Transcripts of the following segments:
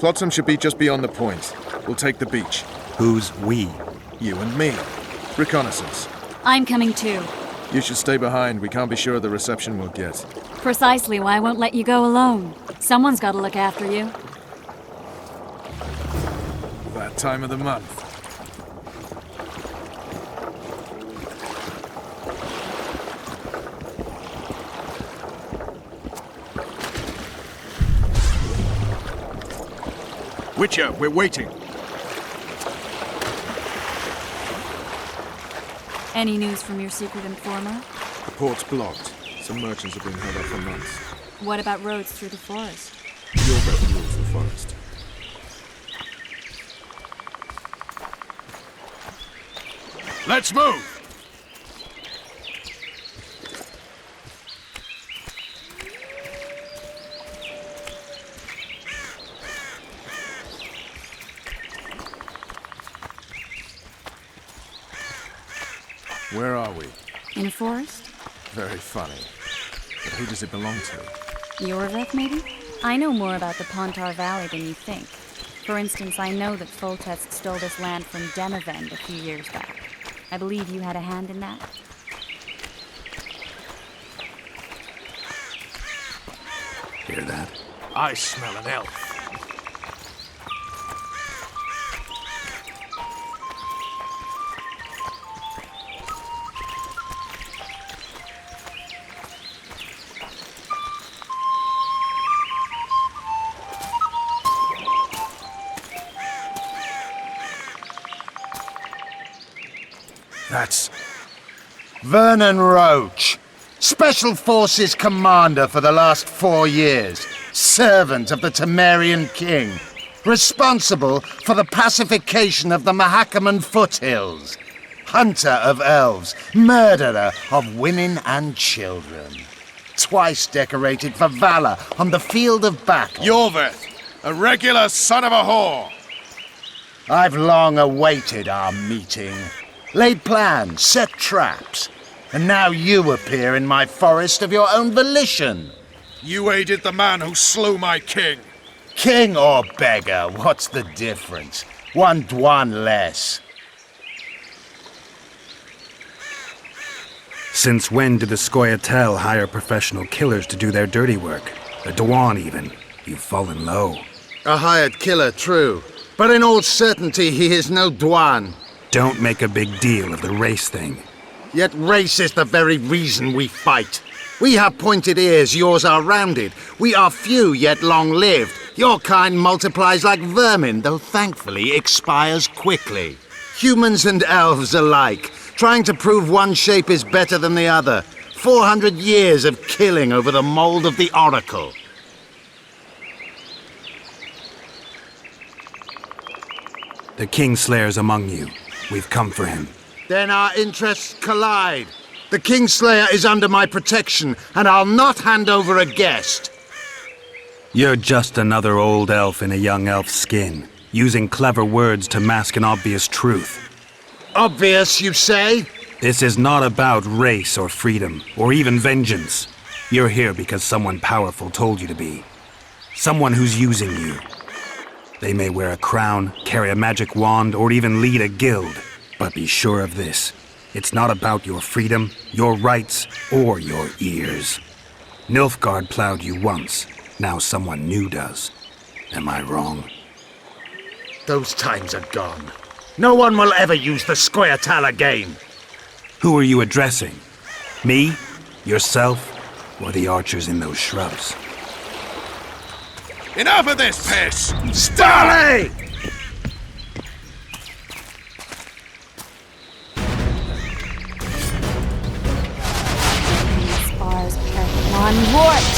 Flotsam should be just beyond the point. We'll take the beach. Who's we? You and me. Reconnaissance. I'm coming too. You should stay behind. We can't be sure of the reception we'll get. Precisely why I won't let you go alone. Someone's got to look after you. That time of the month. Witcher, we're waiting. Any news from your secret informer? The port's blocked. Some merchants have been held up for months. What about roads through the forest? Your bet rules the forest. Let's move! Where are we? In a forest? Very funny. But who does it belong to? Yorveth, maybe? I know more about the Pontar Valley than you think. For instance, I know that Foltest stole this land from Demavend a few years back. I believe you had a hand in that. Hear that? I smell an elf. That's... Vernon Roach, Special Forces Commander for the last 4 years, servant of the Temerian King, responsible for the pacification of the Mahakaman foothills, hunter of elves, murderer of women and children, twice decorated for valor on the field of battle. Yorveth, a regular son of a whore. I've long awaited our meeting. Laid plans, set traps, and now you appear in my forest of your own volition. You aided the man who slew my king. King or beggar, what's the difference? One Dwan less. Since when did the Scoia'tael hire professional killers to do their dirty work? A Dwan even. You've fallen low. A hired killer, true. But in all certainty, he is no Dwan. Don't make a big deal of the race thing. Yet race is the very reason we fight. We have pointed ears, yours are rounded. We are few, yet long-lived. Your kind multiplies like vermin, though thankfully expires quickly. Humans and elves alike, trying to prove one shape is better than the other. 400 years of killing over the mold of the Oracle. The Kingslayer's among you. We've come for him. Then our interests collide. The Kingslayer is under my protection, and I'll not hand over a guest. You're just another old elf in a young elf's skin, using clever words to mask an obvious truth. Obvious, you say? This is not about race or freedom, or even vengeance. You're here because someone powerful told you to be. Someone who's using you. They may wear a crown, carry a magic wand, or even lead a guild. But be sure of this. It's not about your freedom, your rights, or your ears. Nilfgaard plowed you once. Now someone new does. Am I wrong? Those times are gone. No one will ever use the Scoia'tael again. Who are you addressing? Me? Yourself? Or the archers in those shrubs? Enough of this piss! Starley! Spars on Wart!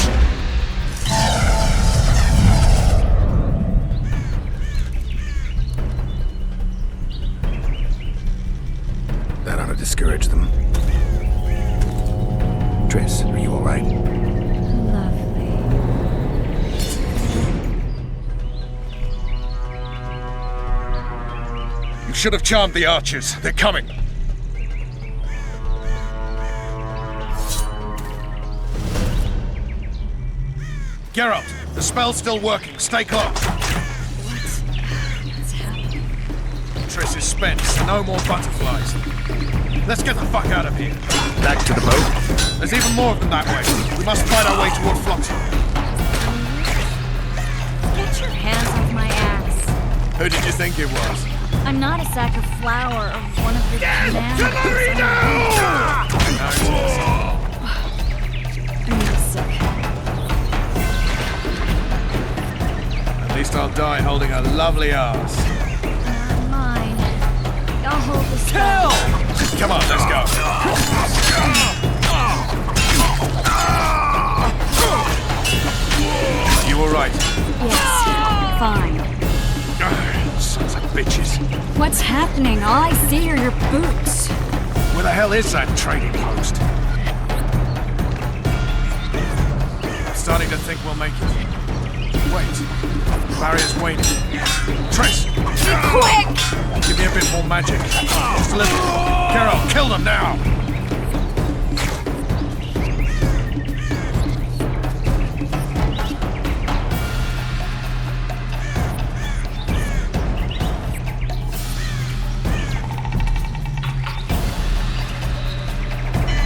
That ought to discourage them. Triss, are you all right? Lovely. You should have charmed the archers. They're coming. Geralt, the spell's still working. Stay close. Enchantress is spent, so no more butterflies. Let's get the fuck out of here. Back to the boat? There's even more of them that way. We must fight our way toward Flotsam. Get your hands off my axe. Who did you think it was? I'm not a sack of flour or one of your commanders. I need a sec. At least I'll die holding a lovely ass. Not mine. I'll hold the spell. Come on, let's go. You all right? Yes, fine. Sons of bitches. What's happening? All I see are your boots. Where the hell is that trading post? I'm starting to think we'll make it. Wait. The barrier's waning. Triss! Quick! Give me a bit more magic. Just a little. Carol, kill them now!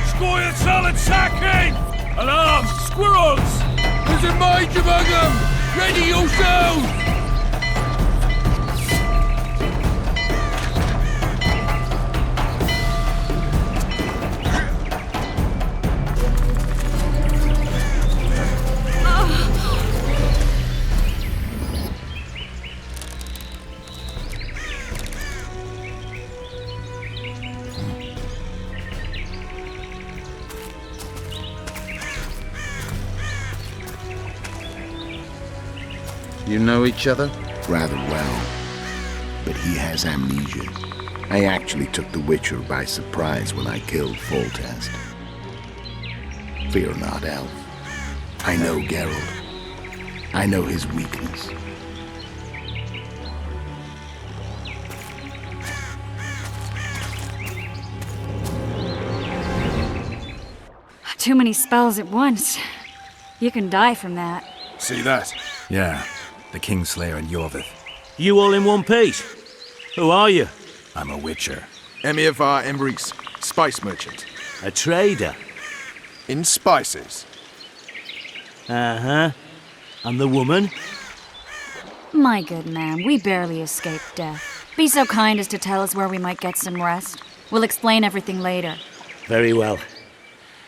Squire solid sacking! Alarms! Squirrels! There's a mage among them! Ready yourselves! You know each other? Rather well, but he has amnesia. I actually took the Witcher by surprise when I killed Foltest. Fear not, Elf. I know Geralt. I know his weakness. Too many spells at once. You can die from that. See that? Yeah, the Kingslayer and Yorvith. You all in one piece? Who are you? I'm a Witcher. Emiavar Emrys, spice merchant. A trader? In spices. Uh-huh. And the woman? My good man, we barely escaped death. Be so kind as to tell us where we might get some rest. We'll explain everything later. Very well.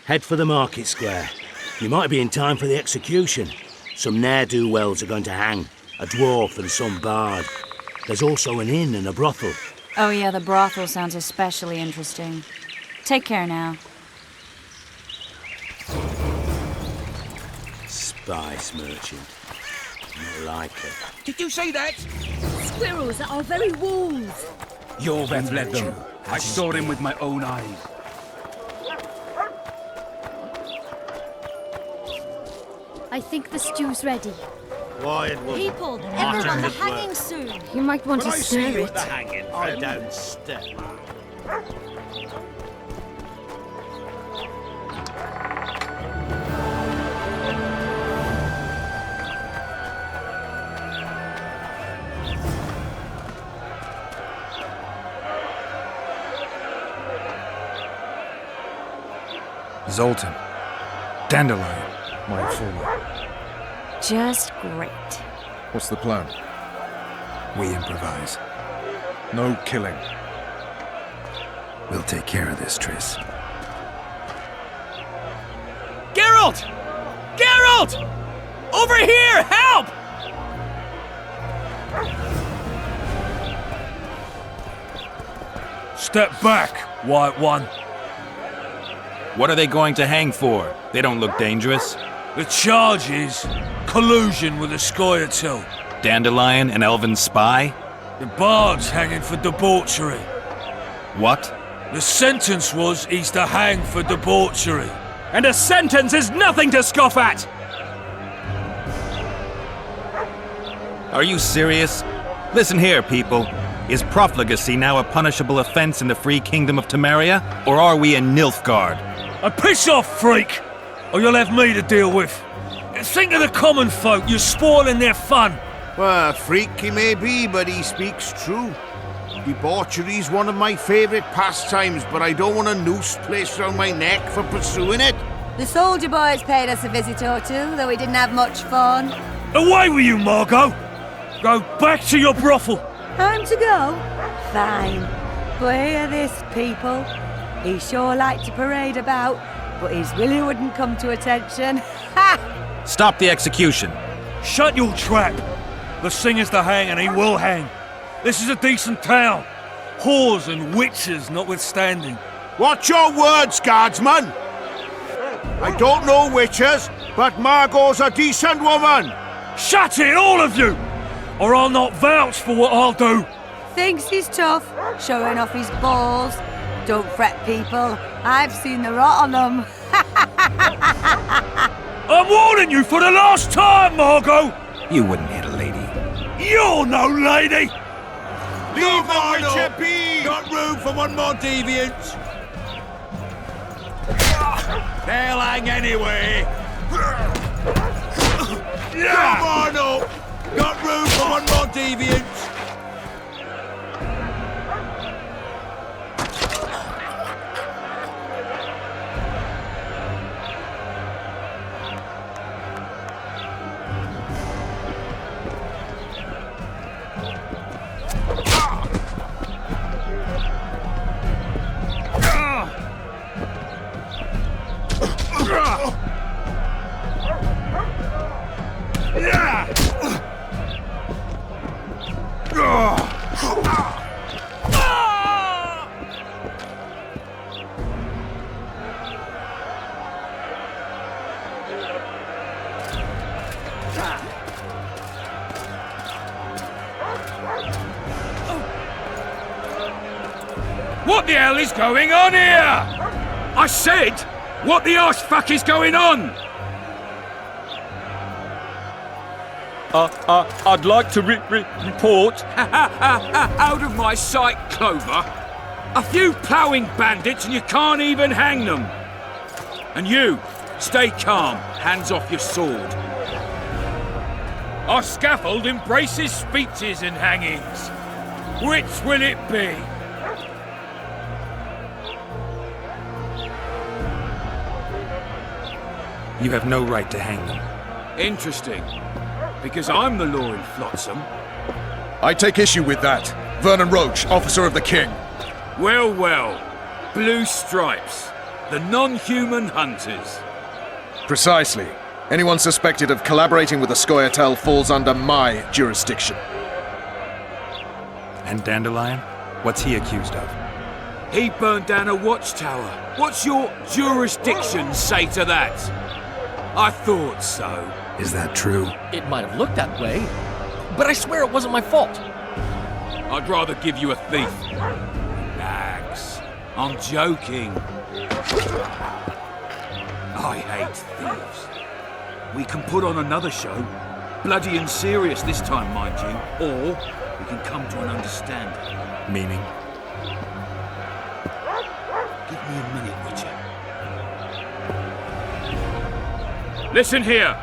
Head for the market square. You might be in time for the execution. Some ne'er-do-wells are going to hang. A dwarf and some bard. There's also an inn and a brothel. Oh yeah, the brothel sounds especially interesting. Take care now. Spice merchant. Not like it. Did you see that? Squirrels at our very walls. Yorveth led them. I saw him with my own eyes. I think the stew's ready. Quiet, woman. People, everyone, the hanging soon. You might want to stir it. Hanging, I don't step. Zoltan. Dandelion. My former. Just great. What's the plan? We improvise. No killing. We'll take care of this, Triss. Geralt! Geralt! Over here! Help! Step back, White One. What are they going to hang for? They don't look dangerous. The charge is collusion with the Scoia'tael. Dandelion, an elven spy? The bard's hanging for debauchery. What? The sentence was he's to hang for debauchery. And a sentence is nothing to scoff at! Are you serious? Listen here, people. Is profligacy now a punishable offense in the free kingdom of Temeria? Or are we in Nilfgaard? Piss off, freak! Or you'll have me to deal with. Think of the common folk, you're spoiling their fun. Well, a freak he may be, but he speaks true. Debauchery's one of my favourite pastimes, but I don't want a noose placed around my neck for pursuing it. The soldier boys paid us a visit or two, though we didn't have much fun. Away with you, Margot! Go back to your brothel! Time to go? Fine. But hear this, people. He sure liked to parade about, but his Willie wouldn't come to attention. Ha! Stop the execution. Shut your trap! The singer's to hang and he will hang. This is a decent town. Whores and witches notwithstanding. Watch your words, guardsman! I don't know witches, but Margot's a decent woman! Shut it, all of you! Or I'll not vouch for what I'll do. Thinks he's tough, showing off his balls. Don't fret, people. I've seen the rot on them. I'm warning you for the last time, Margot! You wouldn't hit a lady. You're no lady! Leave the witcher be! Got room for one more deviant! They'll hang anyway! Come on up! Got room for one more deviant! What the hell is going on here? I said, what the arse fuck is going on? I'd like to report. Out of my sight, Clover. A few ploughing bandits and you can't even hang them. And you, stay calm, hands off your sword. Our scaffold embraces speeches and hangings. Which will it be? You have no right to hang them. Interesting. Because I'm the law in Flotsam. I take issue with that. Vernon Roach, officer of the king. Well, well. Blue stripes. The non-human hunters. Precisely. Anyone suspected of collaborating with the Scoia'tael falls under my jurisdiction. And Dandelion? What's he accused of? He burned down a watchtower. What's your jurisdiction say to that? I thought so. Is that true? It might have looked that way, but I swear it wasn't my fault. I'd rather give you a thief. Relax. I'm joking. I hate thieves. We can put on another show. Bloody and serious this time, mind you. Or we can come to an understanding. Meaning? Give me a minute, Witcher. Listen here.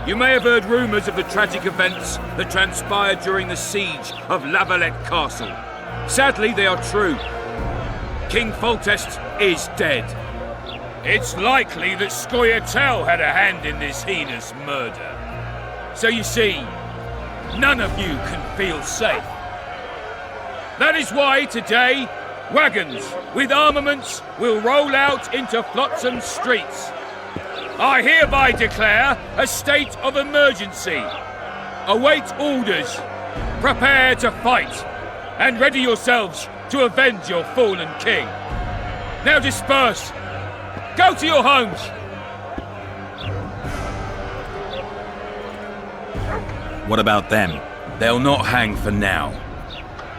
You may have heard rumours of the tragic events that transpired during the siege of Lavalette Castle. Sadly, they are true. King Foltest is dead. It's likely that Scoia'tael had a hand in this heinous murder. So you see, none of you can feel safe. That is why today, wagons with armaments will roll out into Flotsam streets. I hereby declare a state of emergency. Await orders. Prepare to fight. And ready yourselves to avenge your fallen king. Now disperse. Go to your homes. What about them? They'll not hang for now.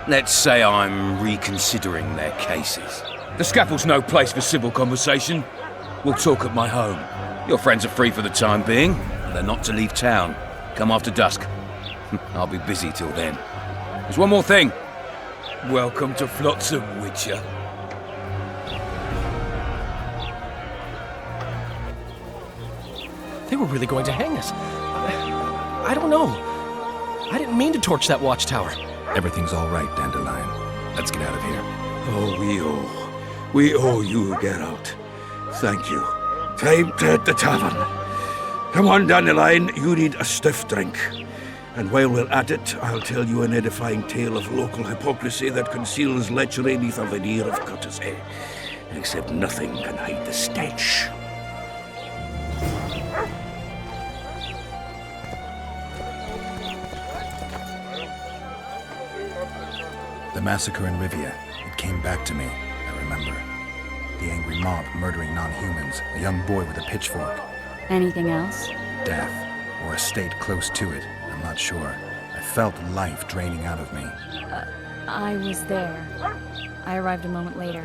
Let's say I'm reconsidering their cases. The scaffold's no place for civil conversation. We'll talk at my home. Your friends are free for the time being, and they're not to leave town. Come after dusk. I'll be busy till then. There's one more thing. Welcome to Flotsam, Witcher. They were really going to hang us. I don't know. I didn't mean to torch that watchtower. Everything's all right, Dandelion. Let's get out of here. Oh, we owe you, Geralt. Thank you. Time to hit the tavern. Come on, Dandelion, you need a stiff drink. And while we're at it, I'll tell you an edifying tale of local hypocrisy that conceals lechery neath a veneer of courtesy. Except nothing can hide the stench. The massacre in Rivia, it came back to me, I remember. The angry mob murdering non-humans, a young boy with a pitchfork. Anything else? Death, or a state close to it, I'm not sure. I felt life draining out of me. I was there. I arrived a moment later.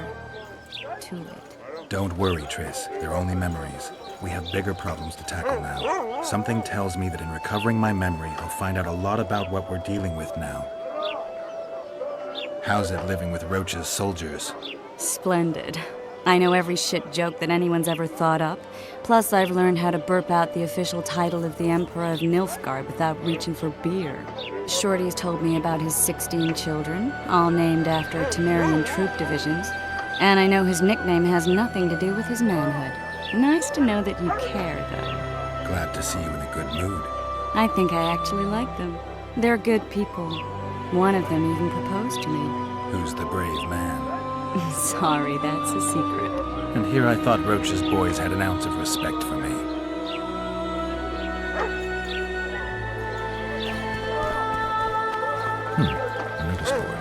Too late. Don't worry, Triss. They're only memories. We have bigger problems to tackle now. Something tells me that in recovering my memory, I'll find out a lot about what we're dealing with now. How's it living with Roach's soldiers? Splendid. I know every shit joke that anyone's ever thought up. Plus, I've learned how to burp out the official title of the Emperor of Nilfgaard without reaching for beer. Shorty's told me about his 16 children, all named after Temerian troop divisions. And I know his nickname has nothing to do with his manhood. Nice to know that you care, though. Glad to see you in a good mood. I think I actually like them. They're good people. One of them even proposed to me. Who's the brave man? Sorry, that's a secret. And here I thought Roach's boys had an ounce of respect for me. A notice board.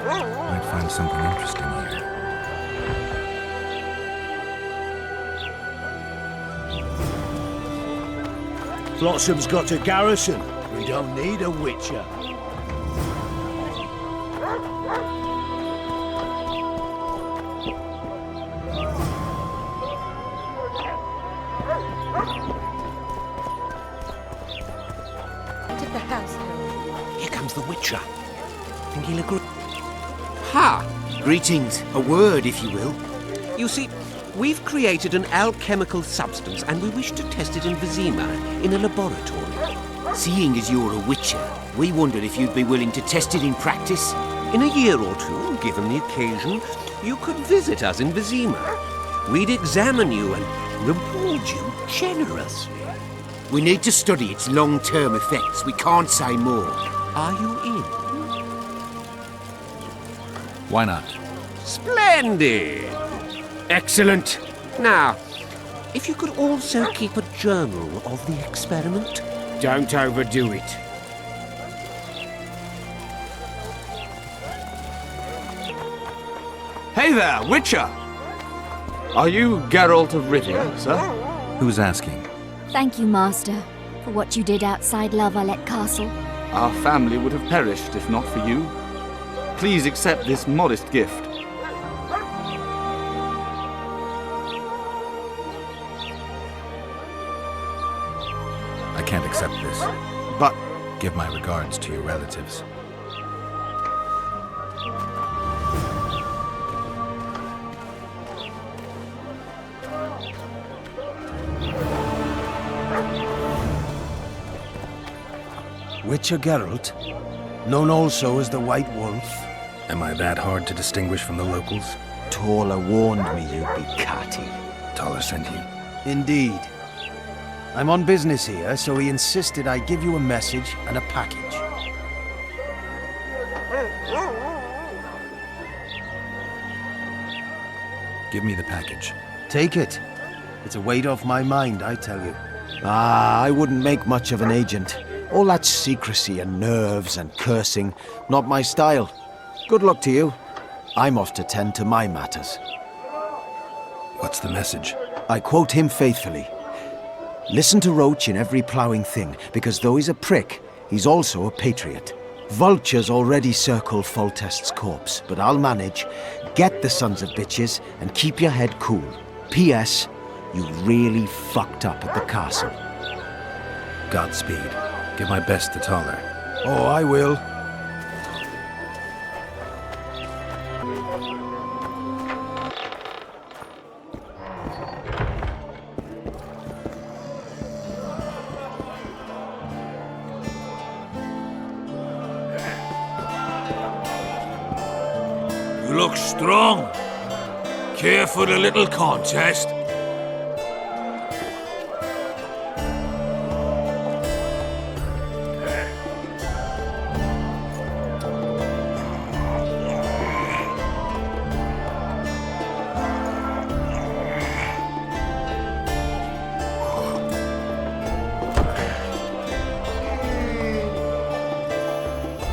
Might find something interesting here. Flotsam's got a garrison. We don't need a witcher. Into the house. Here comes the Witcher. Think he'll agree? Ha! Greetings. A word, if you will. You see, we've created an alchemical substance and we wish to test it in Vizima, in a laboratory. Seeing as you're a Witcher, we wondered if you'd be willing to test it in practice. In a year or two, given the occasion, you could visit us in Vizima. We'd examine you and reward you generously. We need to study its long-term effects. We can't say more. Are you in? Why not? Splendid! Excellent. Now, if you could also keep a journal of the experiment. Don't overdo it. Hey there, Witcher! Are you Geralt of Rivia, sir? Who's asking? Thank you, Master, for what you did outside La Valette Castle. Our family would have perished if not for you. Please accept this modest gift. I can't accept this. But give my regards to your relatives. Witcher Geralt, known also as the White Wolf. Am I that hard to distinguish from the locals? Taller warned me you'd be catty. Taller sent you? Indeed. I'm on business here, so he insisted I give you a message and a package. Give me the package. Take it. It's a weight off my mind, I tell you. I wouldn't make much of an agent. All that secrecy and nerves and cursing, not my style. Good luck to you. I'm off to tend to my matters. What's the message? I quote him faithfully. Listen to Roach in every ploughing thing, because though he's a prick, he's also a patriot. Vultures already circle Foltest's corpse, but I'll manage. Get the sons of bitches and keep your head cool. P.S. You really fucked up at the castle. Godspeed. Give my best to Taller. Oh, I will. look strong. Care for the little contest?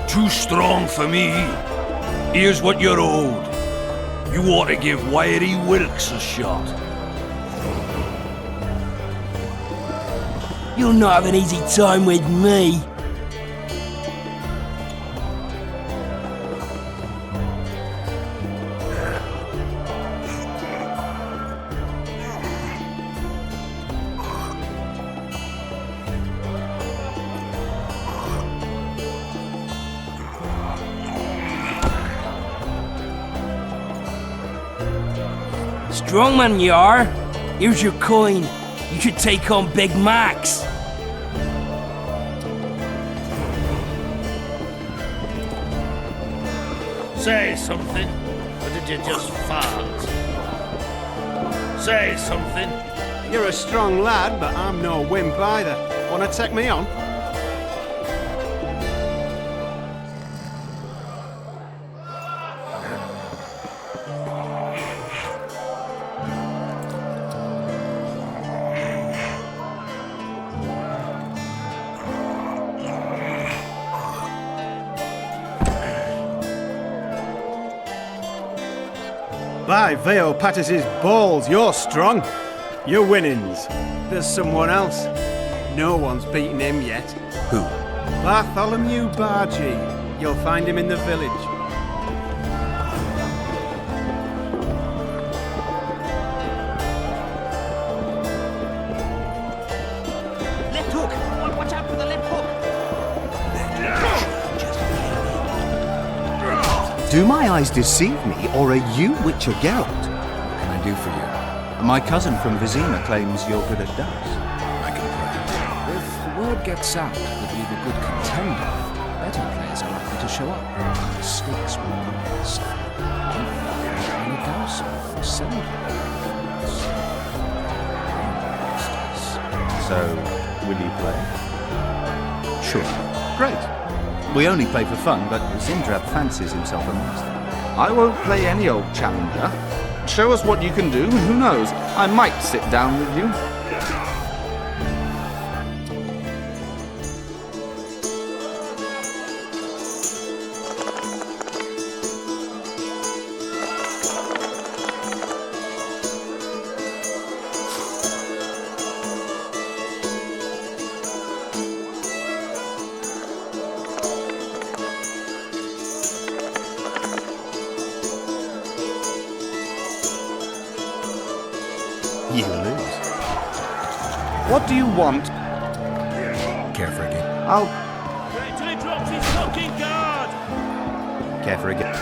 Too strong for me. Here's what you're owed. You ought to give Wiry Wilkes a shot. You'll not have an easy time with me. Strong man you are. Here's your coin. You should take on Big Max. Say something, or did you just fart? Say something. You're a strong lad, but I'm no wimp either. Wanna take me on? By Veo Patis's balls, you're strong. You're winnings. There's someone else. No one's beaten him yet. Who? Bartholomew Bargee. You'll find him in the village. Left hook! Watch out for the left hook! Do my eyes deceive me, or are you Witcher Geralt? What can I do for you? My cousin from Vizima claims you're good at dice. I can play. If the word gets out that we've a good contender, better players are likely to show up. The stakes will be raised. In a douse or several. So, will you play? Sure. Great. We only play for fun, but Zindrab fancies himself a master. I won't play any old challenger. Show us what you can do, and who knows, I might sit down with you. You lose. What do you want? Care for a game? I'll... Wait till he drops his fucking guard! Care for a game?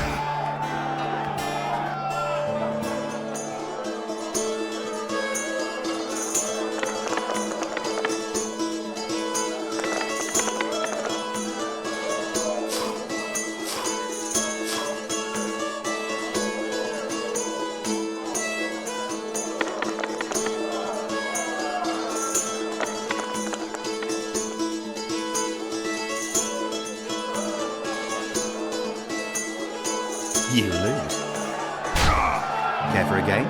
You lose. Care for a game?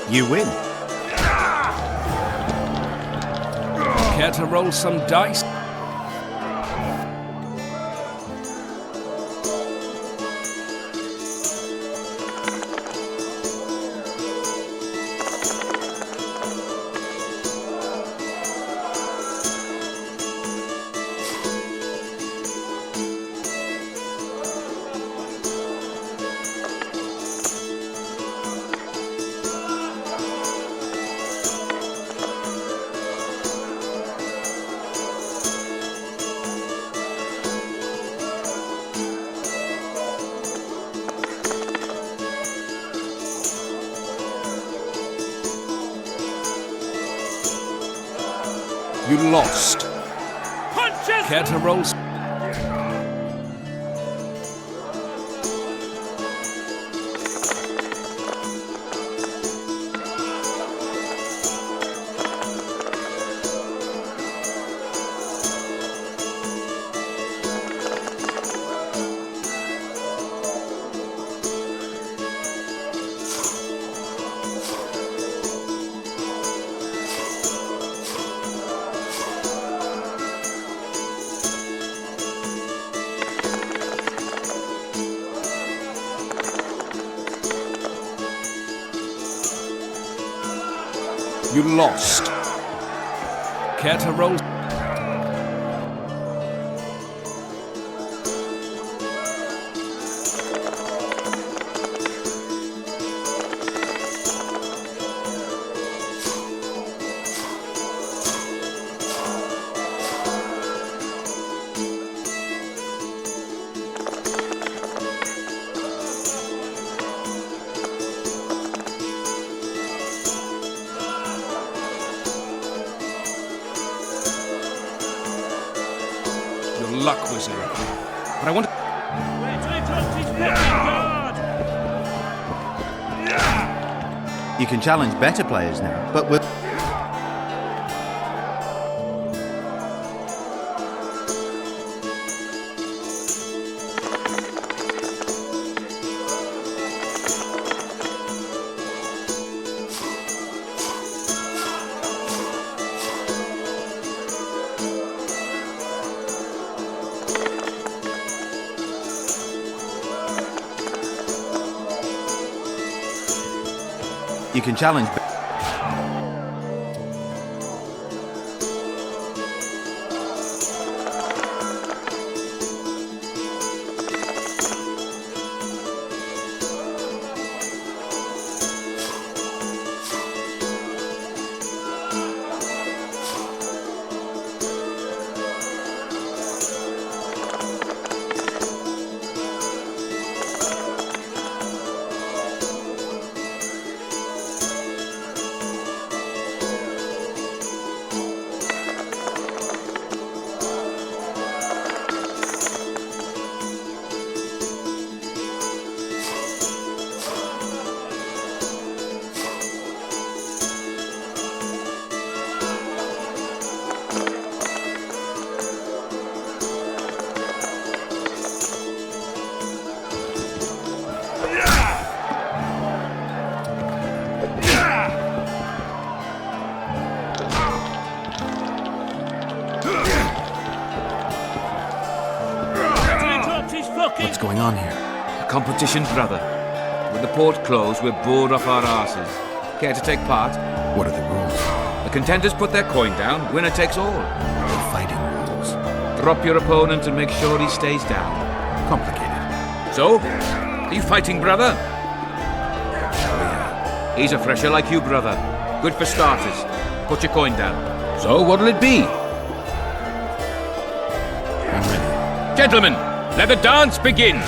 You win. Care to roll some dice? You lost. Punches! Care to roll? You lost. Care to roll? Your luck was in. But I want to... You can challenge better players now, but with... You can challenge... What's going on here? A competition, brother. With the port closed, we're bored off our asses. Care to take part? What are the rules? The contenders put their coin down, winner takes all. The fighting rules. Drop your opponent and make sure he stays down. Complicated. So, are you fighting, brother? He's a fresher like you, brother. Good for starters. Put your coin down. So, what'll it be? I'm ready. Gentlemen, let the dance begin!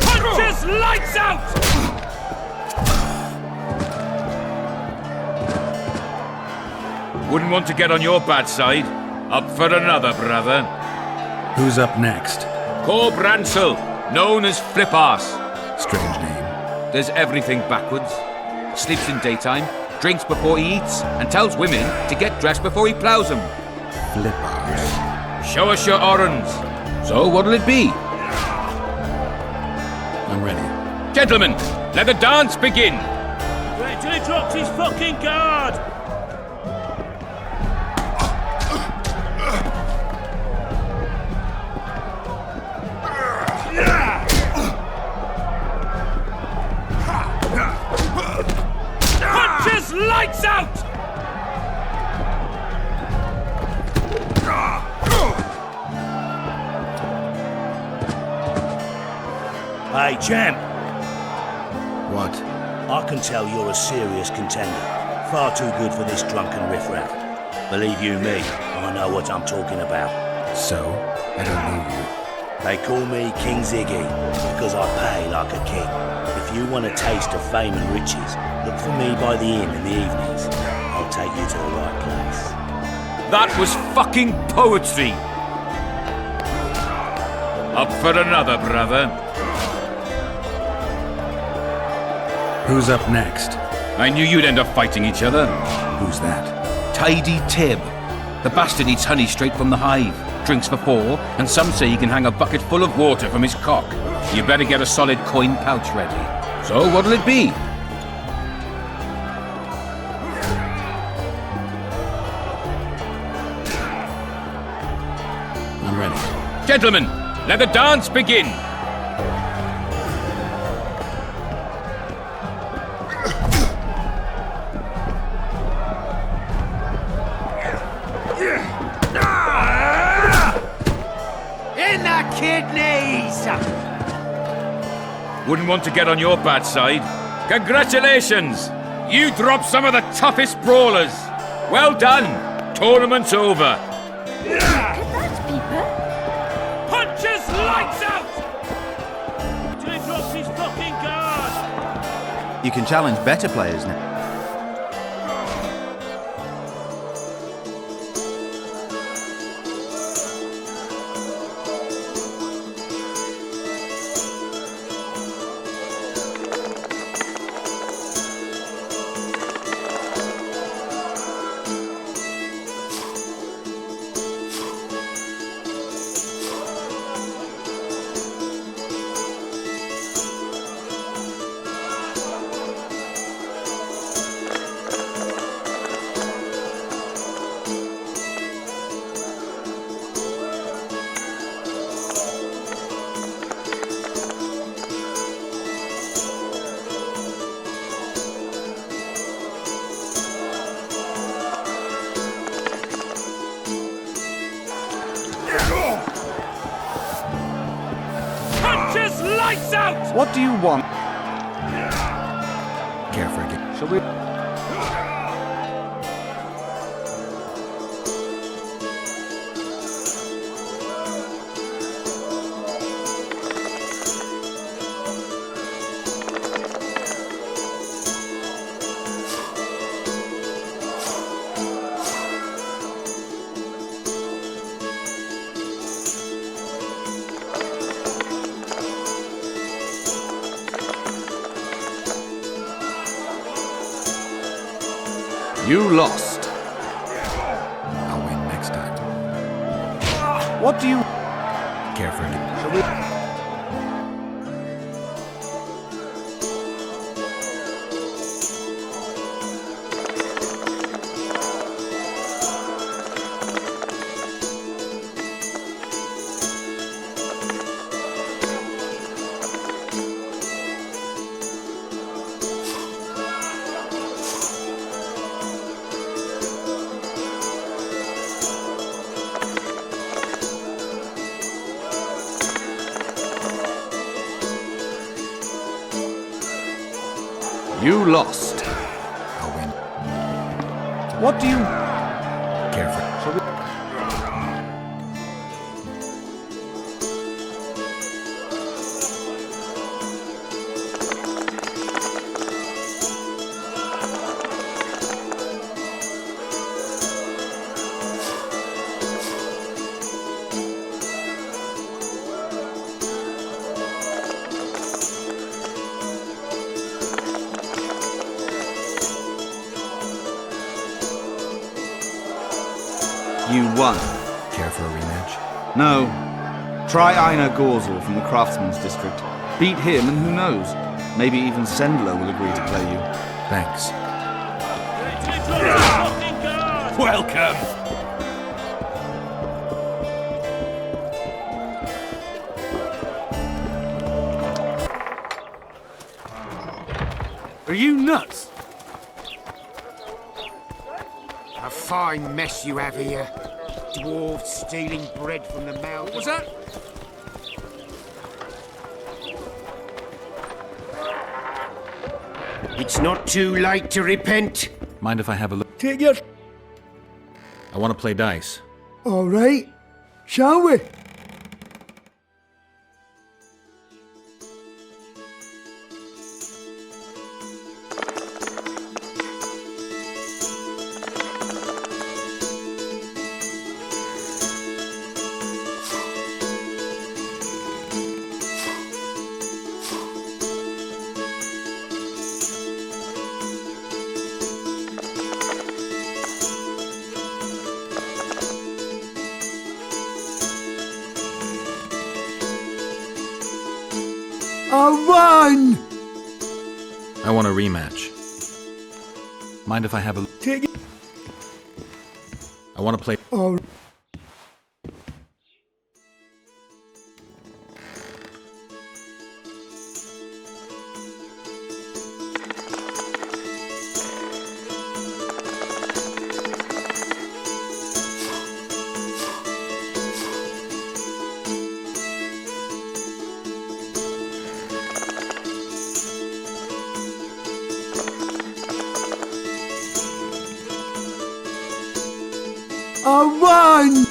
Punches! Lights out! Wouldn't want to get on your bad side. Up for another, brother. Who's up next? Corb Ransel, known as Flip-Arse. Strange name. Does everything backwards. Sleeps in daytime, drinks before he eats, and tells women to get dressed before he plows them. Flip-Arse. Show us your orans. So what'll it be? I'm ready. Gentlemen, let the dance begin! Wait till he drops his fucking guard! Punches! Lights out! Hey, champ. What? I can tell you're a serious contender. Far too good for this drunken riffraff. Believe you me, I know what I'm talking about. So? I don't know you. They call me King Ziggy because I pay like a king. If you want a taste of fame and riches, look for me by the inn in the evenings. I'll take you to the right place. That was fucking poetry! Up for another, brother. Who's up next? I knew you'd end up fighting each other. Who's that? Tidy Tib. The bastard eats honey straight from the hive, drinks for 4, and some say he can hang a bucket full of water from his cock. You better get a solid coin pouch ready. So what'll it be? I'm ready. Gentlemen, let the dance begin! In the kidneys! Wouldn't want to get on your bad side. Congratulations! You dropped some of the toughest brawlers. Well done. Tournament's over. Punches lights out! Till he drops his fucking guard! You can challenge better players now. Punches lights out! What do you want? Care for a game? Shall we? You lost. I'll win next time. What do you... Care for a game? Shall we? You lost. I'll win. What do you... Care for... Shall we? You won. Care for a rematch? No. Try Einar Gorzel from the Craftsman's District. Beat him and who knows? Maybe even Sendler will agree to play you. Thanks. Welcome! Are you nuts? A fine mess you have here. Dwarves stealing bread from the mouth. What was that? It's not too late to repent. Mind if I have a look? Take your... I want to play dice. All right. shall we? I won! I want a rematch. Mind if I have a... Take it. I want to play... Oh. I won!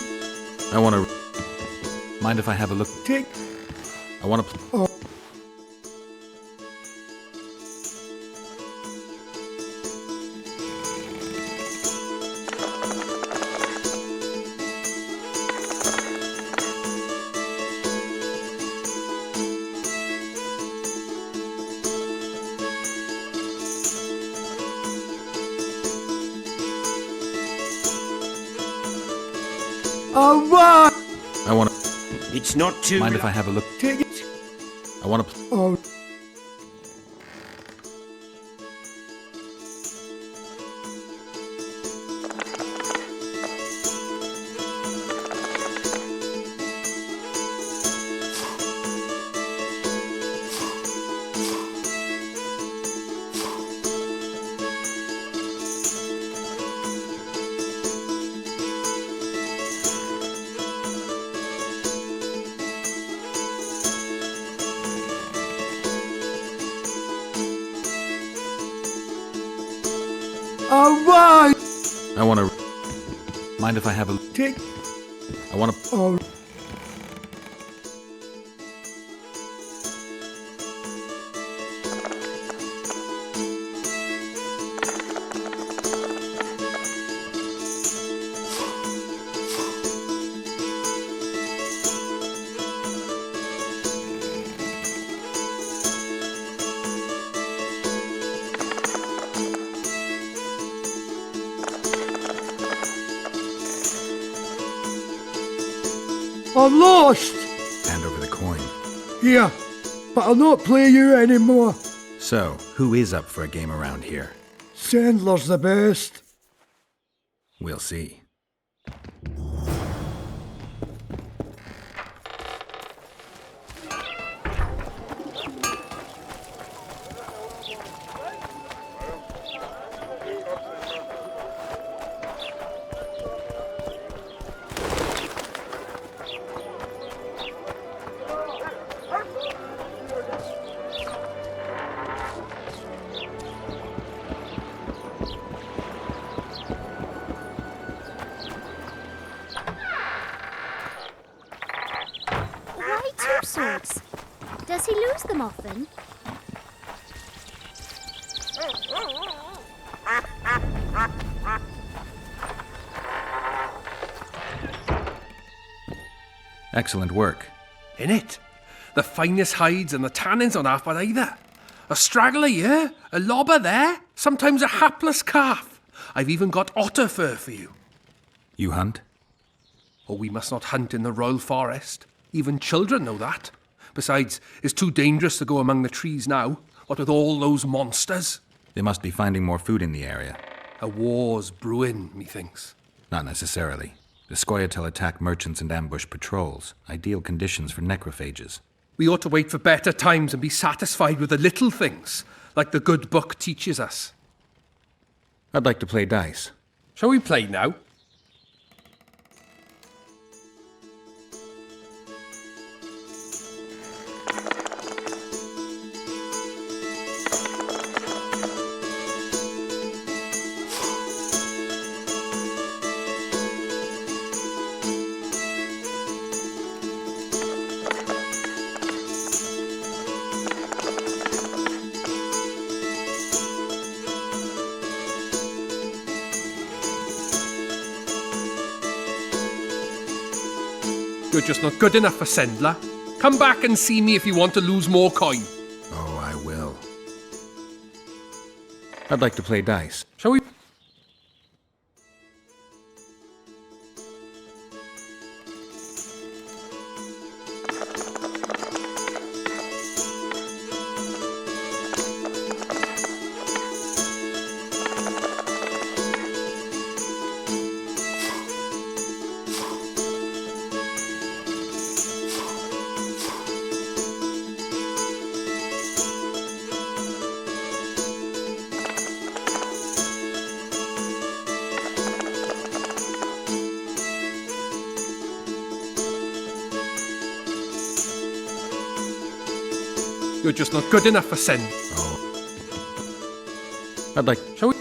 I want to... Mind if I have a look? Take... I want to... Oh. I won! I want to... It's not too... Mind if I have a look? Take it. I want to... Oh. I won! I want to... Mind if I have a... Take... I want to... Oh. I'm lost! Hand over the coin. Here, but I'll not play you anymore. So, who is up for a game around here? Sandler's the best. We'll see. Why two swords? Does he lose them often? Excellent work. In it? The finest hides and the tannins on half by either. A straggler here, a lobber there, sometimes a hapless calf. I've even got otter fur for you. You hunt? Oh, we must not hunt in the royal forest. Even children know that. Besides, it's too dangerous to go among the trees now, what with all those monsters. They must be finding more food in the area. A war's brewing, methinks. Not necessarily. The Scoia'tael attack merchants and ambush patrols. Ideal conditions for necrophages. We ought to wait for better times and be satisfied with the little things, like the good book teaches us. I'd like to play dice. Shall we play now? You're just not good enough for Sendler. Come back and see me if you want to lose more coin. Oh, I will. I'd like to play dice. Shall we? You're just not good enough for Send. Oh. I'd like... Shall we?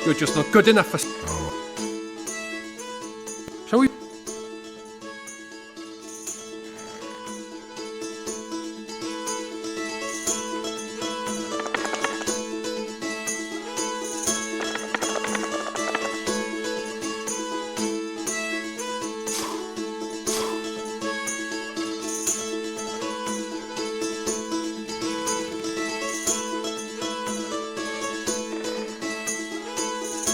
You're just not good enough for... Oh. Shall we?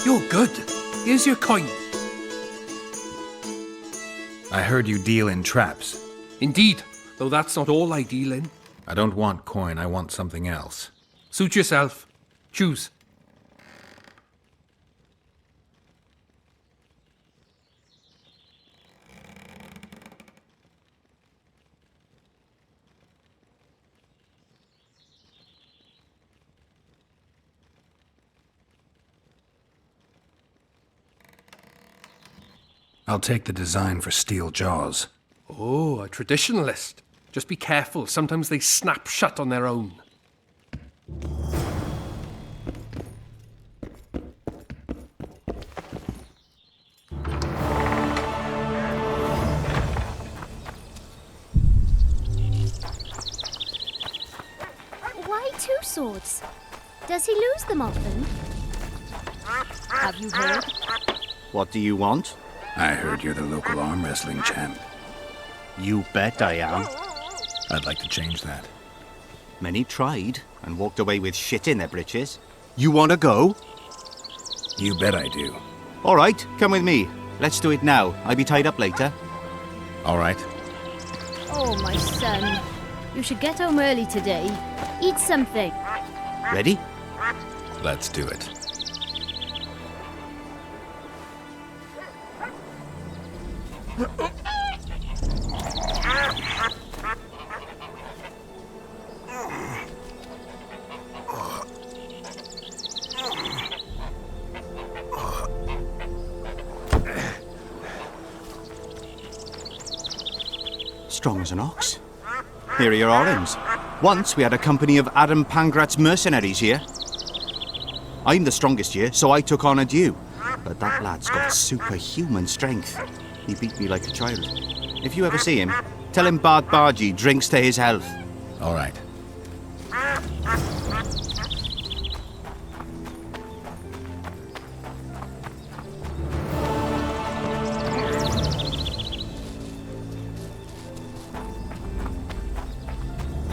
You're good. Here's your coin. I heard you deal in traps. Indeed, though that's not all I deal in. I don't want coin, I want something else. Suit yourself. Choose. I'll take the design for steel jaws. Oh, a traditionalist. Just be careful, sometimes they snap shut on their own. Why 2 swords? Does he lose them often? Have you heard? What do you want? I heard you're the local arm wrestling champ. You bet I am. I'd like to change that. Many tried and walked away with shit in their britches. You want to go? You bet I do. All right, come with me. Let's do it now. I'll be tied up later. All right. Oh, my son. You should get home early today. Eat something. Ready? Let's do it. Strong as an ox. Here are your orange. Once we had a company of Adam Pangrat's mercenaries here. I'm the strongest here, so I took on a due. But that lad's got superhuman strength. He beat me like a child. If you ever see him, tell him Bart Bargy drinks to his health. All right.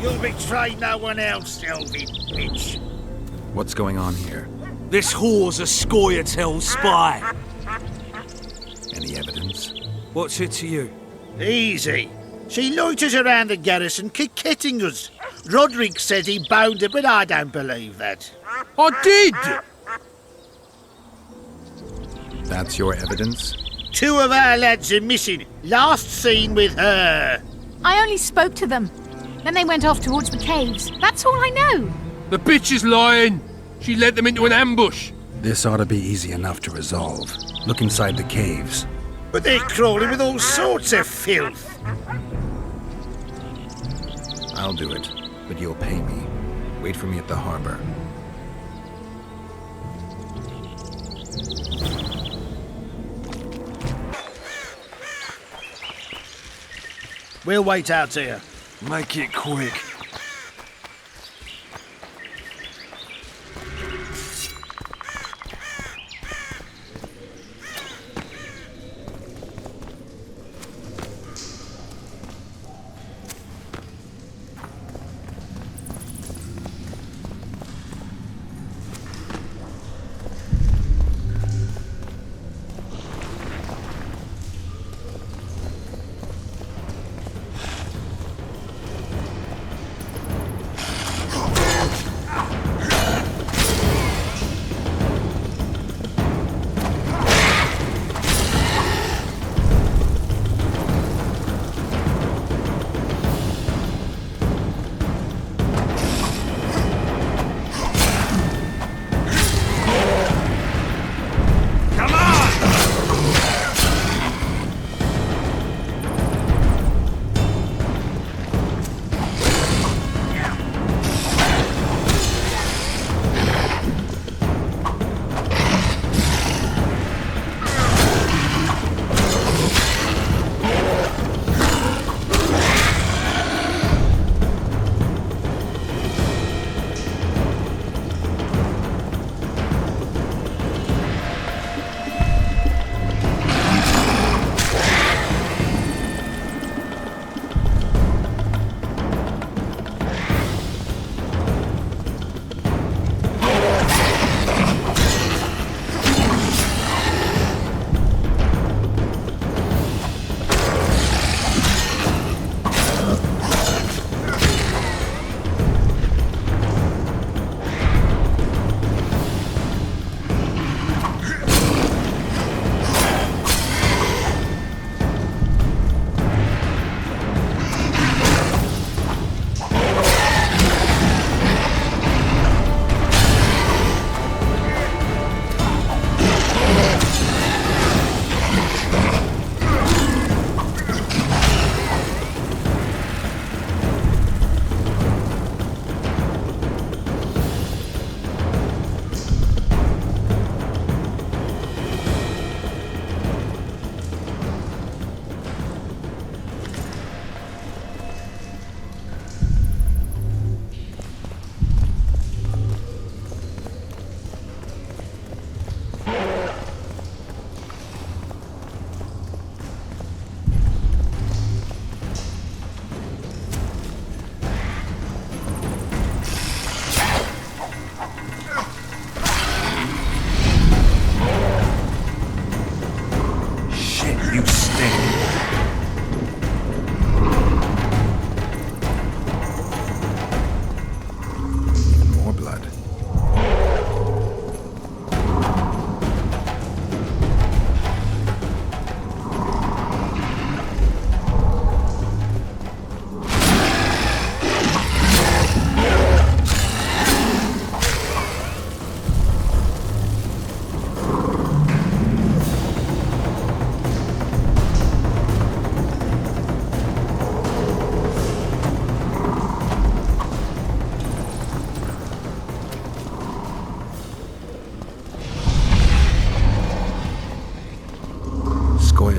You'll betray no one else, Elvin bitch. What's going on here? This whore's a Scoia'tael spy. Any evidence? What's it to you? Easy. She loiters around the garrison, kick-kitting us. Roderick says he bound her, but I don't believe that. I did! That's your evidence? 2 of our lads are missing. Last seen with her. I only spoke to them. Then they went off towards the caves. That's all I know. The bitch is lying. She led them into an ambush. This ought to be easy enough to resolve. Look inside the caves. But they're crawling with all sorts of filth. I'll do it, but you'll pay me. Wait for me at the harbor. We'll wait out here. Make it quick.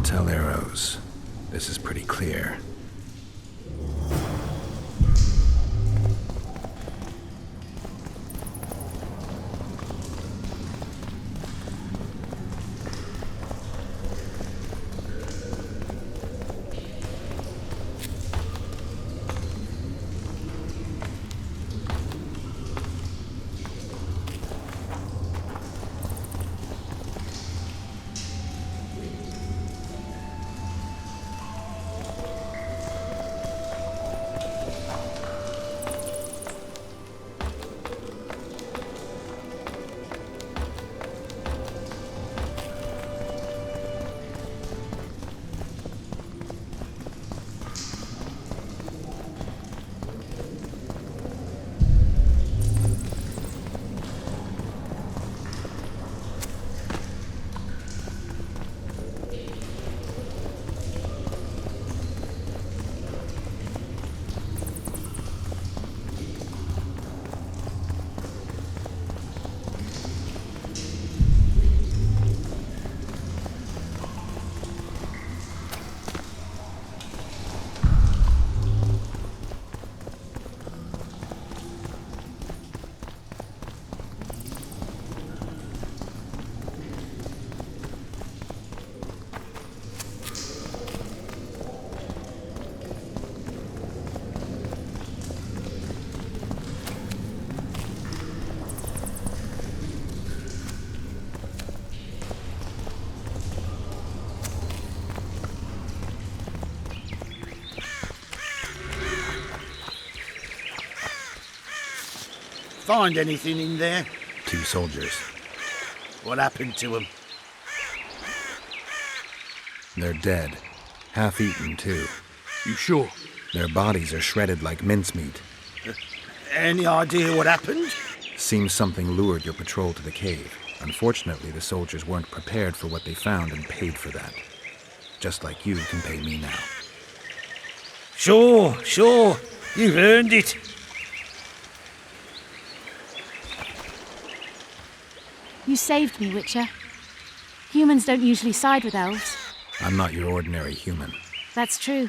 tell arrows. This is pretty clear. Find anything in there? 2 soldiers. What happened to them? They're dead. Half-eaten, too. You sure? Their bodies are shredded like mincemeat. Any idea what happened? Seems something lured your patrol to the cave. Unfortunately, the soldiers weren't prepared for what they found and paid for that. Just like you can pay me now. Sure. You've earned it. You saved me, Witcher. Humans don't usually side with elves. I'm not your ordinary human. That's true.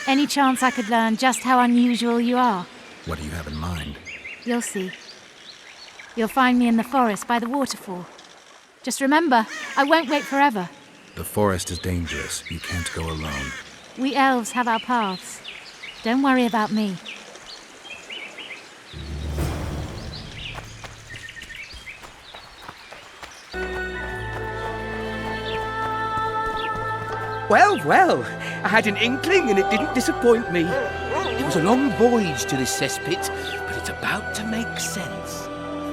Any chance I could learn just how unusual you are? What do you have in mind? You'll see. You'll find me in the forest by the waterfall. Just remember, I won't wait forever. The forest is dangerous. You can't go alone. We elves have our paths. Don't worry about me. Well, I had an inkling and it didn't disappoint me. It was a long voyage to this cesspit, but it's about to make sense.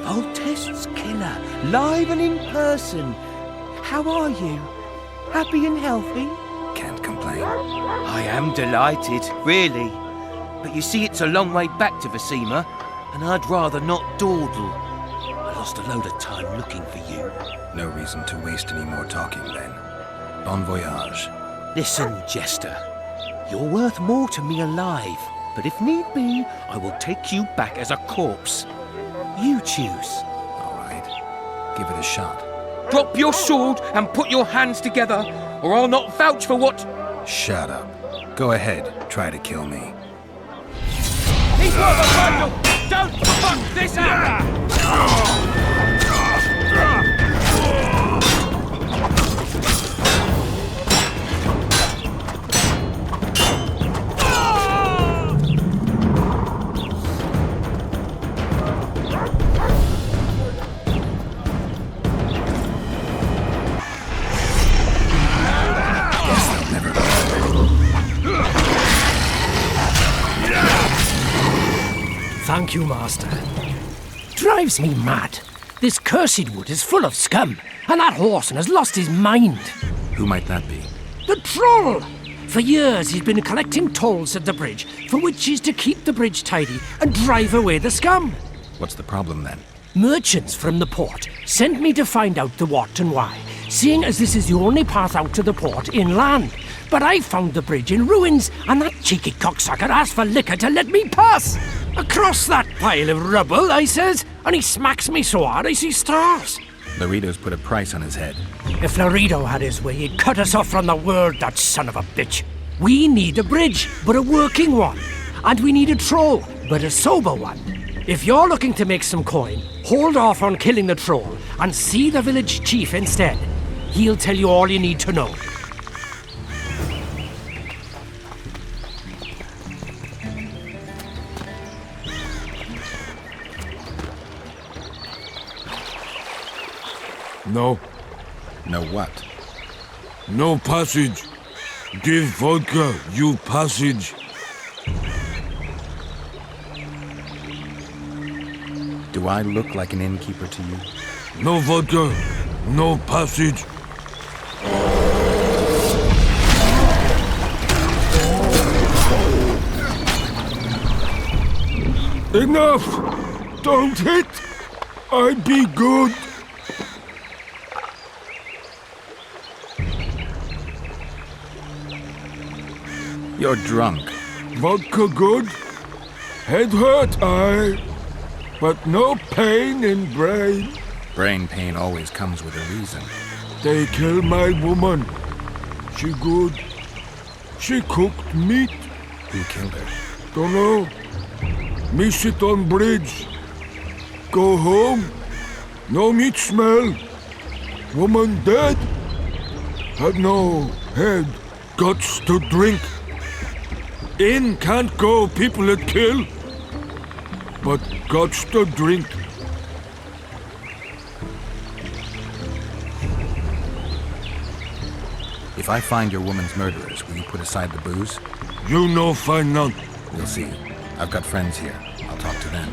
Voltest's killer, live and in person. How are you? Happy and healthy? Can't complain. I am delighted, really. But you see, it's a long way back to Visima, and I'd rather not dawdle. I lost a load of time looking for you. No reason to waste any more talking, then. Bon voyage. Listen, Jester. You're worth more to me alive, but if need be, I will take you back as a corpse. You choose. All right. Give it a shot. Drop your sword and put your hands together, or I'll not vouch for what... Shut up. Go ahead. Try to kill me. He's worth a bundle! Don't fuck this up! Thank you, Master. Drives me mad. This cursed wood is full of scum, and that horseman has lost his mind. Who might that be? The troll! For years he's been collecting tolls at the bridge, for which is to keep the bridge tidy and drive away the scum. What's the problem, then? Merchants from the port sent me to find out the what and why, seeing as this is the only path out to the port inland. But I found the bridge in ruins, and that cheeky cocksucker asked for liquor to let me pass. Across that pile of rubble, I says, and he smacks me so hard I see stars. Laredo's put a price on his head. If Laredo had his way, he'd cut us off from the world, that son of a bitch. We need a bridge, but a working one. And we need a troll, but a sober one. If you're looking to make some coin, hold off on killing the troll and see the village chief instead. He'll tell you all you need to know. No. No what? No passage. Give vodka, you passage. Do I look like an innkeeper to you? No vodka, no passage. Enough! Don't hit! I be good. You're drunk. Vodka good. Head hurt, aye. But no pain in brain. Brain pain always comes with a reason. They kill my woman. She good. She cooked meat. Who killed her? Dunno. Me sit on bridge. Go home. No meat smell. Woman dead. Had no head. Guts to drink. In can't go people that kill. But guts to drink. If I find your woman's murderers, will you put aside the booze? You no find none. We'll see. I've got friends here. I'll talk to them.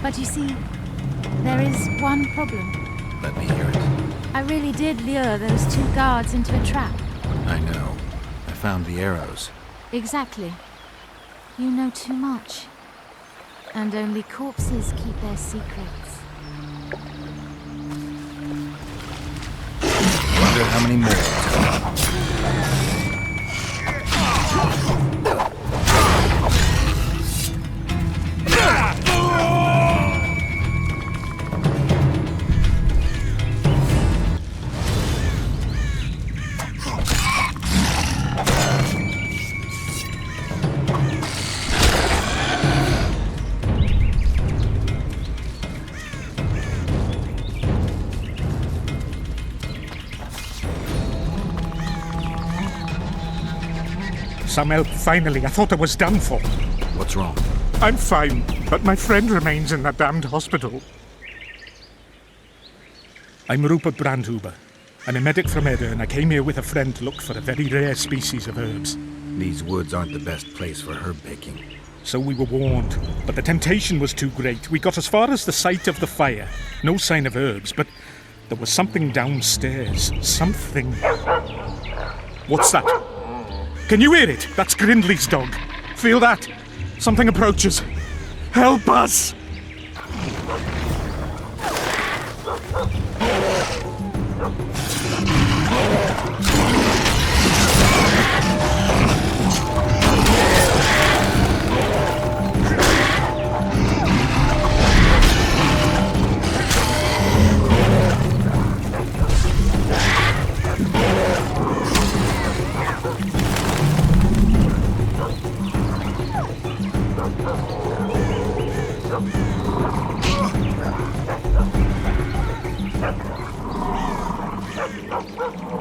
But you see, there is one problem. Let me hear it. I really did lure those 2 guards into a trap. I know. I found the arrows. Exactly. You know too much. And only corpses keep their secrets. Wonder how many more. Some help, finally. I thought I was done for. What's wrong? I'm fine, but my friend remains in that damned hospital. I'm Rupert Brandhuber. I'm a medic from Edda, and I came here with a friend to look for a very rare species of herbs. These woods aren't the best place for herb picking. So we were warned, but the temptation was too great. We got as far as the site of the fire. No sign of herbs, but there was something downstairs. Something... What's that? Can you hear it? That's Grindley's dog. Feel that? Something approaches. Help us!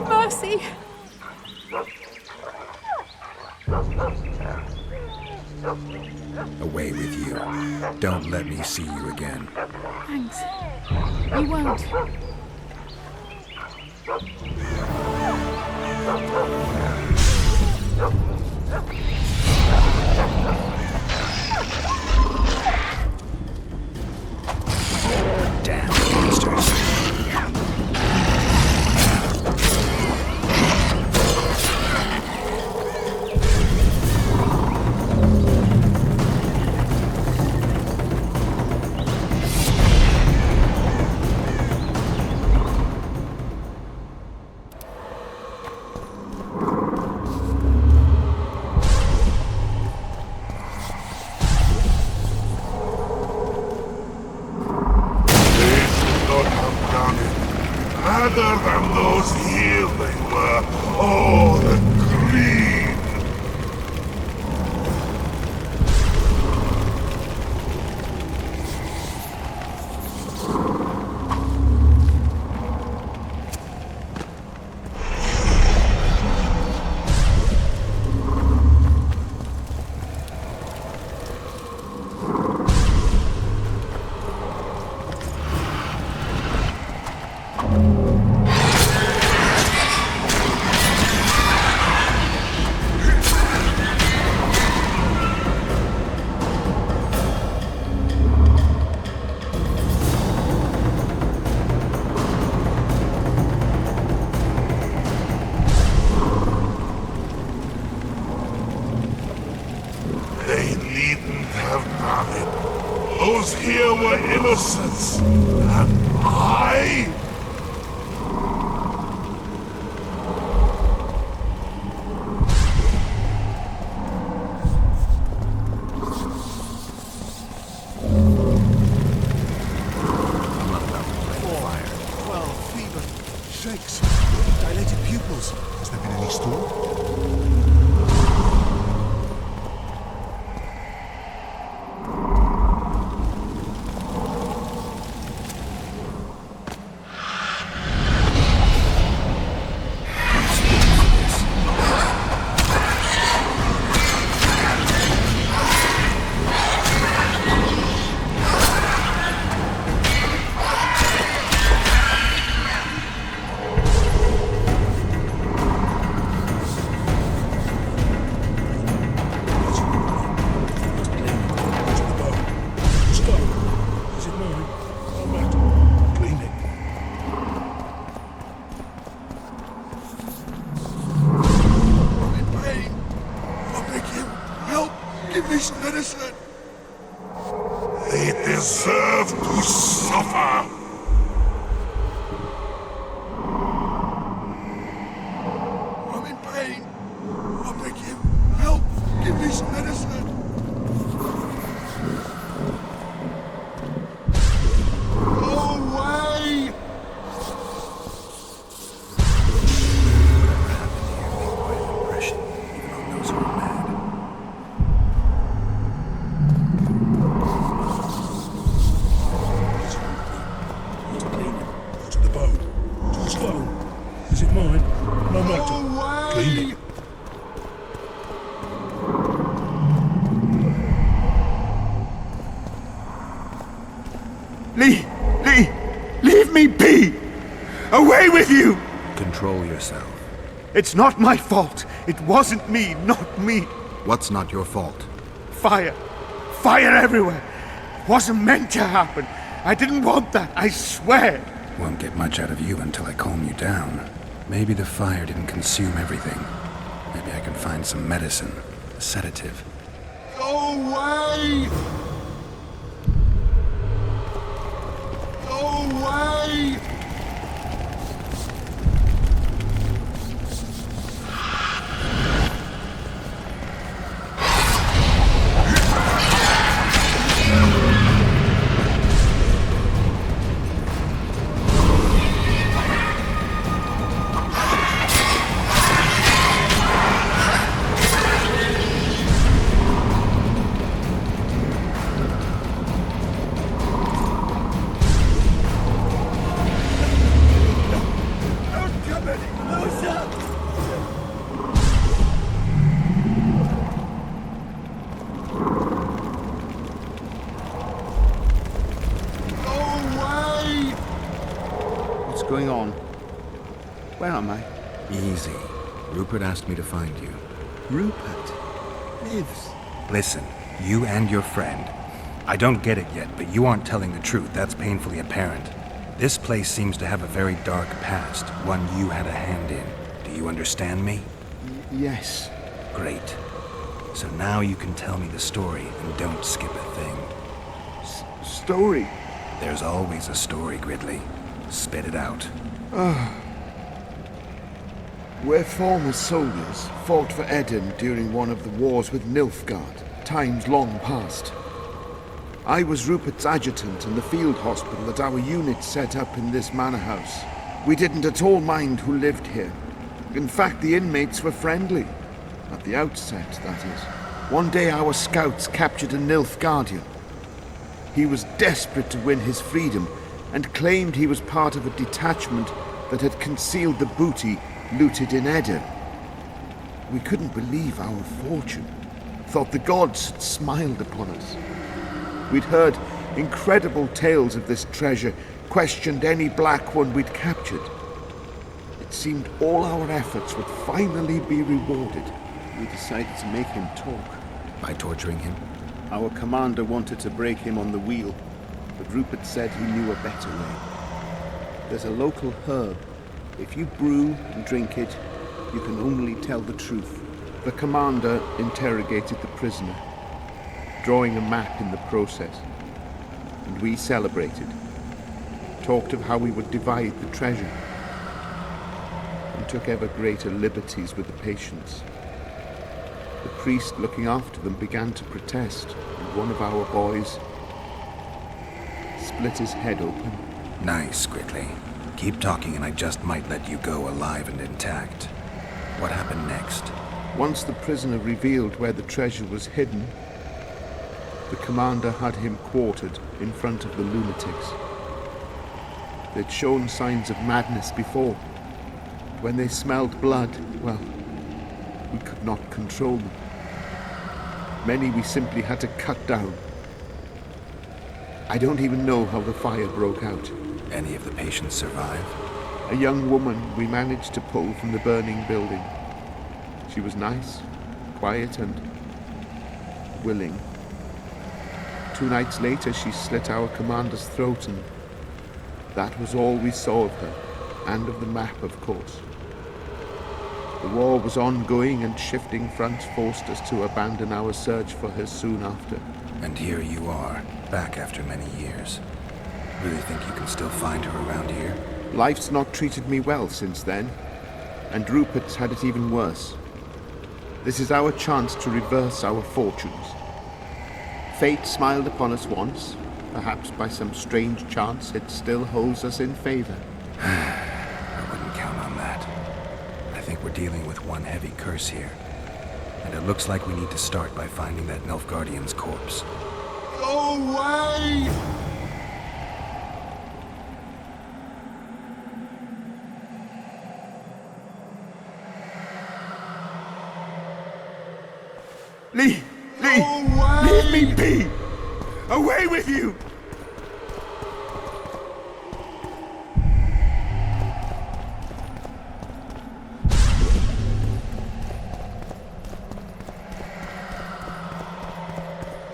Mercy! Away with you. Don't let me see you again. Thanks. You won't. Damn monsters. Other than those here they were. Oh, the greed! They needn't have done it. Those here were innocents. And I... I'm not about to play with fire. 12, fever, shakes, dilated pupils. Has there been any storm? Right. Clean it. I'm in pain. I beg you, help. Give me some medicine. They deserve to suffer. I'm in pain. I beg you, help. Give me some medicine. Go away. To the bone. To the stone. Is it mine? No matter. Clean it. Lee! Leave me be! Away with you! Control yourself. It's not my fault. It wasn't me, not me. What's not your fault? Fire. Fire everywhere. It wasn't meant to happen. I didn't want that, I swear. Won't get much out of you until I calm you down. Maybe the fire didn't consume everything. Maybe I can find some medicine, a sedative. Go away. Go away. What's going on? Where am I? Easy. Rupert asked me to find you. Rupert? Lives. Listen, you and your friend. I don't get it yet, but you aren't telling the truth. That's painfully apparent. This place seems to have a very dark past, one you had a hand in. Do you understand me? Yes. Great. So now you can tell me the story and don't skip a thing. Story? There's always a story, Gridley. Spit it out. We're former soldiers, fought for Eden during one of the wars with Nilfgaard, times long past. I was Rupert's adjutant in the field hospital that our unit set up in this manor house. We didn't at all mind who lived here. In fact, the inmates were friendly. At the outset, that is. One day our scouts captured a Nilfgaardian. He was desperate to win his freedom and claimed he was part of a detachment that had concealed the booty looted in Eden. We couldn't believe our fortune. Thought the gods had smiled upon us. We'd heard incredible tales of this treasure, questioned any black one we'd captured. It seemed all our efforts would finally be rewarded. We decided to make him talk. By torturing him? Our commander wanted to break him on the wheel, but Rupert said he knew a better way. There's a local herb. If you brew and drink it, you can only tell the truth. The commander interrogated the prisoner, drawing a map in the process. And we celebrated. Talked of how we would divide the treasure. And took ever greater liberties with the patients. The priest looking after them began to protest, and one of our boys split his head open. Nice, Gridley. Keep talking and I just might let you go alive and intact. What happened next? Once the prisoner revealed where the treasure was hidden, the commander had him quartered in front of the lunatics. They'd shown signs of madness before. When they smelled blood, well, we could not control them. Many we simply had to cut down. I don't even know how the fire broke out. Any of the patients survive? A young woman we managed to pull from the burning building. She was nice, quiet, and willing. 2 nights later, she slit our commander's throat and That was all we saw of her, and of the map, of course. The war was ongoing, and shifting fronts forced us to abandon our search for her soon after. And here you are, back after many years. Really think you can still find her around here? Life's not treated me well since then, and Rupert's had it even worse. This is our chance to reverse our fortunes. Fate smiled upon us once. Perhaps by some strange chance it still holds us in favor. I wouldn't count on that. I think we're dealing with one heavy curse here. And it looks like we need to start by finding that Nilfgaardian's corpse. Go away! Lee! Leave me be! Away with you!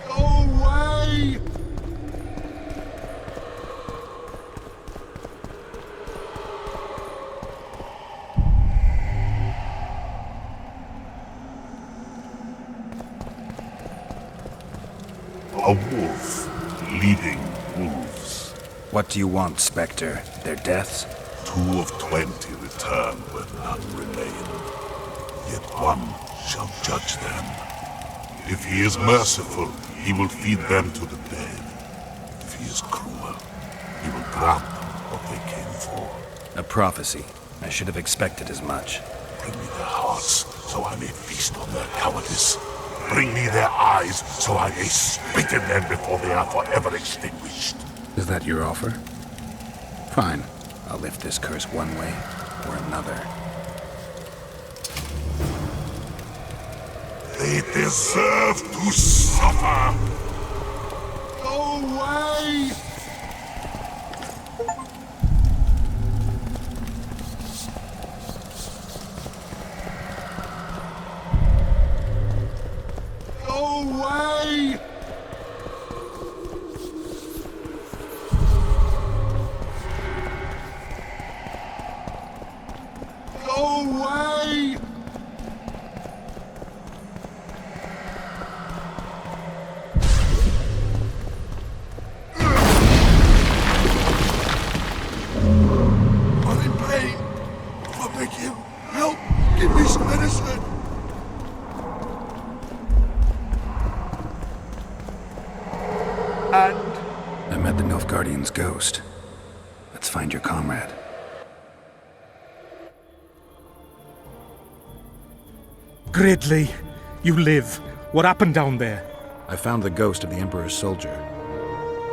Go away! A wolf leading wolves. What do you want, Spectre? Their deaths? 2 of 20 return when none remain. Yet one shall judge them. If he is merciful, he will feed them to the dead. If he is cruel, he will grant them what they came for. A prophecy. I should have expected as much. Bring me their hearts, so I may feast on their cowardice. Bring me their eyes, so I may spit in them before they are forever extinguished. Is that your offer? Fine. I'll lift this curse one way or another. They deserve to suffer! Go away! Go away! Go away! I'm in pain. I beg you, help! Give me some medicine! I met the Nilfgaardian's ghost. Let's find your comrade. Gridley, you live. What happened down there? I found the ghost of the Emperor's soldier.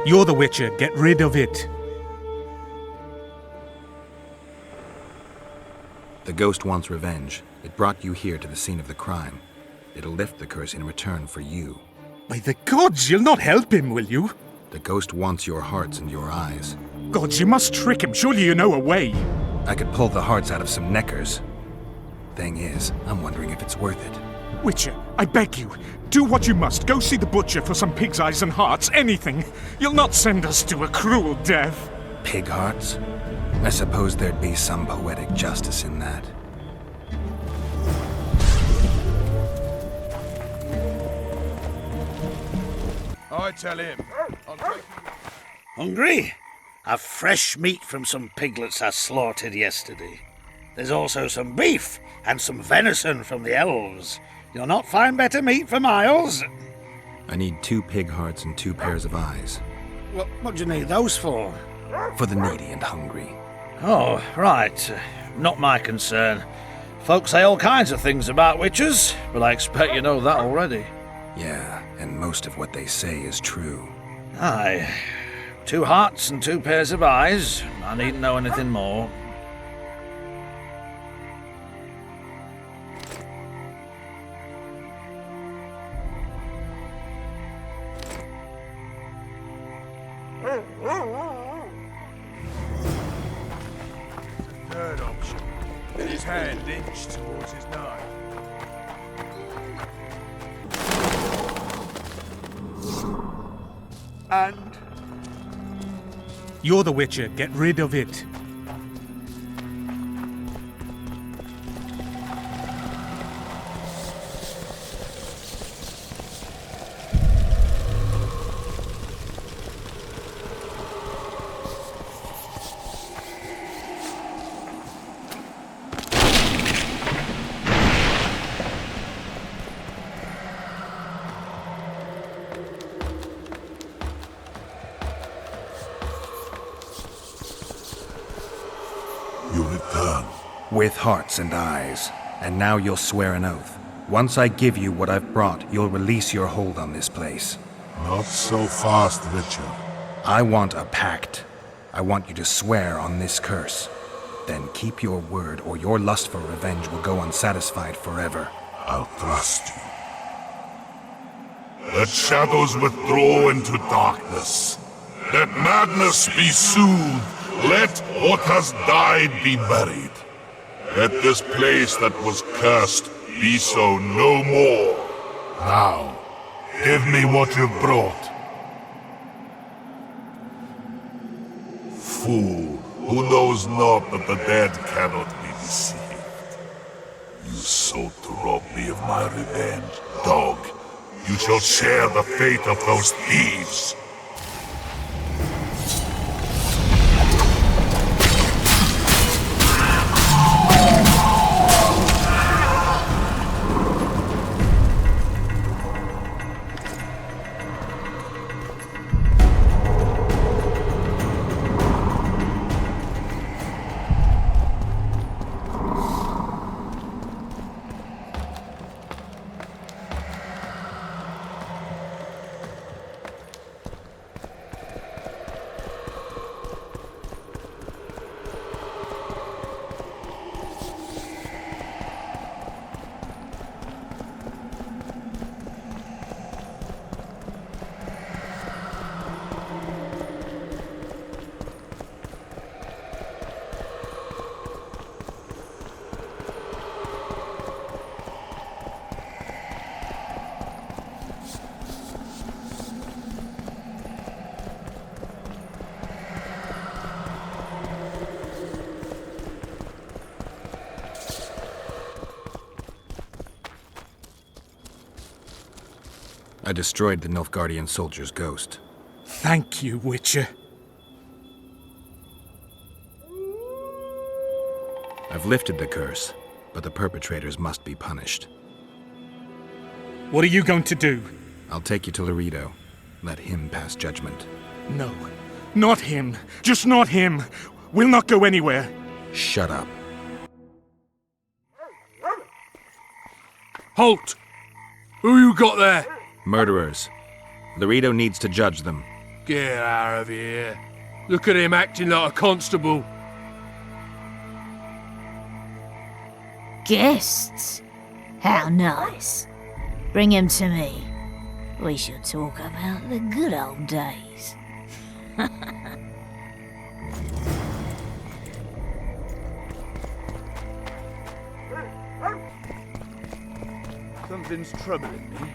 You're the Witcher. Get rid of it. The ghost wants revenge. It brought you here to the scene of the crime. It'll lift the curse in return for you. By the gods, you'll not help him, will you? The ghost wants your hearts and your eyes. Gods, you must trick him. Surely you know a way. I could pull the hearts out of some neckers. Thing is, I'm wondering if it's worth it. Witcher, I beg you, do what you must. Go see the butcher for some pig's eyes and hearts, anything. You'll not send us to a cruel death. Pig hearts? I suppose there'd be some poetic justice in that. I tell him. Hungry? I've fresh meat from some piglets I slaughtered yesterday. There's also some beef and some venison from the elves. You'll not find better meat for miles. I need 2 pig hearts and 2 pairs of eyes. What do you need those for? For the needy and hungry. Oh, right. Not my concern. Folks say all kinds of things about witches, but I expect you know that already. Yeah, and most of what they say is true. Aye. 2 hearts and 2 pairs of eyes. I needn't know anything more. Third option. His hand inched towards his knife. And You're the Witcher. Get rid of it. You return. With hearts and eyes. And now you'll swear an oath. Once I give you what I've brought, you'll release your hold on this place. Not so fast, Witcher. I want a pact. I want you to swear on this curse. Then keep your word, or your lust for revenge will go unsatisfied forever. I'll trust you. Let shadows withdraw into darkness. Let madness be soothed. Let what has died be buried. Let this place that was cursed be so no more. Now, give me what you've brought. Fool, who knows not that the dead cannot be deceived. You sought to rob me of my revenge, dog. You shall share the fate of those thieves. I destroyed the Nilfgaardian soldier's ghost. Thank you, Witcher. I've lifted the curse, but the perpetrators must be punished. What are you going to do? I'll take you to Laredo. Let him pass judgment. No, not him. Just not him. We'll not go anywhere. Shut up. Halt! Who you got there? Murderers. Laredo needs to judge them. Get out of here. Look at him acting like a constable. Guests? How nice. Bring him to me. We shall talk about the good old days. Something's troubling me.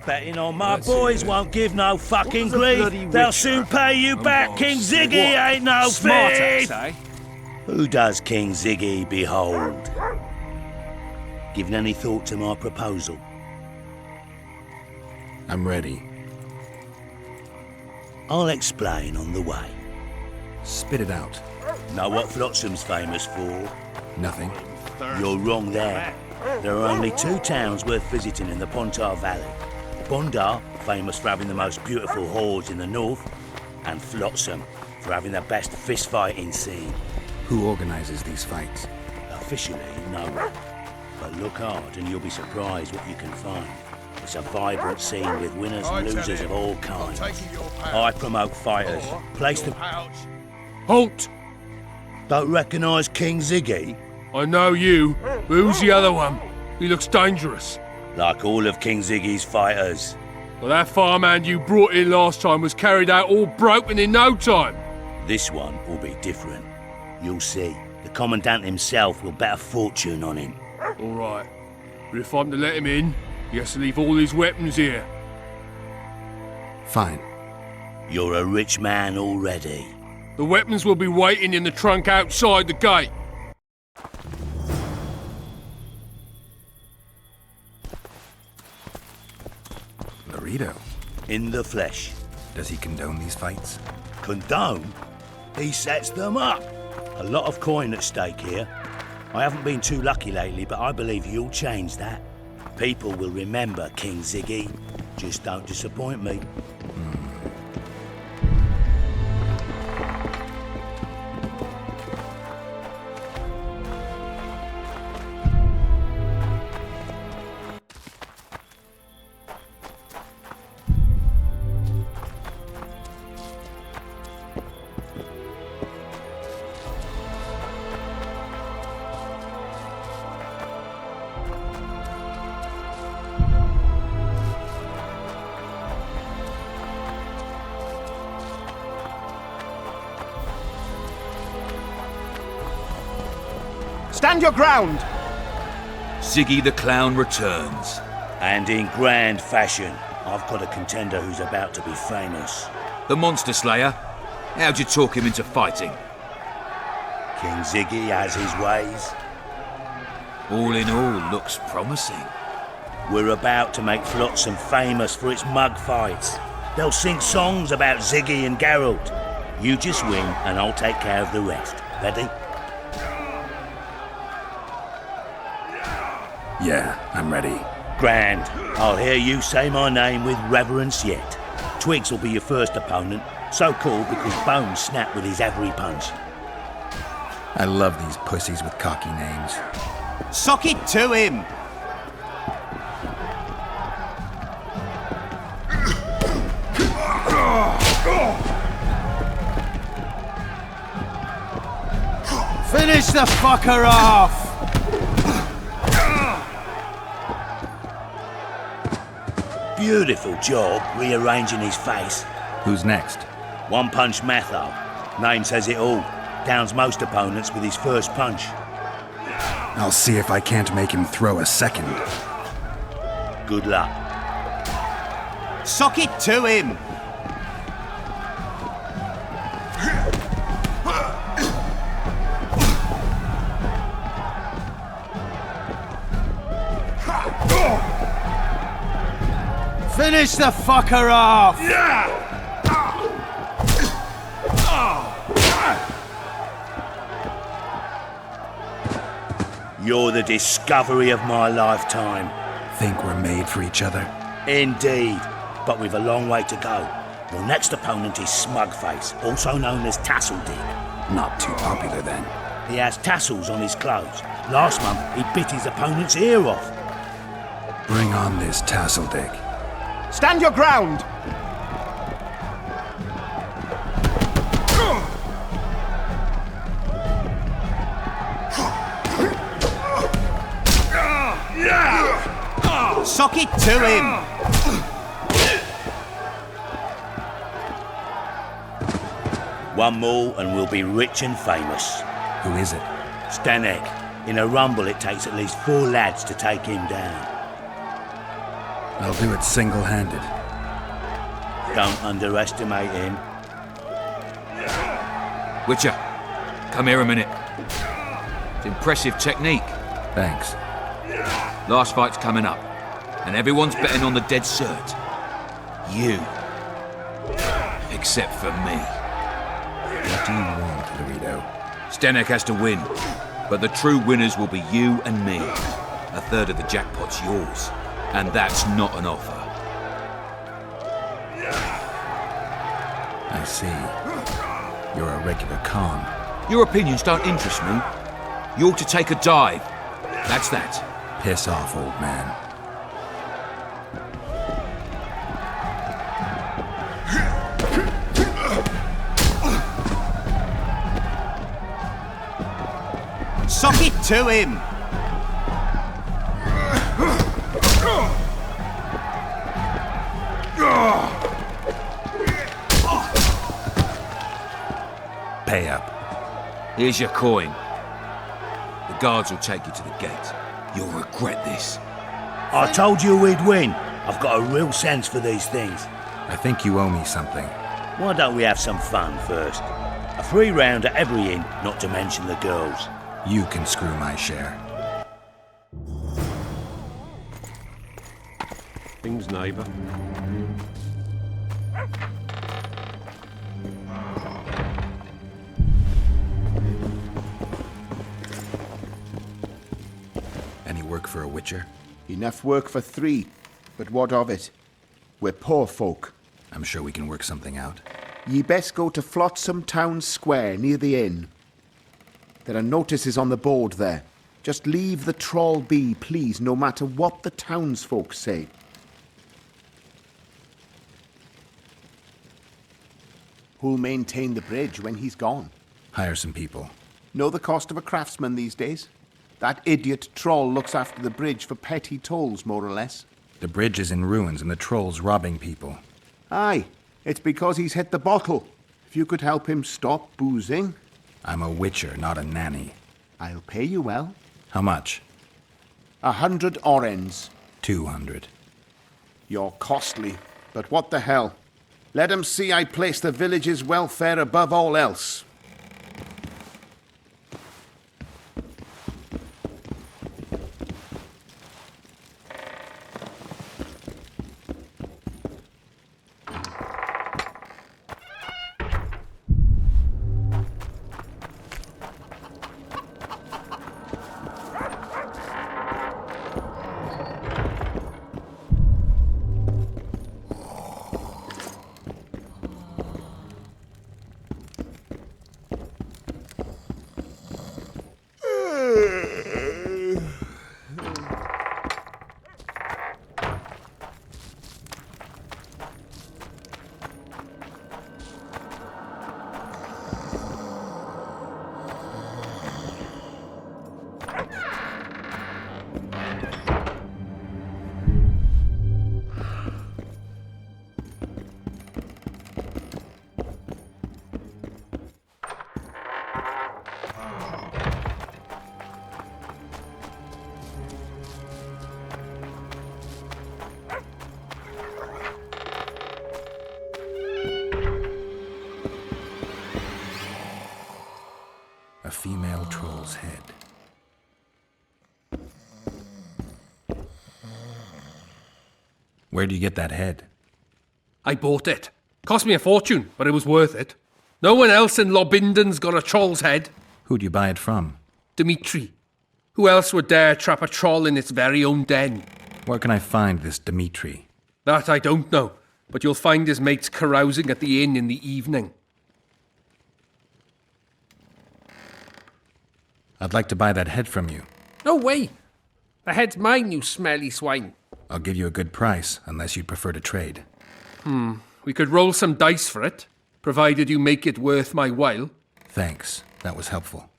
Betting on my boys won't give no fucking grief. They'll soon pay you back. King Ziggy ain't no thief. Who does King Ziggy behold? Given any thought to my proposal? I'm ready. I'll explain on the way. Spit it out. Know what Flotsam's famous for? Nothing. You're wrong there. There are only two towns worth visiting in the Pontar Valley. Bondar, famous for having the most beautiful whores in the north, and Flotsam, for having the best fist-fighting scene. Who organizes these fights? Officially, no one. But look hard and you'll be surprised what you can find. It's a vibrant scene with winners and losers of all kinds. I promote fighters. Place the... Halt! Don't recognise King Ziggy? I know you, but who's the other one? He looks dangerous. Like all of King Ziggy's fighters. Well, that farmhand you brought in last time was carried out all broken in no time. This one will be different. You'll see. The Commandant himself will bet a fortune on him. All right. But if I'm to let him in, he has to leave all his weapons here. Fine. You're a rich man already. The weapons will be waiting in the trunk outside the gate. Laredo. In the flesh. Does he condone these fights? Condone? He sets them up. A lot of coin at stake here. I haven't been too lucky lately, but I believe you'll change that. People will remember King Ziggy. Just don't disappoint me. Stand your ground! Ziggy the Clown returns. And in grand fashion. I've got a contender who's about to be famous. The Monster Slayer? How'd you talk him into fighting? King Ziggy has his ways. All in all, looks promising. We're about to make Flotsam famous for its mug fights. They'll sing songs about Ziggy and Geralt. You just win, and I'll take care of the rest. Ready? Yeah, I'm ready. Grand. I'll hear you say my name with reverence yet. Twigs will be your first opponent, so called because bones snap with his every punch. I love these pussies with cocky names. Sock it to him! Finish the fucker off! Beautiful job rearranging his face. Who's next? One Punch Matho. Name says it all. Downs most opponents with his first punch. I'll see if I can't make him throw a second. Good luck. Sock it to him! Finish the fucker off! You're the discovery of my lifetime. Think we're made for each other? Indeed, but we've a long way to go. Your next opponent is Smugface, also known as Tasseldick. Not too popular then. He has tassels on his clothes. Last month, he bit his opponent's ear off. Bring on this Tasseldick. Stand your ground! Sock it to him! One more and we'll be rich and famous. Who is it? Stanek. In a rumble it takes at least 4 lads to take him down. I'll do it single-handed. Don't underestimate him. Witcher, come here a minute. It's impressive technique. Thanks. Last fight's coming up, and everyone's betting on the dead cert. You. Except for me. What do you want, Laredo? Stanek has to win, but the true winners will be you and me. A third of the jackpot's yours, and that's not an offer. I see. You're a regular con. Your opinions don't interest me. You ought to take a dive. That's that. Piss off, old man. Sock it to him! Pay up. Here's your coin. The guards will take you to the gate. You'll regret this. I told you we'd win. I've got a real sense for these things. I think you owe me something. Why don't we have some fun first? A free round at every inn, not to mention the girls. You can screw my share. Things, neighbour. Any work for a witcher? Enough work for 3, but what of it? We're poor folk. I'm sure we can work something out. Ye best go to Flotsam Town Square, near the inn. There are notices on the board there. Just leave the trawl be, please, no matter what the townsfolk say. Who'll maintain the bridge when he's gone? Hire some people. Know the cost of a craftsman these days? That idiot troll looks after the bridge for petty tolls, more or less. The bridge is in ruins and the troll's robbing people. Aye, it's because he's hit the bottle. If you could help him stop boozing... I'm a witcher, not a nanny. I'll pay you well. How much? 100 orens. 200. You're costly, but what the hell? Let 'em see I place the village's welfare above all else. A female troll's head. Where'd you get that head? I bought it. Cost me a fortune, but it was worth it. No one else in Lobinden's got a troll's head. Who'd you buy it from? Dimitri. Who else would dare trap a troll in its very own den? Where can I find this Dimitri? That I don't know, but you'll find his mates carousing at the inn in the evening. I'd like to buy that head from you. No way. The head's mine, you smelly swine. I'll give you a good price, unless you'd prefer to trade. We could roll some dice for it, provided you make it worth my while. Thanks. That was helpful.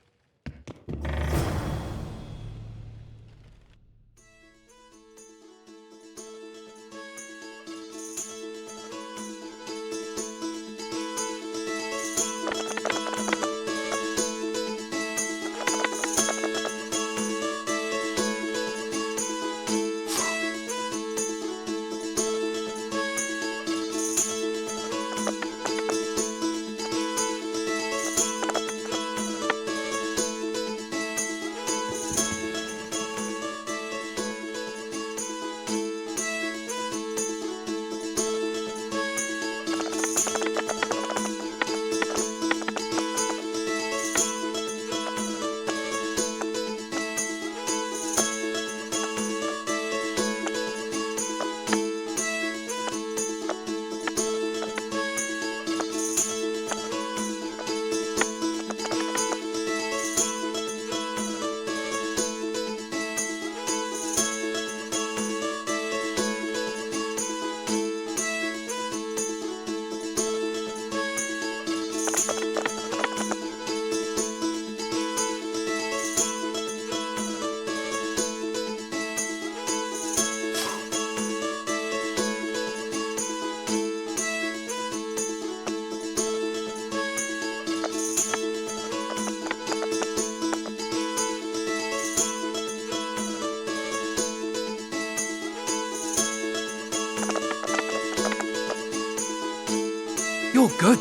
You're good.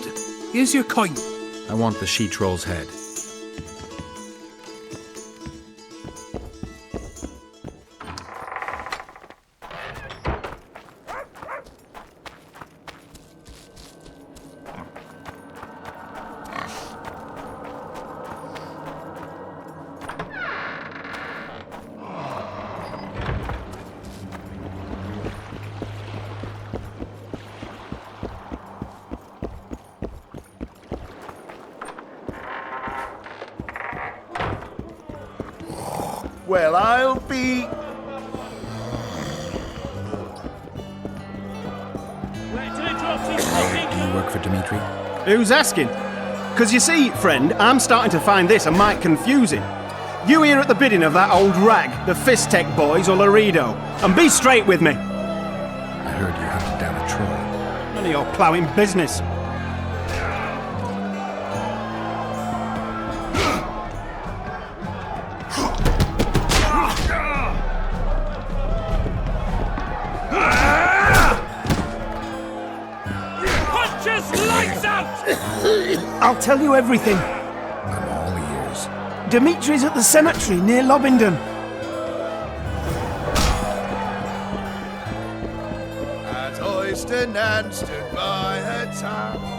Here's your coin. I want the she-troll's head. Well, I'll be... Do you work for Dimitri? Who's asking? Because you see, friend, I'm starting to find this a mite confusing. You here at the bidding of that old rag, the Fistech boys or Laredo, and be straight with me. I heard you hunted down a troll. None of your ploughing business. I'll tell you everything. I'm all ears. Dimitri's at the cemetery near Lobington. At Oyster Nan stood by her town.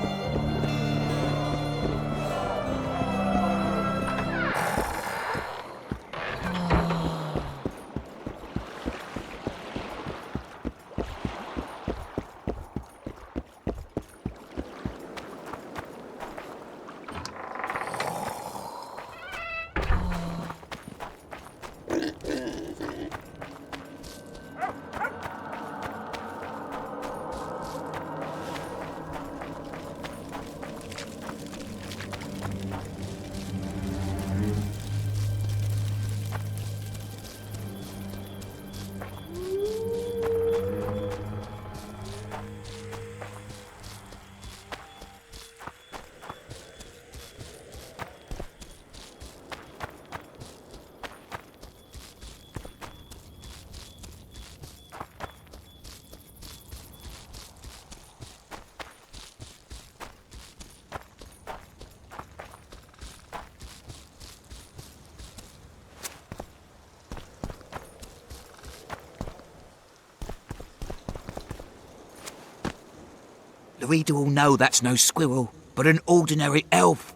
The reader will know that's no squirrel, but an ordinary elf.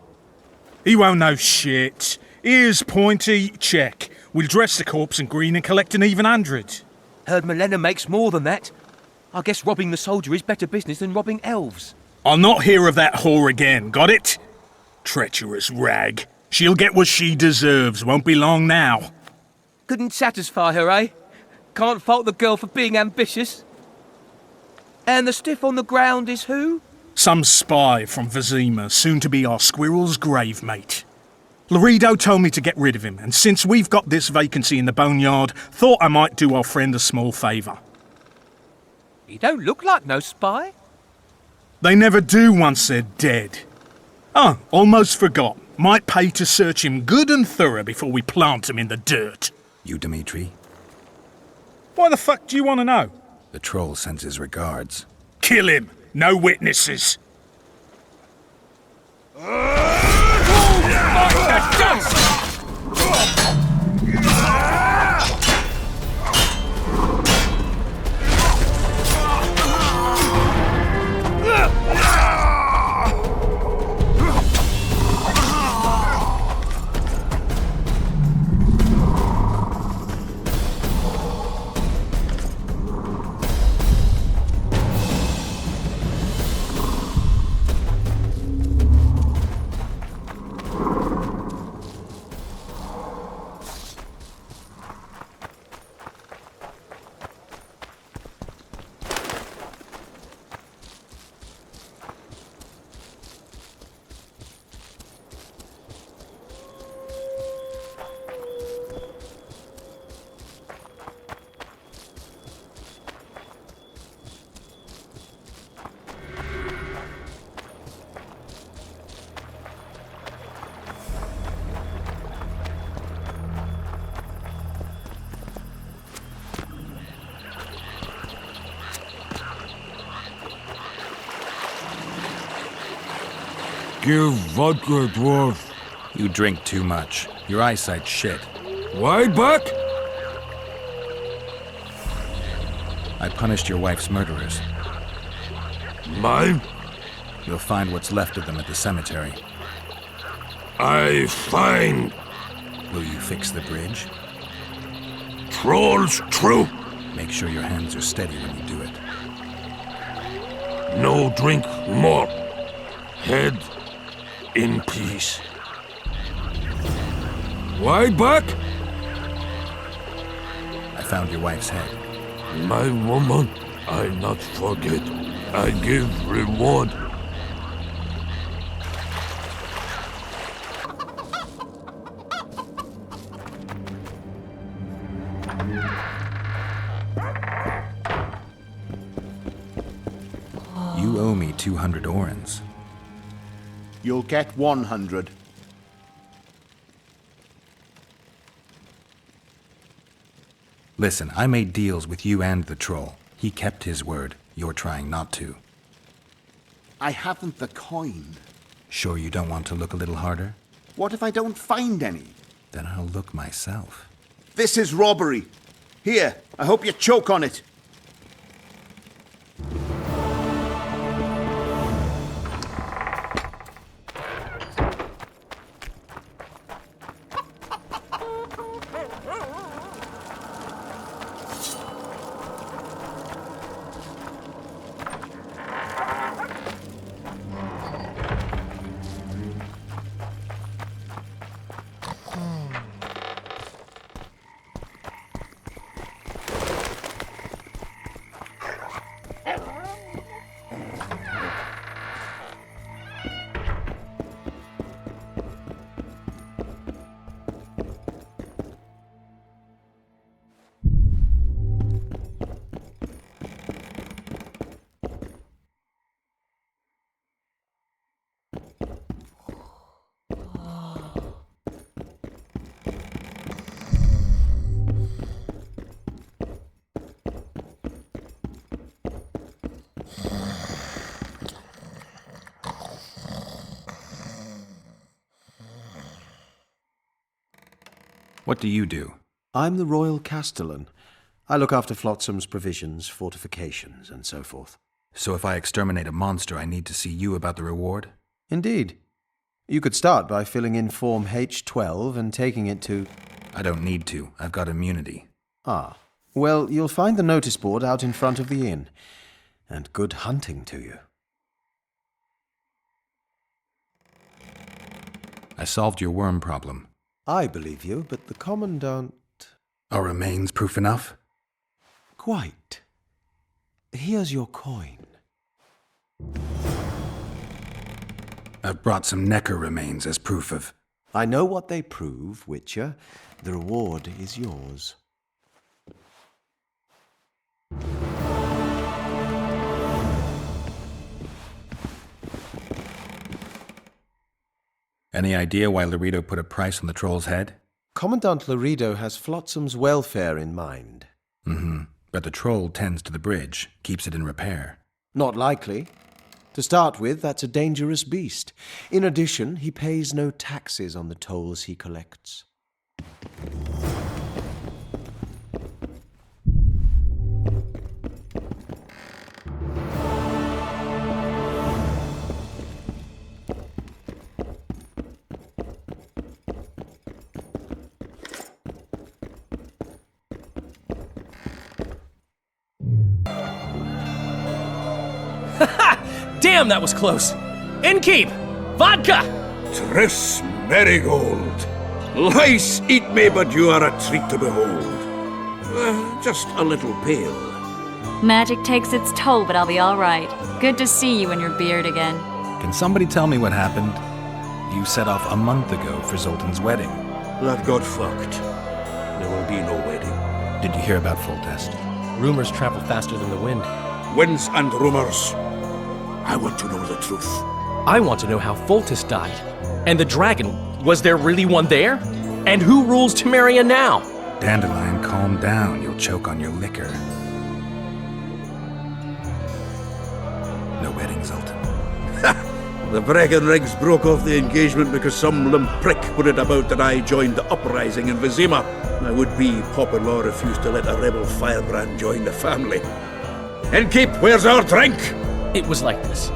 He won't know shit. Ears pointy, check. We'll dress the corpse in green and collect an even 100. Heard Milena makes more than that. I guess robbing the soldier is better business than robbing elves. I'll not hear of that whore again, got it? Treacherous rag. She'll get what she deserves, won't be long now. Couldn't satisfy her, eh? Can't fault the girl for being ambitious. And the stiff on the ground is who? Some spy from Vizima, soon to be our squirrel's grave mate. Laredo told me to get rid of him, and since we've got this vacancy in the boneyard, thought I might do our friend a small favour. He don't look like no spy. They never do once they're dead. Oh, almost forgot. Might pay to search him good and thorough before we plant him in the dirt. You Dimitri? Why the fuck do you want to know? The troll sends his regards. Kill him! No witnesses! Give vodka, dwarf. You drink too much. Your eyesight's shit. Wide back? I punished your wife's murderers. Mine? You'll find what's left of them at the cemetery. I find... Will you fix the bridge? Trolls true. Make sure your hands are steady when you do it. No drink more. Head in peace. Wide back? I found your wife's head. My woman, I not forget. I give reward. You owe me 200 orens. You'll get 100. Listen, I made deals with you and the troll. He kept his word. You're trying not to. I haven't the coin. Sure you don't want to look a little harder? What if I don't find any? Then I'll look myself. This is robbery. Here, I hope you choke on it. What do you do? I'm the Royal Castellan. I look after Flotsam's provisions, fortifications, and so forth. So if I exterminate a monster, I need to see you about the reward? Indeed. You could start by filling in Form H12 and taking it to... I don't need to. I've got immunity. Ah. Well, you'll find the notice board out in front of the inn. And good hunting to you. I solved your worm problem. I believe you, but the Commandant... Are remains proof enough? Quite. Here's your coin. I've brought some Necker remains as proof of... I know what they prove, Witcher. The reward is yours. Any idea why Laredo put a price on the troll's head? Commandant Laredo has Flotsam's welfare in mind. Mm-hmm. But the troll tends to the bridge, keeps it in repair. Not likely. To start with, that's a dangerous beast. In addition, he pays no taxes on the tolls he collects. Damn, that was close! Innkeep! Vodka! Triss Marigold. Lice eat me, but you are a treat to behold. Just a little pale. Magic takes its toll, but I'll be all right. Good to see you and your beard again. Can somebody tell me what happened? You set off a month ago for Zoltan's wedding. That got fucked. There will be no wedding. Did you hear about Foltest? Rumors travel faster than the wind. Winds and rumors. I want to know the truth. I want to know how Foltest died. And the dragon, was there really one there? And who rules Temeria now? Dandelion, calm down. You'll choke on your liquor. No wedding, Zoltan. The Breckenrigs broke off the engagement because some limp prick put it about that I joined the uprising in Vizima. My would-be Popper-law refused to let a rebel firebrand join the family. Innkeep, where's our drink? It was like this.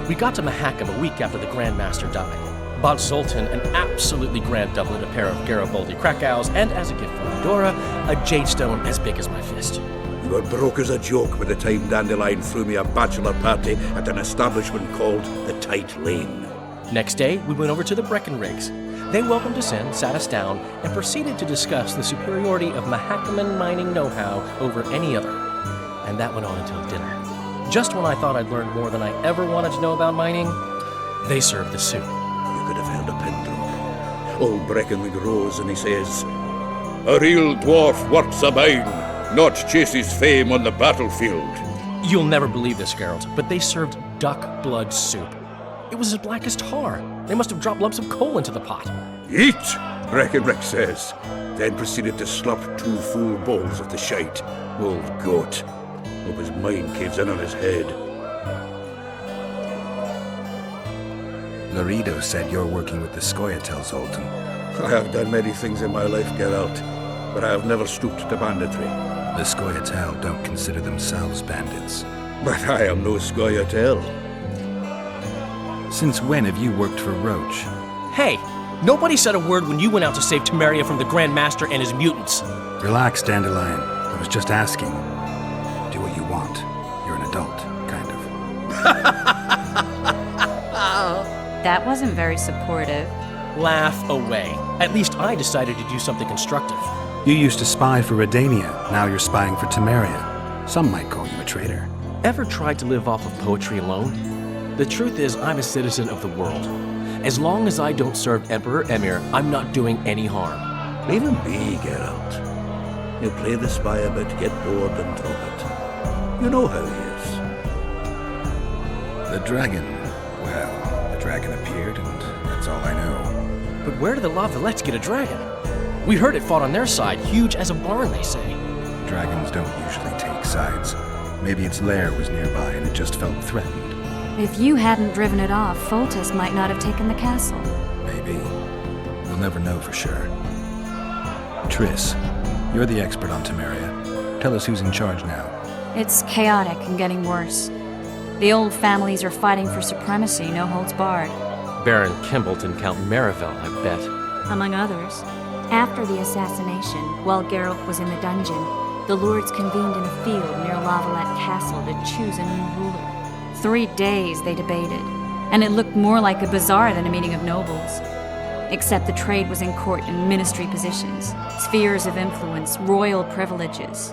We got to Mahakam a week after the Grand Master died. Bought Zoltan an absolutely grand doublet, a pair of Garibaldi Krakows, and as a gift from Eudora, a jadestone as big as my fist. You were broke as a joke by the time Dandelion threw me a bachelor party at an establishment called the Tight Lane. Next day, we went over to the Breckenrigs. They welcomed us in, sat us down, and proceeded to discuss the superiority of Mahakaman mining know-how over any other. And that went on until dinner. Just when I thought I'd learned more than I ever wanted to know about mining, they served the soup. You could have held a pin drop. Old Breckenrig rose and he says, "A real dwarf works a mine, not chases fame on the battlefield." You'll never believe this, Geralt, but they served duck blood soup. It was as black as tar. They must have dropped lumps of coal into the pot. "Eat," Breckenrig says, then proceeded to slurp 2 full bowls of the shite. Old goat. Hope his mind caves in on his head. Laredo said you're working with the Scoia'tael, Zoltan. I have done many things in my life, Geralt, but I have never stooped to banditry. The Scoia'tael don't consider themselves bandits. But I am no Scoia'tael. Since when have you worked for Roach? Hey, nobody said a word when you went out to save Temeria from the Grand Master and his mutants. Relax, Dandelion. I was just asking. Do what you want. You're an adult, kind of. That wasn't very supportive. Laugh away. At least I decided to do something constructive. You used to spy for Redania. Now you're spying for Temeria. Some might call you a traitor. Ever tried to live off of poetry alone? The truth is, I'm a citizen of the world. As long as I don't serve Emperor Emir, I'm not doing any harm. Leave him be, Geralt. He'll play the spy a bit, get bored, and drop it. You know how he is. The dragon. Well, the dragon appeared, and that's all I know. But where did the Lavalettes get a dragon? We heard it fought on their side, huge as a barn, they say. Dragons don't usually take sides. Maybe its lair was nearby and it just felt threatened. If you hadn't driven it off, Foltest might not have taken the castle. Maybe. We'll never know for sure. Triss, you're the expert on Temeria. Tell us who's in charge now. It's chaotic and getting worse. The old families are fighting for supremacy, no holds barred. Baron Kimbolt and Count Marivel, I bet. Among others. After the assassination, while Geralt was in the dungeon, the lords convened in a field near Lavalette Castle to choose a new ruler. 3 days they debated, and it looked more like a bazaar than a meeting of nobles. Except the trade was in court and ministry positions, spheres of influence, royal privileges.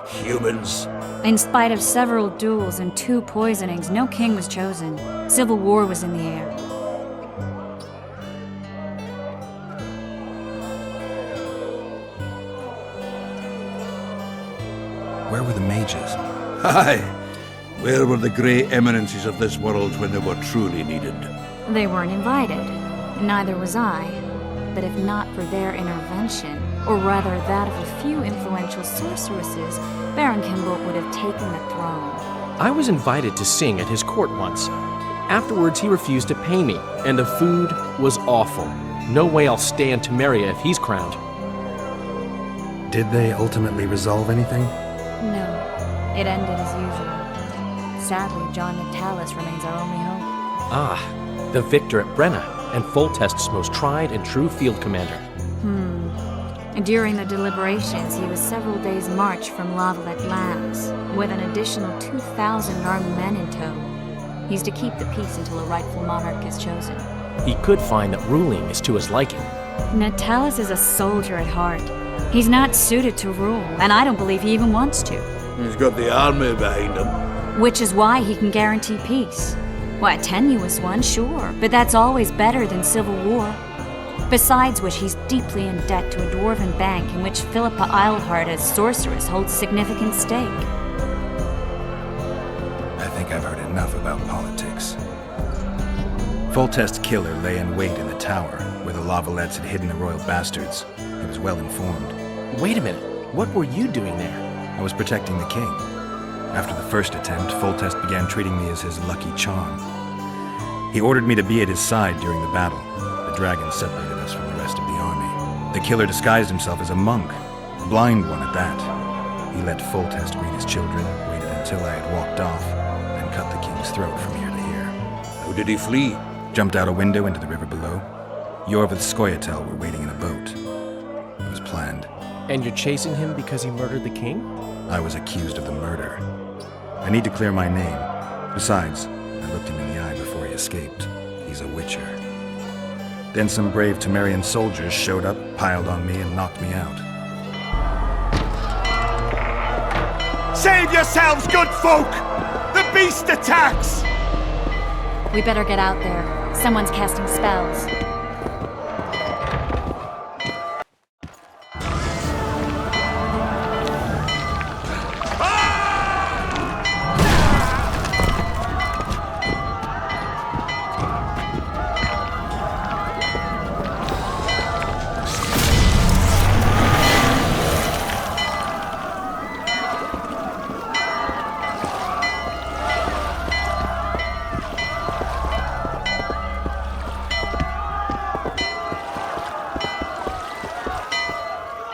Humans. In spite of several duels and 2 poisonings, no king was chosen. Civil war was in the air. Where were the mages? Aye. Where were the grey eminences of this world when they were truly needed? They weren't invited. Neither was I. But if not for their intervention, or rather that of a few influential sorceresses, Baron Kimbolt would have taken the throne. I was invited to sing at his court once. Afterwards, he refused to pay me, and the food was awful. No way I'll stay in Temeria if he's crowned. Did they ultimately resolve anything? No, it ended as usual. Sadly, John Natalis remains our only hope. Ah, the victor at Brenna, and Foltest's most tried and true field commander. During the deliberations, he was several days' march from Lavalette Lands, with an additional 2,000 armed men in tow. He's to keep the peace until a rightful monarch is chosen. He could find that ruling is to his liking. Natalis is a soldier at heart. He's not suited to rule, and I don't believe he even wants to. He's got the army behind him. Which is why he can guarantee peace. Well, a tenuous one, sure, but that's always better than civil war. Besides which, he's deeply in debt to a dwarven bank in which Philippa Eilhart, as sorceress, holds significant stake. I think I've heard enough about politics. Foltest's killer lay in wait in the tower, where the Lavalettes had hidden the royal bastards. He was well informed. Wait a minute. What were you doing there? I was protecting the king. After the first attempt, Foltest began treating me as his lucky charm. He ordered me to be at his side during the battle. The dragon separated us from the rest of the army. The killer disguised himself as a monk, a blind one at that. He let Foltest greet his children, waited until I had walked off, and cut the king's throat from ear to ear. How did he flee? Jumped out a window into the river below. Yorv with Skoyatel were waiting in a boat. It was planned. And you're chasing him because he murdered the king? I was accused of the murder. I need to clear my name. Besides, I looked him in the eye before he escaped. He's a witcher. Then some brave Temerian soldiers showed up, piled on me, and knocked me out. Save yourselves, good folk! The beast attacks! We better get out there. Someone's casting spells.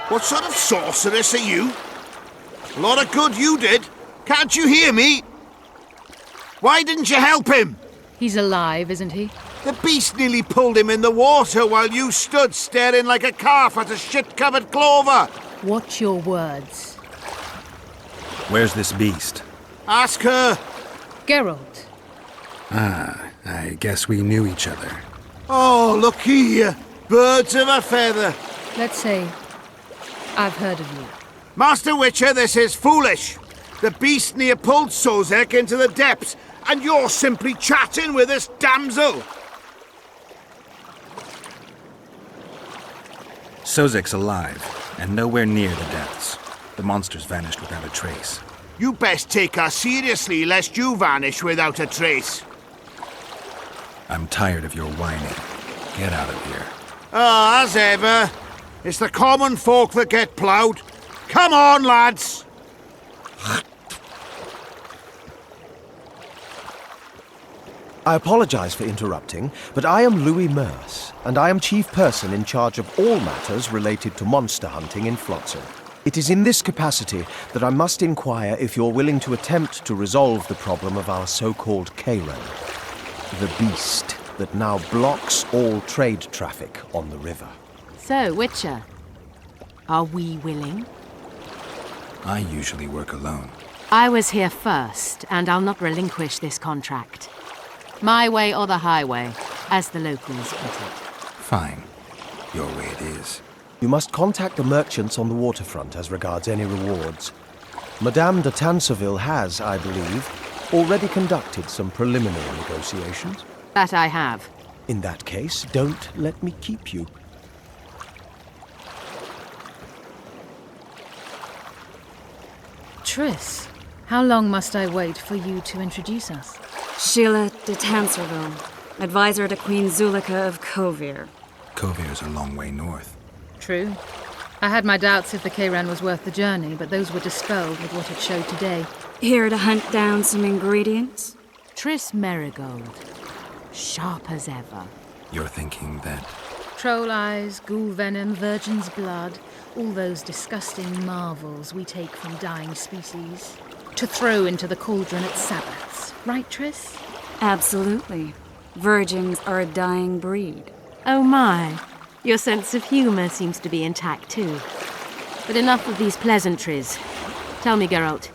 What sort of sorceress are you? A lot of good you did. Can't you hear me? Why didn't you help him? He's alive, isn't he? The beast nearly pulled him in the water while you stood staring like a calf at a shit-covered clover. Watch your words. Where's this beast? Ask her. Geralt. Ah, I guess we knew each other. Oh, look here. Birds of a feather. Let's say I've heard of you. Master Witcher, this is foolish. The beast near pulled Sozek into the depths, and you're simply chatting with this damsel. Sozek's alive, and nowhere near the depths. The monster's vanished without a trace. You best take her seriously, lest you vanish without a trace. I'm tired of your whining. Get out of here. Ah, as ever. It's the common folk that get ploughed. Come on, lads! I apologize for interrupting, but I am Louis Merce, and I am chief person in charge of all matters related to monster hunting in Flotsam. It is in this capacity that I must inquire if you're willing to attempt to resolve the problem of our so-called Karen, the beast that now blocks all trade traffic on the river. So, Witcher, are we willing? I usually work alone. I was here first, and I'll not relinquish this contract. My way or the highway, as the locals put it. Fine. Your way it is. You must contact the merchants on the waterfront as regards any rewards. Madame de Tanseville has, I believe, already conducted some preliminary negotiations. That I have. In that case, don't let me keep you. Triss, how long must I wait for you to introduce us? Sheila de Tanserville, advisor to Queen Zulika of Kovir. Kovir's a long way north. True. I had my doubts if the Kayran was worth the journey, but those were dispelled with what it showed today. Here to hunt down some ingredients? Triss Merigold. Sharp as ever. You're thinking that... Troll eyes, ghoul venom, virgin's blood, all those disgusting marvels we take from dying species, to throw into the cauldron at Sabbaths. Right, Triss? Absolutely. Virgins are a dying breed. Oh my. Your sense of humor seems to be intact too. But enough of these pleasantries. Tell me, Geralt,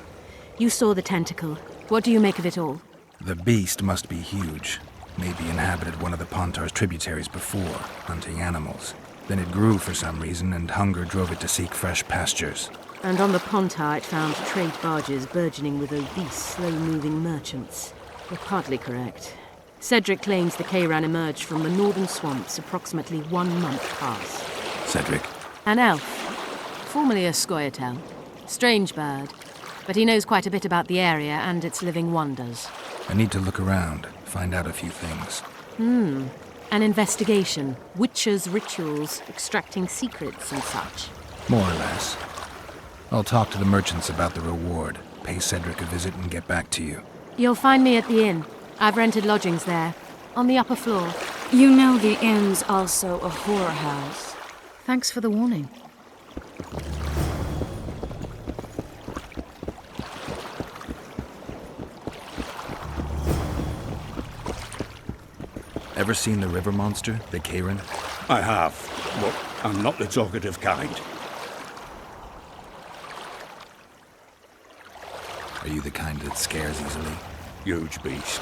you saw the tentacle. What do you make of it all? The beast must be huge. Maybe inhabited one of the Pontar's tributaries before, hunting animals. Then it grew for some reason, and hunger drove it to seek fresh pastures. And on the Pontar it found trade barges burgeoning with obese, slow-moving merchants. You're partly correct. Cedric claims the Kayran emerged from the northern swamps approximately 1 month past. Cedric? An elf. Formerly a Skoyatel. Strange bird. But he knows quite a bit about the area and its living wonders. I need to look around, find out a few things. An investigation. Witchers' rituals, extracting secrets and such. More or less. I'll talk to the merchants about the reward, pay Cedric a visit and get back to you. You'll find me at the inn. I've rented lodgings there. on the upper floor. You know the inn's also a whorehouse. Thanks for the warning. Ever seen the river monster, the Karen? I have, but I'm not the talkative kind. Are you the kind that scares easily? Huge beast.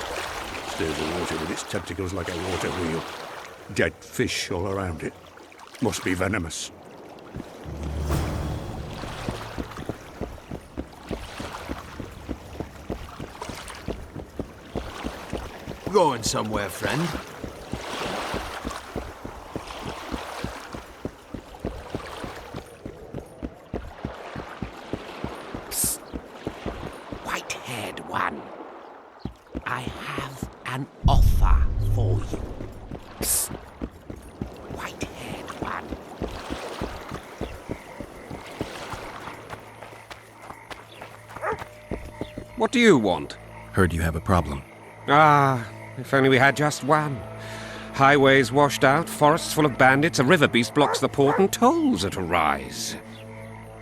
Stirs the water with its tentacles like a water wheel. Dead fish all around it. Must be venomous. Going somewhere, friend? Psst. White-haired one. I have an offer for you. Psst. White-haired one. What do you want? Heard you have a problem. Ah, if only we had just one. Highways washed out, forests full of bandits, a river beast blocks the port, and tolls at a rise.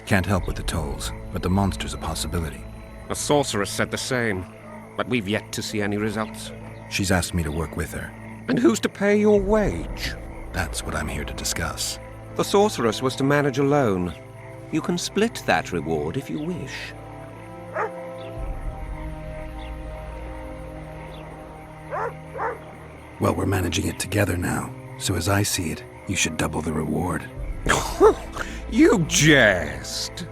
Can't help with the tolls, but the monster's a possibility. A sorceress said the same, but we've yet to see any results. She's asked me to work with her. And who's to pay your wage? That's what I'm here to discuss. The sorceress was to manage alone. You can split that reward if you wish. Well, we're managing it together now, so as I see it, you should double the reward. You jest!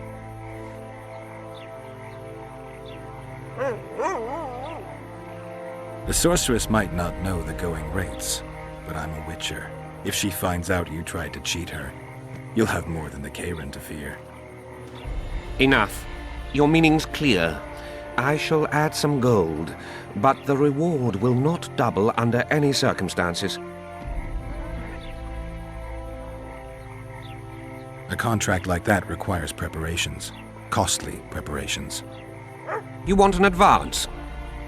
The sorceress might not know the going rates, but I'm a witcher. If she finds out you tried to cheat her, you'll have more than the Karen to fear. Enough. Your meaning's clear. I shall add some gold, but the reward will not double under any circumstances. A contract like that requires preparations. Costly preparations. You want an advance?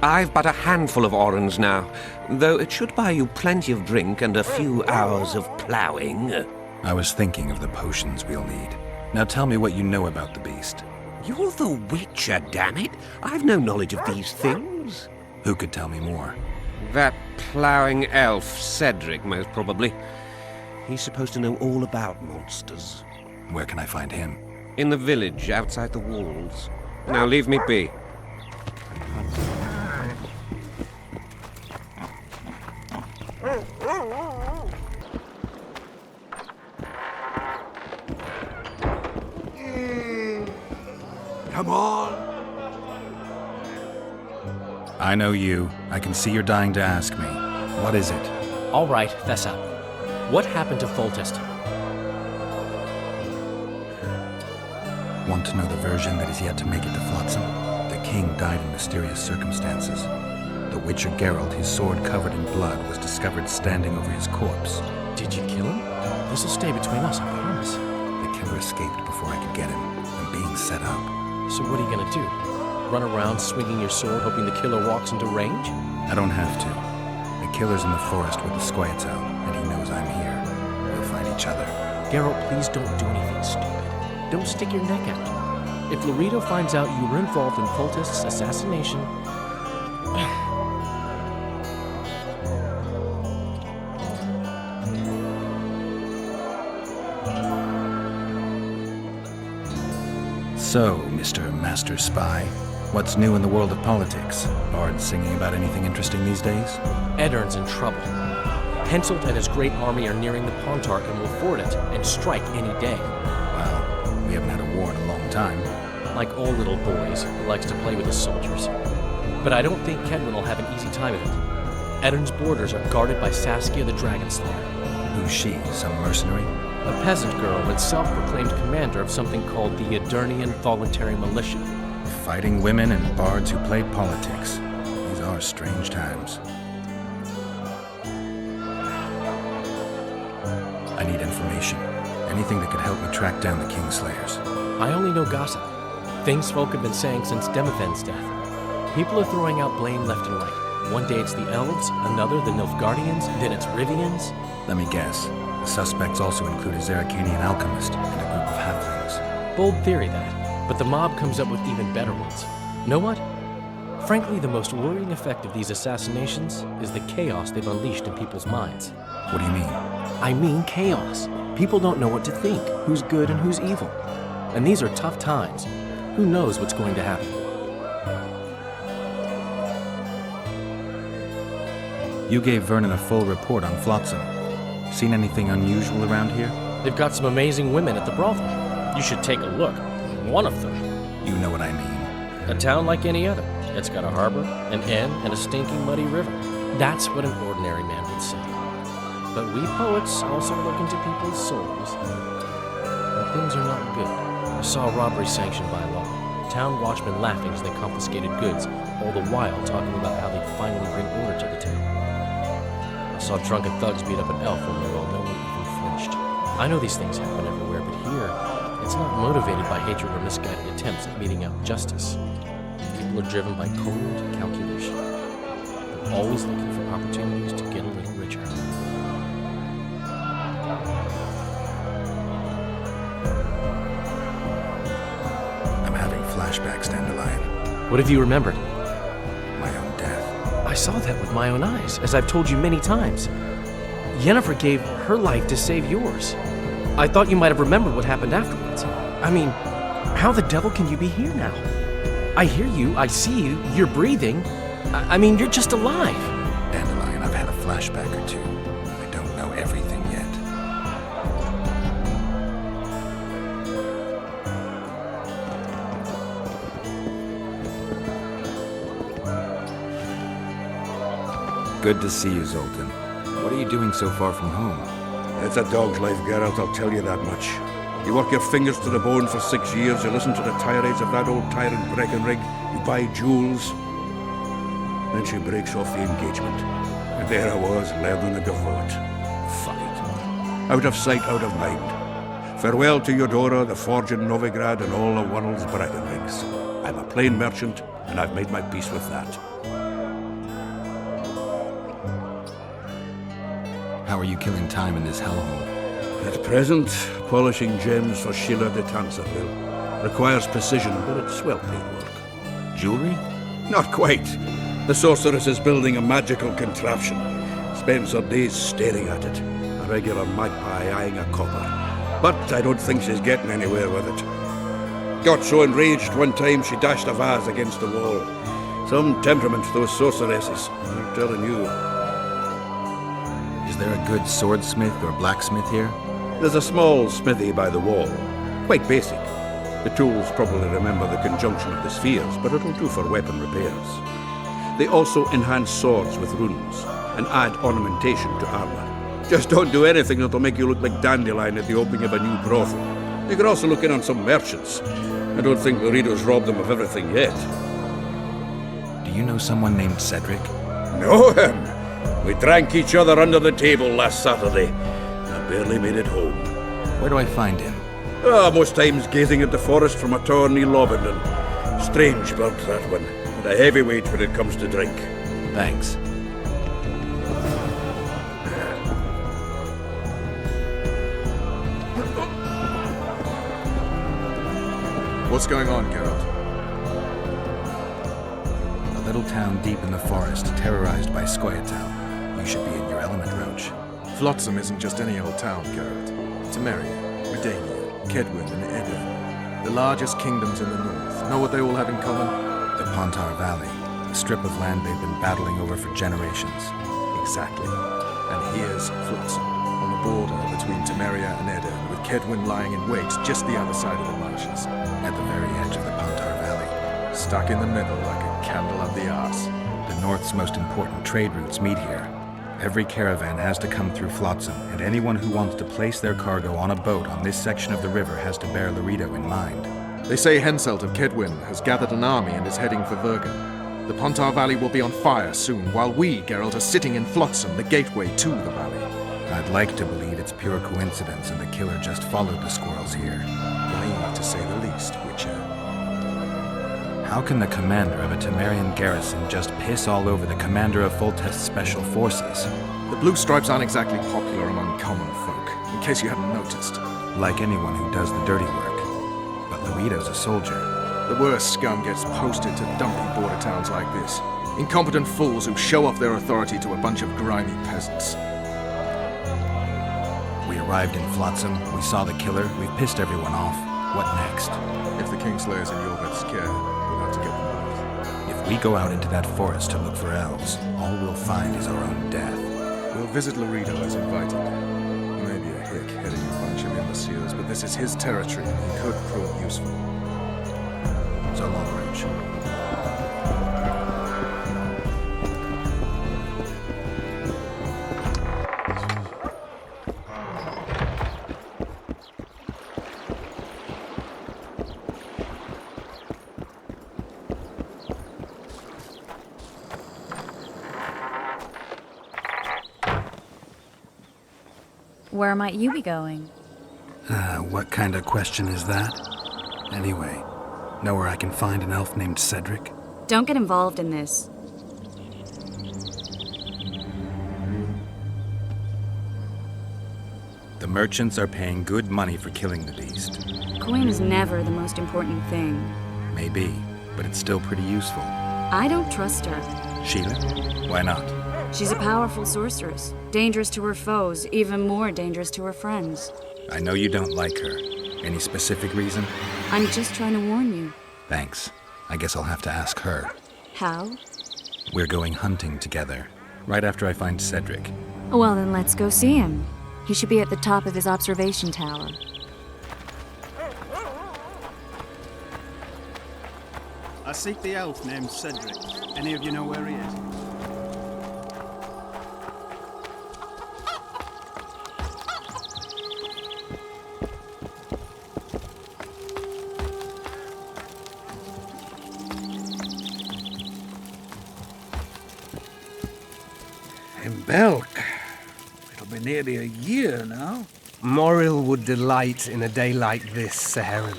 I've but a handful of orens now, though it should buy you plenty of drink and a few hours of ploughing. I was thinking of the potions we'll need. Now tell me what you know about the beast. You're the Witcher, damn it! I've no knowledge of these things. Who could tell me more? That ploughing elf, Cedric, most probably. He's supposed to know all about monsters. Where can I find him? In the village, outside the walls. Now leave me be. Come on! I know you. I can see you're dying to ask me. What is it? All right, fess up. What happened to Foltest? Want to know the version that is yet to make it to Flotsam? The king died in mysterious circumstances. The Witcher Geralt, his sword covered in blood, was discovered standing over his corpse. Did you kill him? This'll stay between us, I promise. The killer escaped before I could get him. I'm being set up. So what are you gonna do? Run around swinging your sword hoping the killer walks into range? I don't have to. The killer's in the forest with the Squietzal, and he knows I'm here. We'll find each other. Geralt, please don't do anything stupid. Don't stick your neck out. If Laredo finds out you were involved in Foltest's assassination... So, Mr. Master Spy, what's new in the world of politics? Bards singing about anything interesting these days? Eddern's in trouble. Henselt and his great army are nearing the Pontar and will ford it and strike any day. Well, we haven't had a war in a long time. Like all little boys, he likes to play with his soldiers. But I don't think Kedwin will have an easy time of it. Eddern's borders are guarded by Saskia the Dragon Slayer. Who's she? Some mercenary? A peasant girl and self-proclaimed commander of something called the Edirnian Voluntary Militia. Fighting women and bards who play politics. These are strange times. I need information. Anything that could help me track down the Kingslayers. I only know gossip. Things folk have been saying since Demothen's death. People are throwing out blame left and right. One day it's the elves, another the Nilfgaardians, then it's Rivians. Let me guess. The suspects also include a Zeracanian alchemist and a group of halflings. Bold theory, that. But the mob comes up with even better ones. Know what? Frankly, the most worrying effect of these assassinations is the chaos they've unleashed in people's minds. What do you mean? I mean chaos. People don't know what to think, who's good and who's evil. And these are tough times. Who knows what's going to happen? You gave Vernon a full report on Flotsam. Seen anything unusual around here? They've got some amazing women at the brothel. You should take a look. One of them. You know what I mean. A town like any other. It's got a harbor, an inn, and a stinking muddy river. That's what an ordinary man would say. But we poets also look into people's souls. And things are not good. I saw a robbery sanctioned by law. Town watchmen laughing as they confiscated goods, all the while talking about how they'd finally bring order to the town. I saw drunken thugs beat up an elf when no one even flinched. I know these things happen everywhere, but here, it's not motivated by hatred or misguided attempts at meting out justice. People are driven by cold calculation. They're always looking for opportunities to get a little richer. I'm having flashbacks, Dandelion. What have you remembered? My own death. I saw that with my own eyes, as I've told you many times. Yennefer gave her life to save yours. I thought you might have remembered what happened afterwards. I mean, how the devil can you be here now? I hear you, I see you, you're breathing. I mean, you're just alive. Dandelion, I've had a flashback or two. I don't know everything yet. Good to see you, Zoltan. What are you doing so far from home? It's a dog's life, Geralt, I'll tell you that much. You work your fingers to the bone for 6 years, you listen to the tirades of that old tyrant Breckenrig, you buy jewels. Then she breaks off the engagement. And there I was, learning a devote. Fuck it. Out of sight, out of mind. Farewell to Eudora, the forge in Novigrad, and all the world's Breckenrigs. I'm a plain merchant, and I've made my peace with that. How are you killing time in this hellhole? At present, polishing gems for Sheila de Tanserville. Requires precision, but it's well-paid work. Jewelry? Not quite. The sorceress is building a magical contraption. Spends her days staring at it. A regular magpie eyeing a copper. But I don't think she's getting anywhere with it. Got so enraged one time she dashed a vase against the wall. Some temperament, those sorceresses. I'm telling you. Is there a good swordsmith or blacksmith here? There's a small smithy by the wall. Quite basic. The tools probably remember the conjunction of the spheres, but it'll do for weapon repairs. They also enhance swords with runes and add ornamentation to armor. Just don't do anything that'll make you look like Dandelion at the opening of a new brothel. You could also look in on some merchants. I don't think Loredo's robbed them of everything yet. Do you know someone named Cedric? Know him? We drank each other under the table last Saturday. I barely made it home. Where do I find him? Most times gazing at the forest from a tower near Lobendon. Strange bird, that one. And a heavyweight when it comes to drink. Thanks. What's going on, Geralt? A little town deep in the forest, terrorized by Scoia'tael. You should be in your element, Roach. Flotsam isn't just any old town, Geralt. Temeria, Redania, Kedwin, and Edirn. The largest kingdoms in the north. Know what they all have in common? The Pontar Valley, a strip of land they've been battling over for generations. Exactly. And here's Flotsam, on the border between Temeria and Edirn, with Kedwin lying in wait just the other side of the marshes. At the very edge of the Pontar Valley. Stuck in the middle like a candle up the arse. The north's most important trade routes meet here. Every caravan has to come through Flotsam, and anyone who wants to place their cargo on a boat on this section of the river has to bear Loredo in mind. They say Henselt of Kedwin has gathered an army and is heading for Vergen. The Pontar Valley will be on fire soon, while we, Geralt, are sitting in Flotsam, the gateway to the valley. I'd like to believe it's pure coincidence and the killer just followed the squirrels here. Naive, to say the least, Witcher. How can the commander of a Temerian garrison just piss all over the commander of Foltest's special forces? The Blue Stripes aren't exactly popular among common folk, in case you hadn't noticed. Like anyone who does the dirty work. But Laredo's a soldier. The worst scum gets posted to dumpy border towns like this. Incompetent fools who show off their authority to a bunch of grimy peasants. We arrived in Flotsam, we saw the killer, we've pissed everyone off. What next? If the Kingslayers in Yorvet's care, we'll have to get them out. If we go out into that forest to look for elves, all we'll find is our own death. We'll visit Laredo as invited. He may be a hick heading a bunch of imbeciles, but this is his territory and he could prove useful. So long, Roach. Where might you be going? What kind of question is that? Anyway, know where I can find an elf named Cedric? Don't get involved in this. The merchants are paying good money for killing the beast. Coin is never the most important thing. Maybe, but it's still pretty useful. I don't trust her. Sheila? Why not? She's a powerful sorceress. Dangerous to her foes, even more dangerous to her friends. I know you don't like her. Any specific reason? I'm just trying to warn you. Thanks. I guess I'll have to ask her. How? We're going hunting together, right after I find Cedric. Well, then let's go see him. He should be at the top of his observation tower. I seek the elf named Cedric. Any of you know where he is? In Belk. It'll be nearly a year now. Morrill would delight in a day like this, Sir Heron.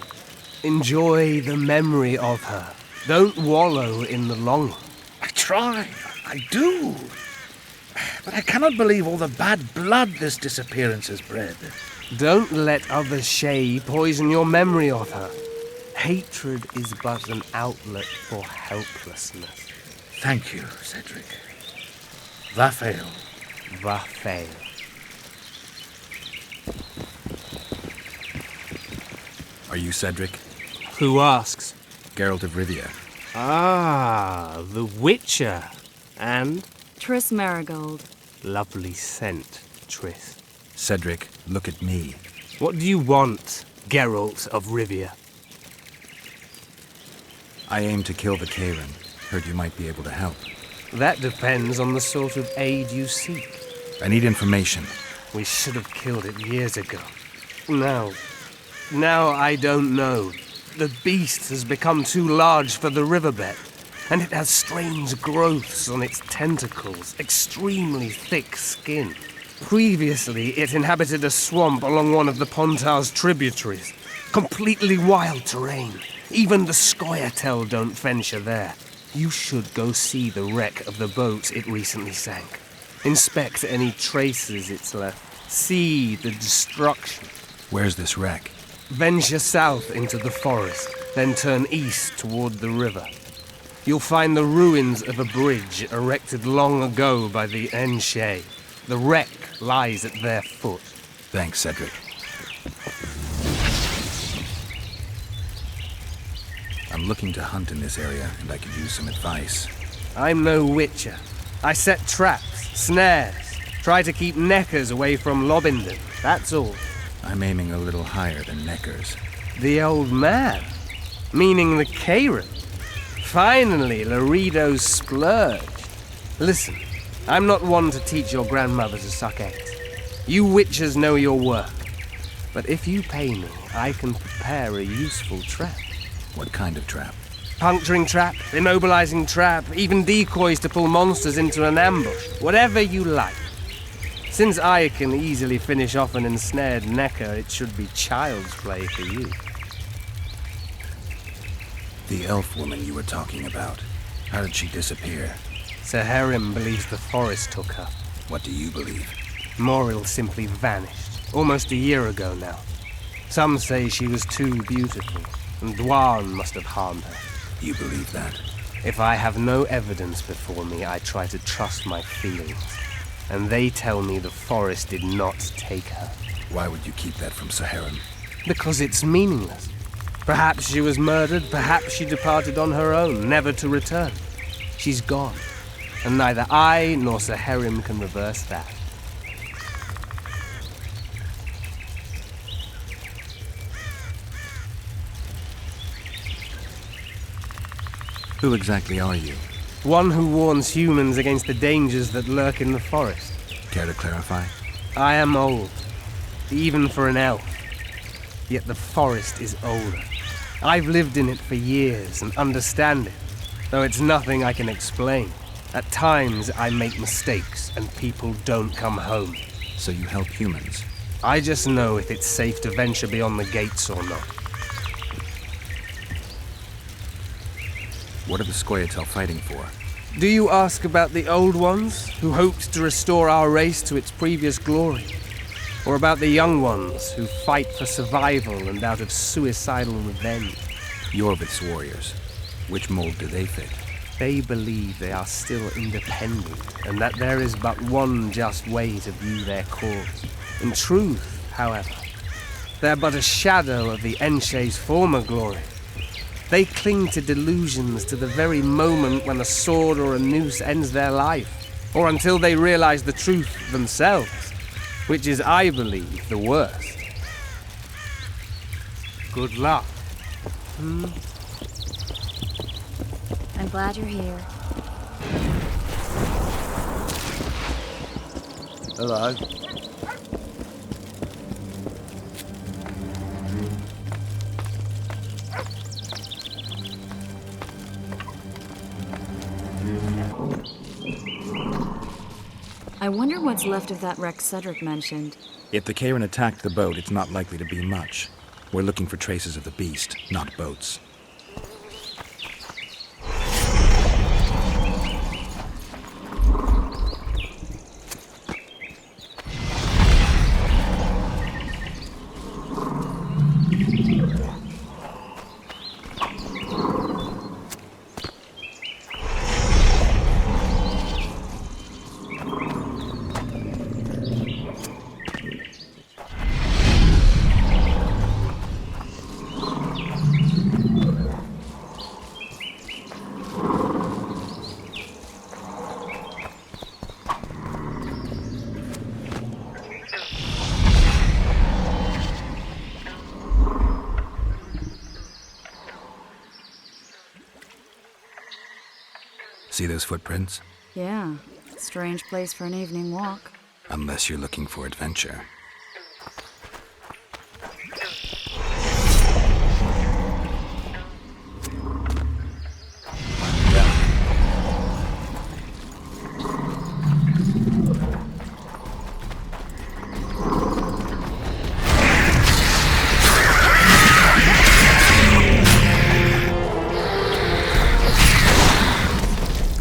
Enjoy the memory of her. Don't wallow in the longing. I try. I do. But I cannot believe all the bad blood this disappearance has bred. Don't let other Shay poison your memory of her. Hatred is but an outlet for helplessness. Thank you, Cedric. Vafail. Vafail. Are you Cedric? Who asks? Geralt of Rivia. Ah, the Witcher. And? Triss Marigold. Lovely scent, Triss. Cedric, look at me. What do you want, Geralt of Rivia? I aim to kill the Karen. Heard you might be able to help. That depends on the sort of aid you seek. I need information. We should have killed it years ago. Now I don't know. The beast has become too large for the riverbed, and it has strange growths on its tentacles, extremely thick skin. Previously, it inhabited a swamp along one of the Pontar's tributaries. Completely wild terrain. Even the Scoia'tael don't venture there. You should go see the wreck of the boat it recently sank. Inspect any traces it's left. See the destruction. Where's this wreck? Venture south into the forest, then turn east toward the river. You'll find the ruins of a bridge erected long ago by the Enshay. The wreck lies at their foot. Thanks, Cedric. I'm looking to hunt in this area, and I could use some advice. I'm no witcher. I set traps, snares, try to keep neckers away from Lobinden, that's all. I'm aiming a little higher than neckers. The old man? Meaning the Karen? Finally, Laredo's splurged. Listen, I'm not one to teach your grandmother to suck eggs. You witchers know your work. But if you pay me, I can prepare a useful trap. What kind of trap? Puncturing trap, immobilizing trap, even decoys to pull monsters into an ambush. Whatever you like. Since I can easily finish off an ensnared necker, it should be child's play for you. The elf woman you were talking about. How did she disappear? Saharim believes the forest took her. What do you believe? Moril simply vanished, almost a year ago now. Some say she was too beautiful, and Dwan must have harmed her. You believe that? If I have no evidence before me, I try to trust my feelings. And they tell me the forest did not take her. Why would you keep that from Saharim? Because it's meaningless. Perhaps she was murdered, perhaps she departed on her own, never to return. She's gone, and neither I nor Saharim can reverse that. Who exactly are you? One who warns humans against the dangers that lurk in the forest. Care to clarify? I am old, even for an elf. Yet the forest is older. I've lived in it for years and understand it, though it's nothing I can explain. At times I make mistakes and people don't come home. So you help humans? I just know if it's safe to venture beyond the gates or not. What are the Scoia'tael fighting for? Do you ask about the old ones, who hoped to restore our race to its previous glory? Or about the young ones, who fight for survival and out of suicidal revenge? Yorvith's warriors. Which mold do they fit? They believe they are still independent, and that there is but one just way to view their cause. In truth, however, they're but a shadow of the Enshe's former glory. They cling to delusions to the very moment when a sword or a noose ends their life, or until they realize the truth themselves, which is, I believe, the worst. Good luck. I'm glad you're here. Hello. I wonder what's left of that wreck Cedric mentioned. If the Karen attacked the boat, it's not likely to be much. We're looking for traces of the beast, not boats. See those footprints? Yeah, strange place for an evening walk. Unless you're looking for adventure.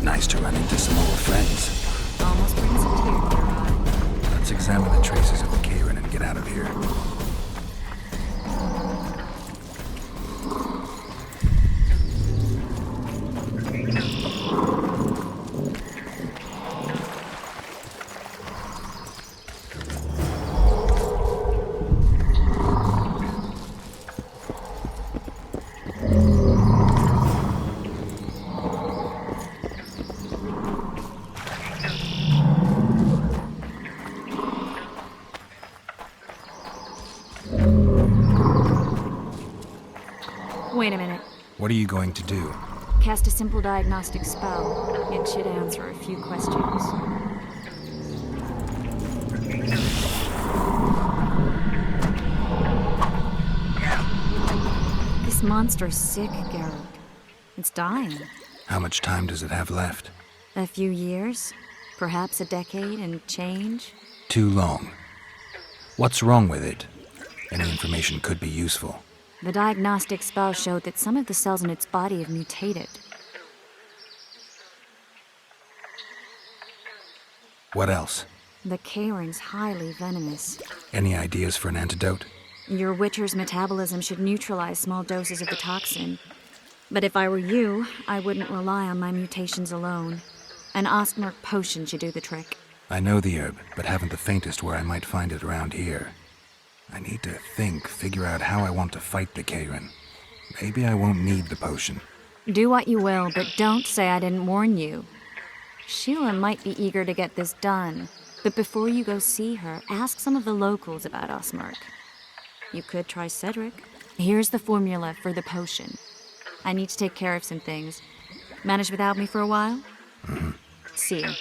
Nice to run into some old friends. Almost brings a tear to your eye. Let's examine the traces of the Karen and get out of here. Wait a minute. What are you going to do? Cast a simple diagnostic spell. It should answer a few questions. This monster's sick, Geralt. It's dying. How much time does it have left? A few years? Perhaps a decade and change? Too long. What's wrong with it? Any information could be useful. The diagnostic spell showed that some of the cells in its body have mutated. What else? The Kayran's highly venomous. Any ideas for an antidote? Your Witcher's metabolism should neutralize small doses of the toxin. But if I were you, I wouldn't rely on my mutations alone. An Ostmark potion should do the trick. I know the herb, but haven't the faintest where I might find it around here. I need to figure out how I want to fight the Kayran. Maybe I won't need the potion. Do what you will, but don't say I didn't warn you. Sheila might be eager to get this done, but before you go see her, ask some of the locals about Ostmark. You could try Cedric. Here's the formula for the potion. I need to take care of some things. Manage without me for a while? Mm-hmm. See you.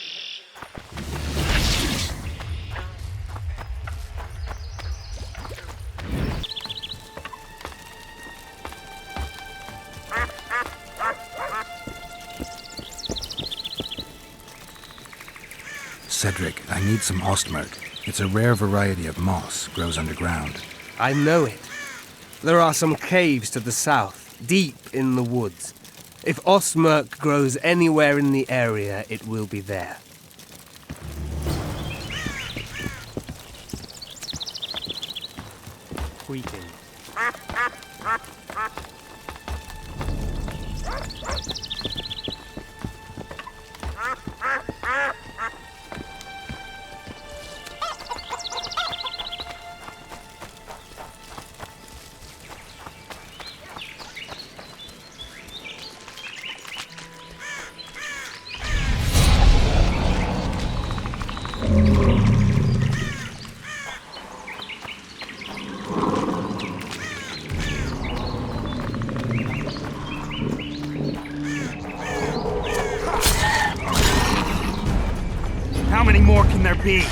Cedric, I need some Ostmark. It's a rare variety of moss, grows underground. I know it. There are some caves to the south, deep in the woods. If Ostmark grows anywhere in the area, it will be there. Creaking. How many more can there be?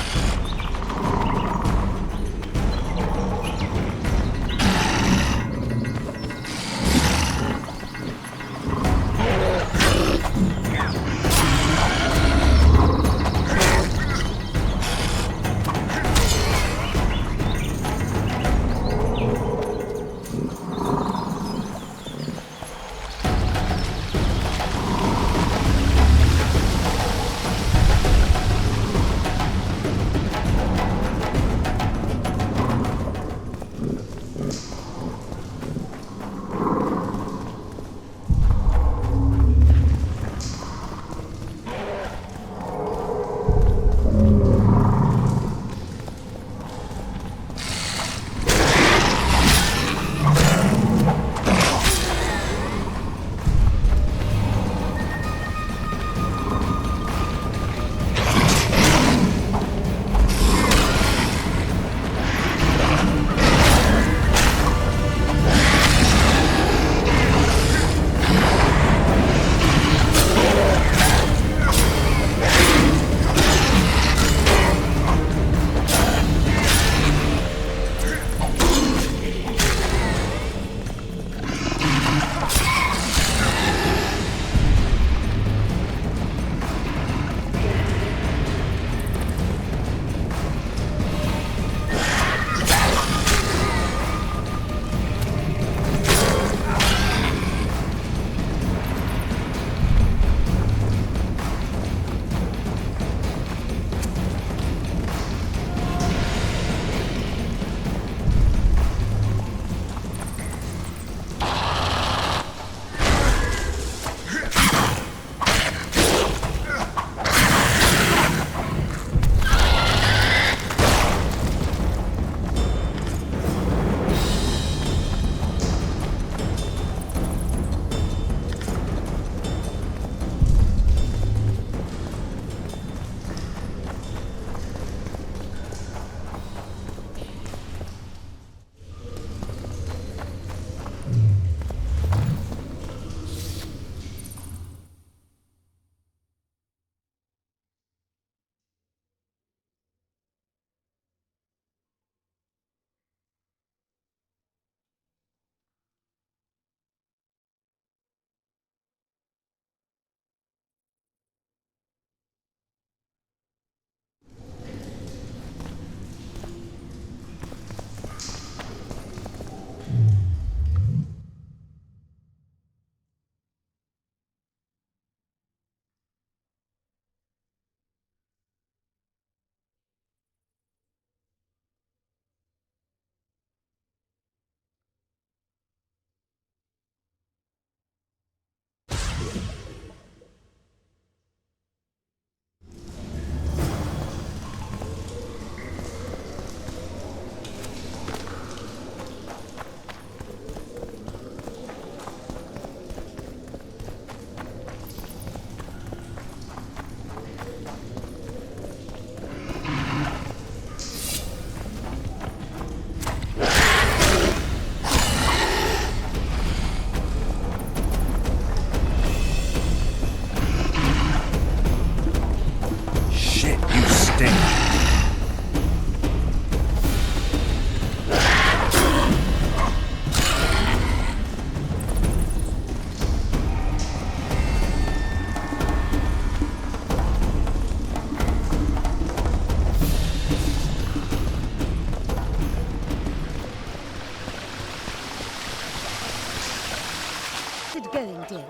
going, dear?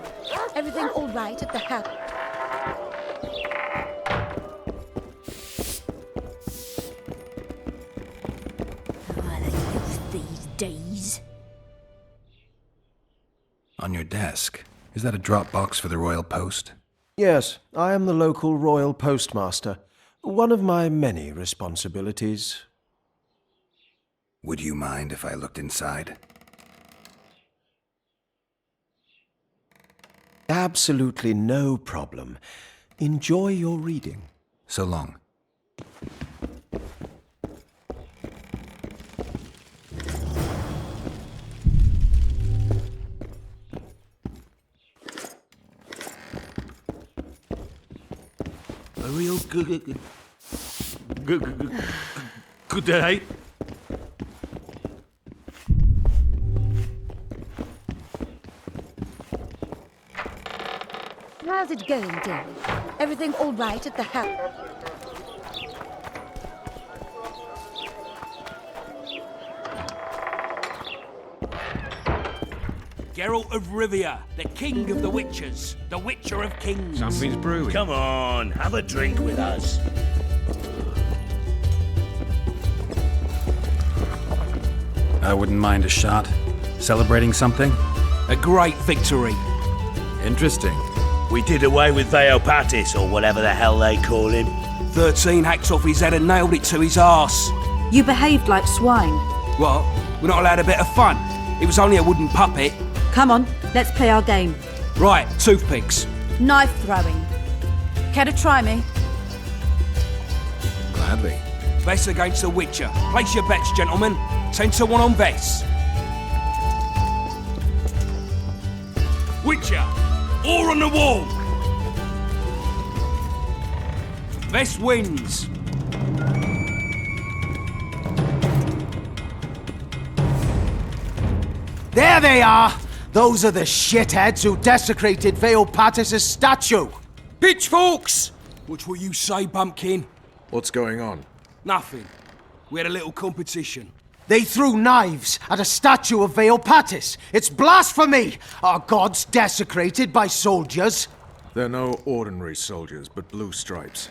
Everything all right at the house? These days. On your desk. Is that a drop box for the royal post? Yes, I am the local royal postmaster. One of my many responsibilities. Would you mind if I looked inside? Absolutely no problem. Enjoy your reading. So long. A real good day. How's it going, dear? Everything all right at the house? Geralt of Rivia, the king of the witchers, the witcher of kings. Something's brewing. Come on, have a drink with us. I wouldn't mind a shot. Celebrating something? A great victory. Interesting. We did away with Veopatis, or whatever the hell they call him. 13 hacks off his head and nailed it to his arse. You behaved like swine. What? We're not allowed a bit of fun? It was only a wooden puppet. Come on, let's play our game. Right, toothpicks. Knife throwing. Care to try me? Gladly. Vess against the Witcher. Place your bets, gentlemen. 10-1 on Vess. Witcher, all on the wall. Vess wins. There they are! Those are the shitheads who desecrated Veopatis' statue! Pitchforks! What will you say, Bumpkin? What's going on? Nothing. We had a little competition. They threw knives at a statue of Veopatis! It's blasphemy! Our gods desecrated by soldiers! They're no ordinary soldiers, but blue stripes.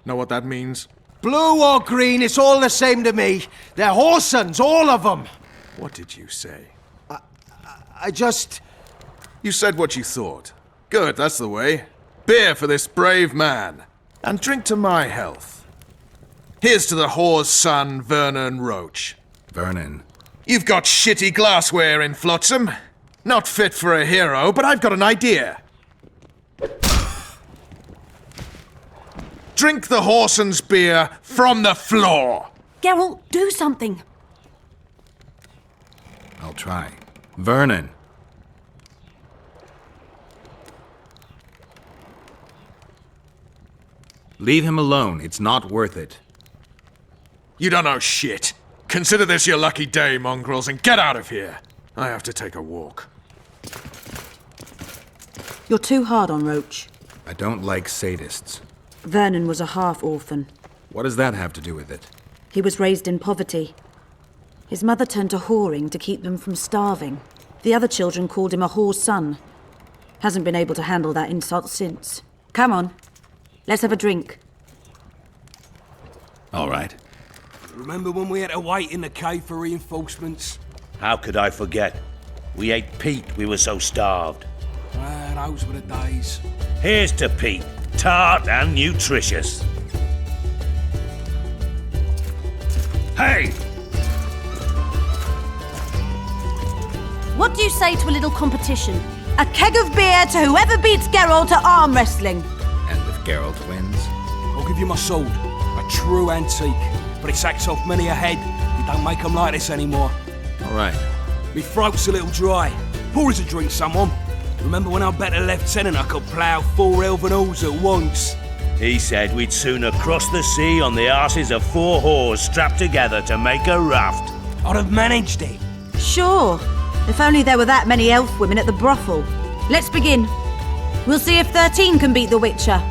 Know what that means? Blue or green, it's all the same to me. They're whoresons, all of them! What did you say? I just... You said what you thought. Good, that's the way. Beer for this brave man. And drink to my health. Here's to the whore's son, Vernon Roach. Vernon. You've got shitty glassware in Flotsam. Not fit for a hero, but I've got an idea. Drink the whoreson's beer from the floor. Geralt, do something. I'll try. Vernon. Leave him alone. It's not worth it. You don't know shit. Consider this your lucky day, mongrels, and get out of here. I have to take a walk. You're too hard on Roach. I don't like sadists. Vernon was a half-orphan. What does that have to do with it? He was raised in poverty. His mother turned to whoring to keep them from starving. The other children called him a whore's son. Hasn't been able to handle that insult since. Come on, let's have a drink. All right. Remember when we had to wait in the cave for reinforcements? How could I forget? We ate Pete, we were so starved. Those were the days. Here's to Pete, tart and nutritious. Hey! What do you say to a little competition? A keg of beer to whoever beats Geralt at arm wrestling. And if Geralt wins? I'll give you my sword. A true antique. But it sacks off many a head. You don't make them like this anymore. All right. Me throat's a little dry. Pour us a drink, someone. Remember when I bet a lieutenant I could plough 4 elven halls at once? He said we'd sooner cross the sea on the arses of 4 whores strapped together to make a raft. I'd have managed it. Sure. If only there were that many elf women at the brothel. Let's begin. We'll see if 13 can beat the Witcher.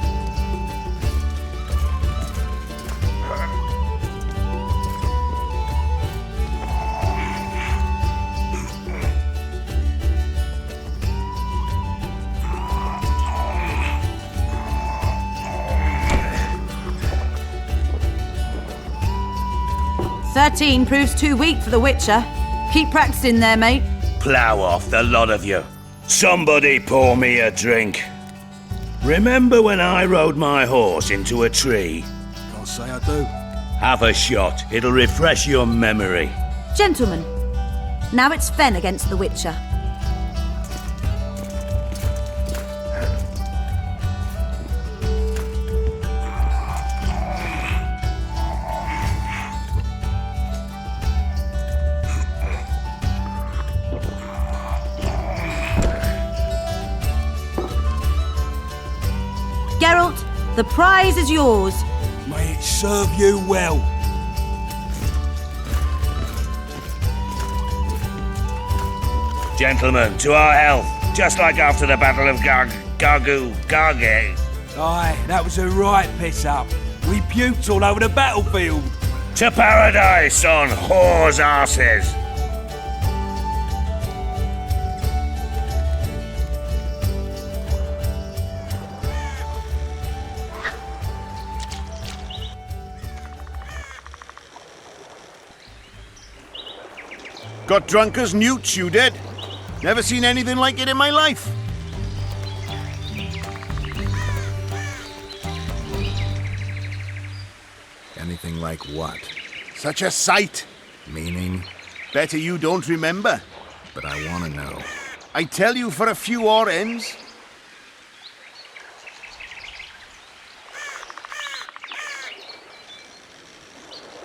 13 proves too weak for the Witcher. Keep practicing there, mate. Plough off, the lot of you. Somebody pour me a drink. Remember when I rode my horse into a tree? Can't say I do. Have a shot. It'll refresh your memory. Gentlemen, now it's Fen against the Witcher. Geralt, the prize is yours. May it serve you well. Gentlemen, to our health. Just like after the Battle of Garge. Aye, that was a right piss-up. We puked all over the battlefield. To paradise on whores' arses. Got drunk as newts, you did. Never seen anything like it in my life. Anything like what? Such a sight. Meaning? Better you don't remember. But I want to know. I tell you for a few ends.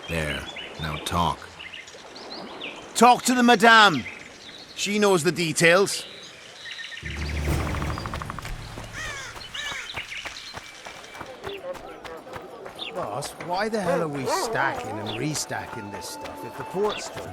There. Now talk. Talk to the Madame. She knows the details. Boss, why the hell are we stacking and restacking this stuff if the port's still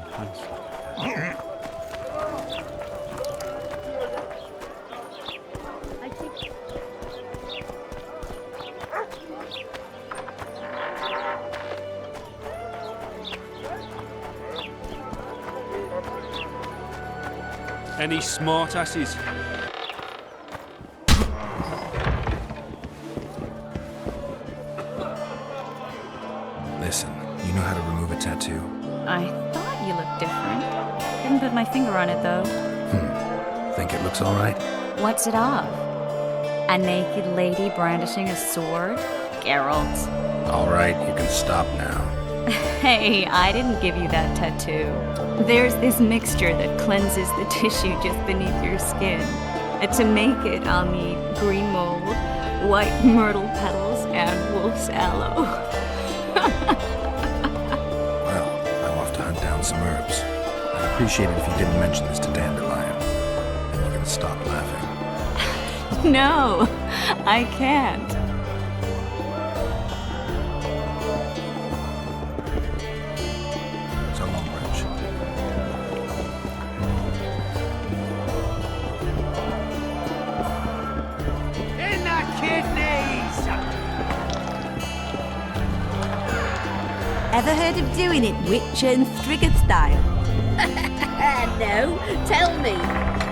Any smart asses? Listen, you know how to remove a tattoo? I thought you looked different. Didn't put my finger on it, though. Think it looks alright? What's it of? A naked lady brandishing a sword? Geralt. Alright, you can stop now. Hey, I didn't give you that tattoo. There's this mixture that cleanses the tissue just beneath your skin. And to make it, I'll need green mold, white myrtle petals, and wolf's aloe. Well, I'm off to hunt down some herbs. I'd appreciate it if you didn't mention this to Dandelion. And you can stop laughing. No, I can't. So long, Wretch. In the kidneys! Ever heard of doing it Witcher and Striggett style? No, tell me.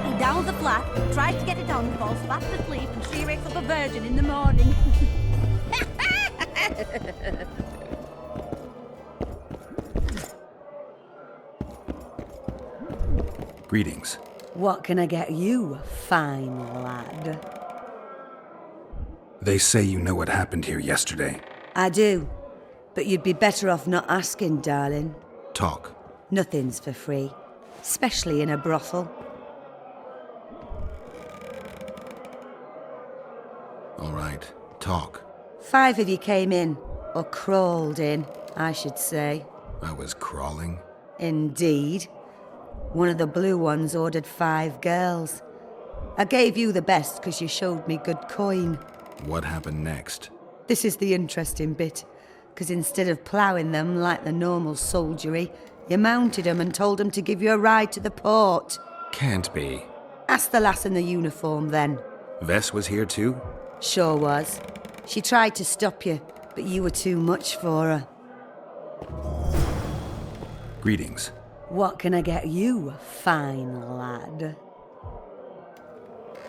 He downs the flat, tries to get it on, falls fast asleep, and she wakes up a virgin in the morning. Greetings. What can I get you, fine lad? They say you know what happened here yesterday. I do, but you'd be better off not asking, darling. Talk. Nothing's for free, especially in a brothel. Alright, talk. 5 of you came in, or crawled in, I should say. I was crawling. Indeed. One of the blue ones ordered 5 girls. I gave you the best because you showed me good coin. What happened next? This is the interesting bit, because instead of ploughing them like the normal soldiery, you mounted them and told them to give you a ride to the port. Can't be. Ask the lass in the uniform then. Vess was here too? Sure was. She tried to stop you, but you were too much for her. Greetings. What can I get you, fine lad?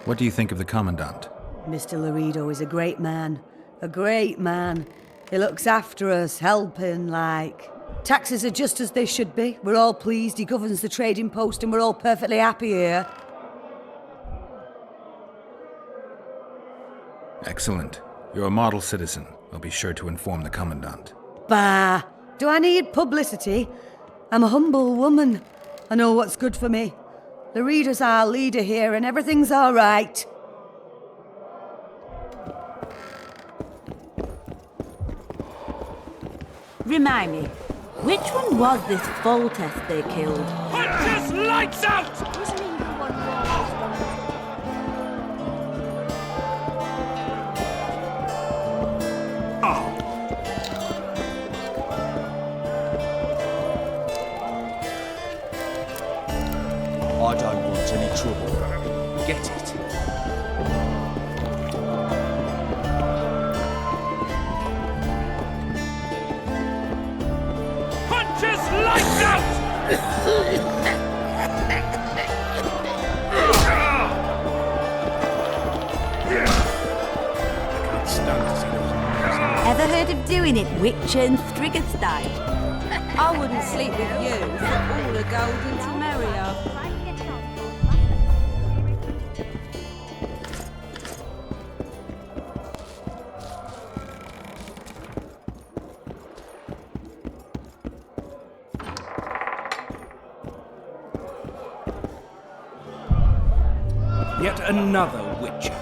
What do you think of the Commandant? Mr. Laredo is a great man. A great man. He looks after us, helping, like. Taxes are just as they should be. We're all pleased he governs the trading post and we're all perfectly happy here. Excellent. You're a model citizen. I'll be sure to inform the Commandant. Bah! Do I need publicity? I'm a humble woman. I know what's good for me. Laredo's our leader here and everything's all right. Remind me, which one was this Foltest they killed? Punches lights out! I don't want any trouble. Get it? Punches lights out! Ever heard of doing it Witcher and Striga style? I wouldn't sleep with you for all the golden Temeria. Yet another Witcher.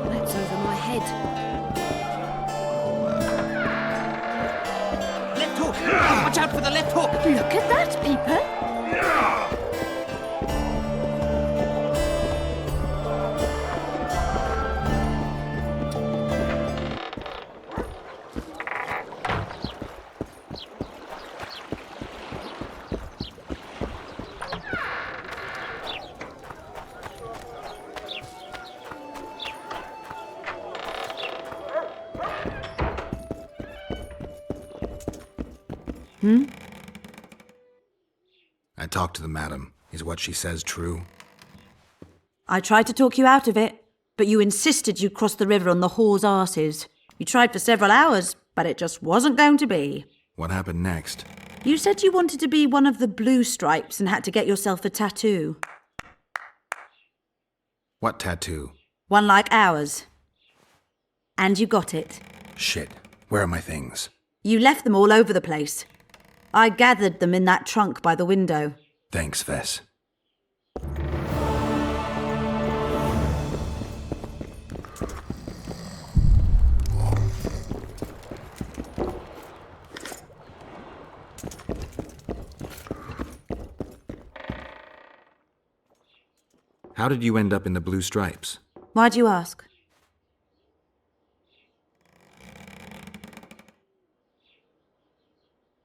That's over my head. Left hook! Watch out for the left hook! Look at that, Peeper. I talked to the madam. Is what she says true? I tried to talk you out of it, but you insisted you'd cross the river on the whore's arses. You tried for several hours, but it just wasn't going to be. What happened next? You said you wanted to be one of the blue stripes and had to get yourself a tattoo. What tattoo? One like ours. And you got it. Shit. Where are my things? You left them all over the place. I gathered them in that trunk by the window. Thanks, Vess. How did you end up in the Blue Stripes? Why'd you ask?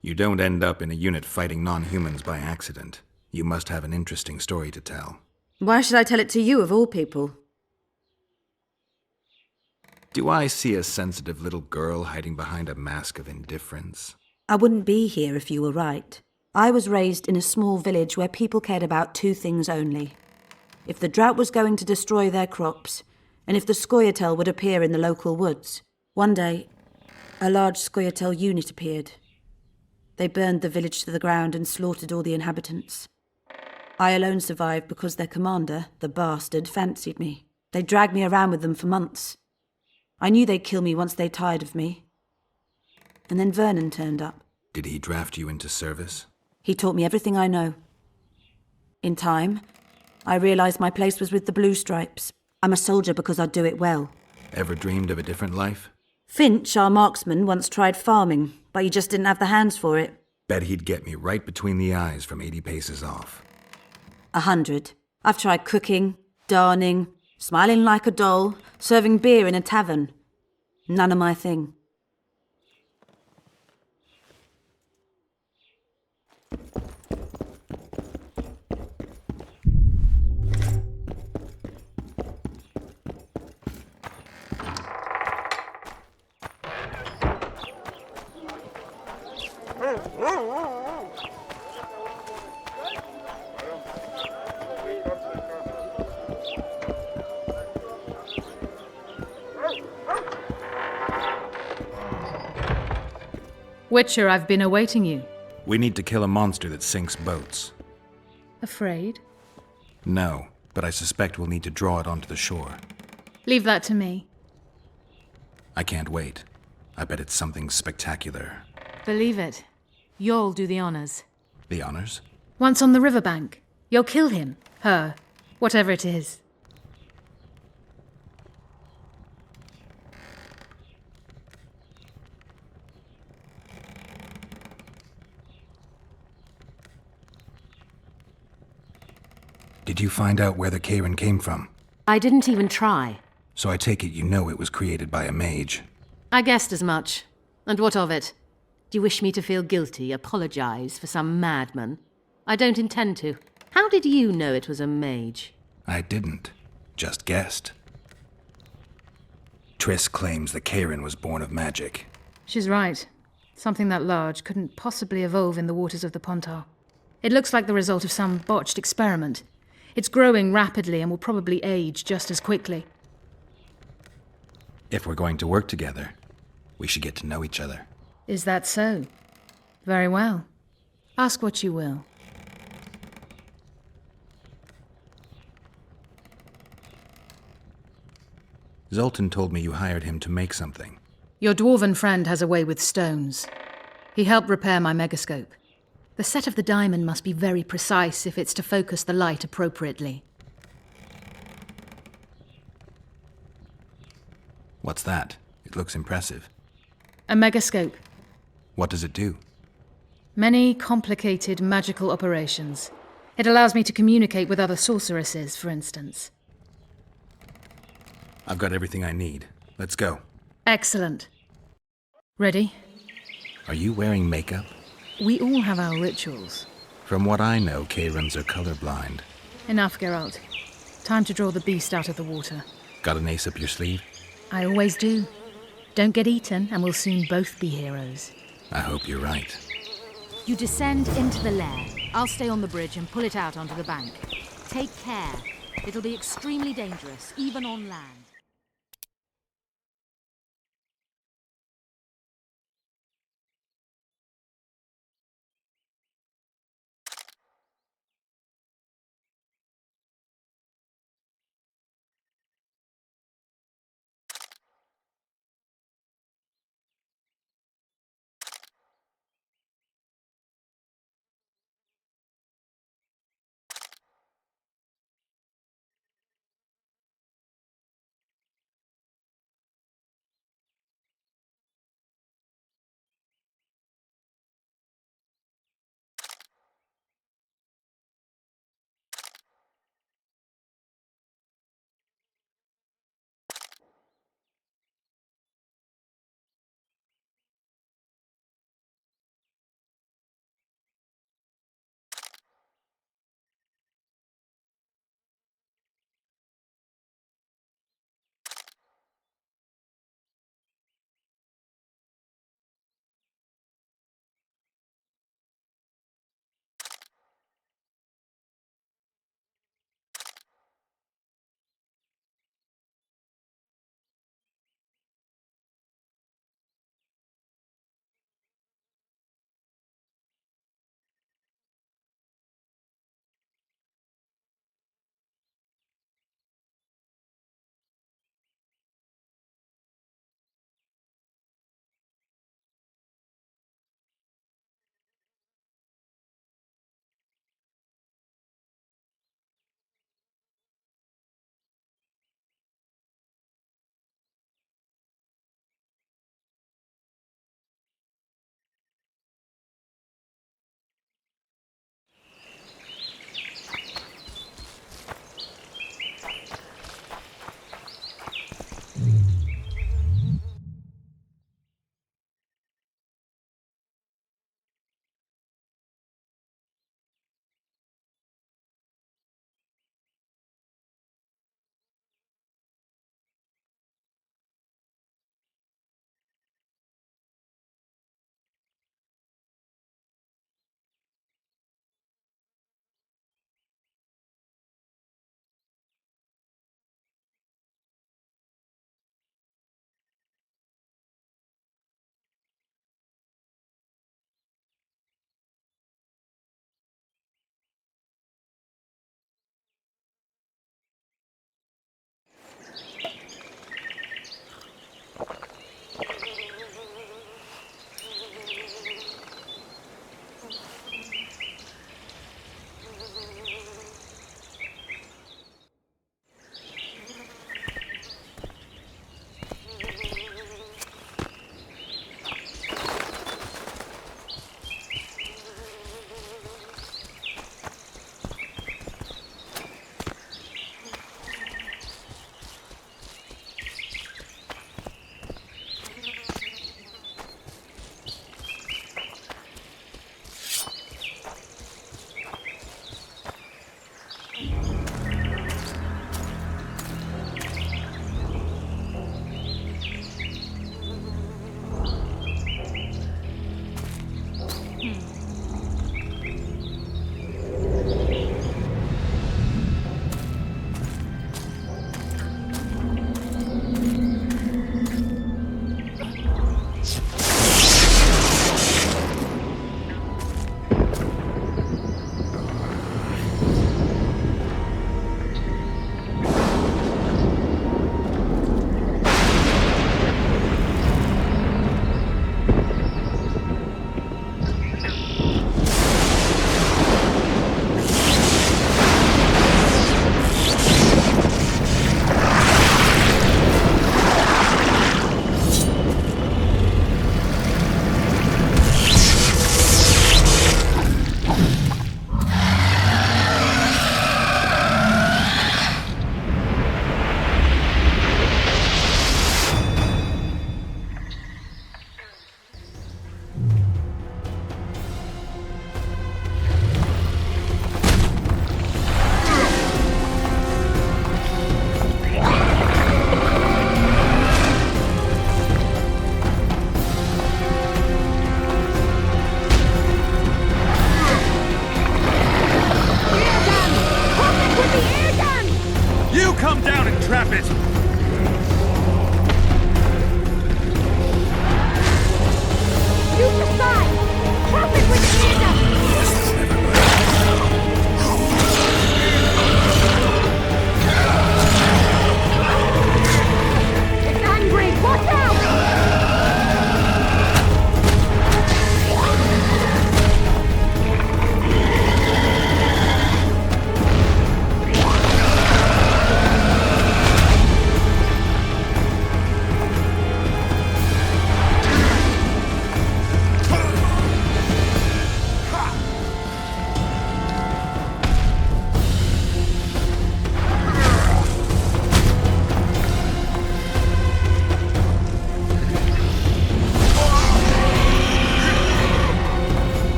You don't end up in a unit fighting non-humans by accident. You must have an interesting story to tell. Why should I tell it to you, of all people? Do I see a sensitive little girl hiding behind a mask of indifference? I wouldn't be here if you were right. I was raised in a small village where people cared about two things only. If the drought was going to destroy their crops, and if the Scoia'tael would appear in the local woods. One day, a large Scoia'tael unit appeared. They burned the village to the ground and slaughtered all the inhabitants. I alone survived because their commander, the bastard, fancied me. They dragged me around with them for months. I knew they'd kill me once they tired of me. And then Vernon turned up. Did he draft you into service? He taught me everything I know. In time, I realized my place was with the Blue Stripes. I'm a soldier because I do it well. Ever dreamed of a different life? Finch, our marksman, once tried farming, but he just didn't have the hands for it. Bet he'd get me right between the eyes from 80 paces off. 100. I've tried cooking, darning, smiling like a doll, serving beer in a tavern. None of my thing. Witcher, I've been awaiting you. We need to kill a monster that sinks boats. Afraid? No, but I suspect we'll need to draw it onto the shore. Leave that to me. I can't wait. I bet it's something spectacular. Believe it. You'll do the honors. The honors? Once on the riverbank, you'll kill him, her, whatever it is. Did you find out where the Karen came from? I didn't even try. So I take it you know it was created by a mage. I guessed as much. And what of it? Do you wish me to feel guilty, apologize for some madman? I don't intend to. How did you know it was a mage? I didn't. Just guessed. Triss claims the Karen was born of magic. She's right. Something that large couldn't possibly evolve in the waters of the Pontar. It looks like the result of some botched experiment. It's growing rapidly and will probably age just as quickly. If we're going to work together, we should get to know each other. Is that so? Very well. Ask what you will. Zoltan told me you hired him to make something. Your dwarven friend has a way with stones. He helped repair my megascope. The set of the diamond must be very precise if it's to focus the light appropriately. What's that? It looks impressive. A megascope. What does it do? Many complicated magical operations. It allows me to communicate with other sorceresses, for instance. I've got everything I need. Let's go. Excellent. Ready? Are you wearing makeup? We all have our rituals. From what I know, Karens are colorblind. Enough, Geralt. Time to draw the beast out of the water. Got an ace up your sleeve? I always do. Don't get eaten, and we'll soon both be heroes. I hope you're right. You descend into the lair. I'll stay on the bridge and pull it out onto the bank. Take care. It'll be extremely dangerous, even on land.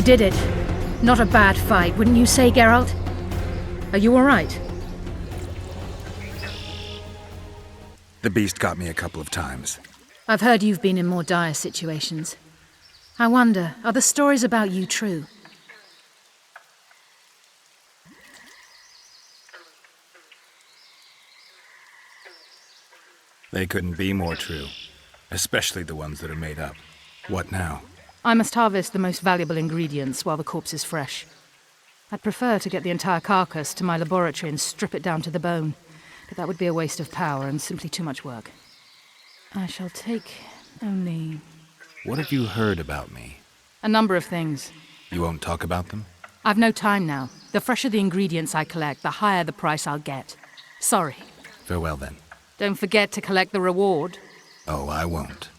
did it. Not a bad fight, wouldn't you say, Geralt? Are you alright? The beast got me a couple of times. I've heard you've been in more dire situations. I wonder, are the stories about you true? They couldn't be more true. Especially the ones that are made up. What now? I must harvest the most valuable ingredients while the corpse is fresh. I'd prefer to get the entire carcass to my laboratory and strip it down to the bone, but that would be a waste of power and simply too much work. I shall take only... What have you heard about me? a number of things. You won't talk about them? I've no time now. The fresher the ingredients I collect, the higher the price I'll get. Sorry. Farewell then. Don't forget to collect the reward. Oh, I won't.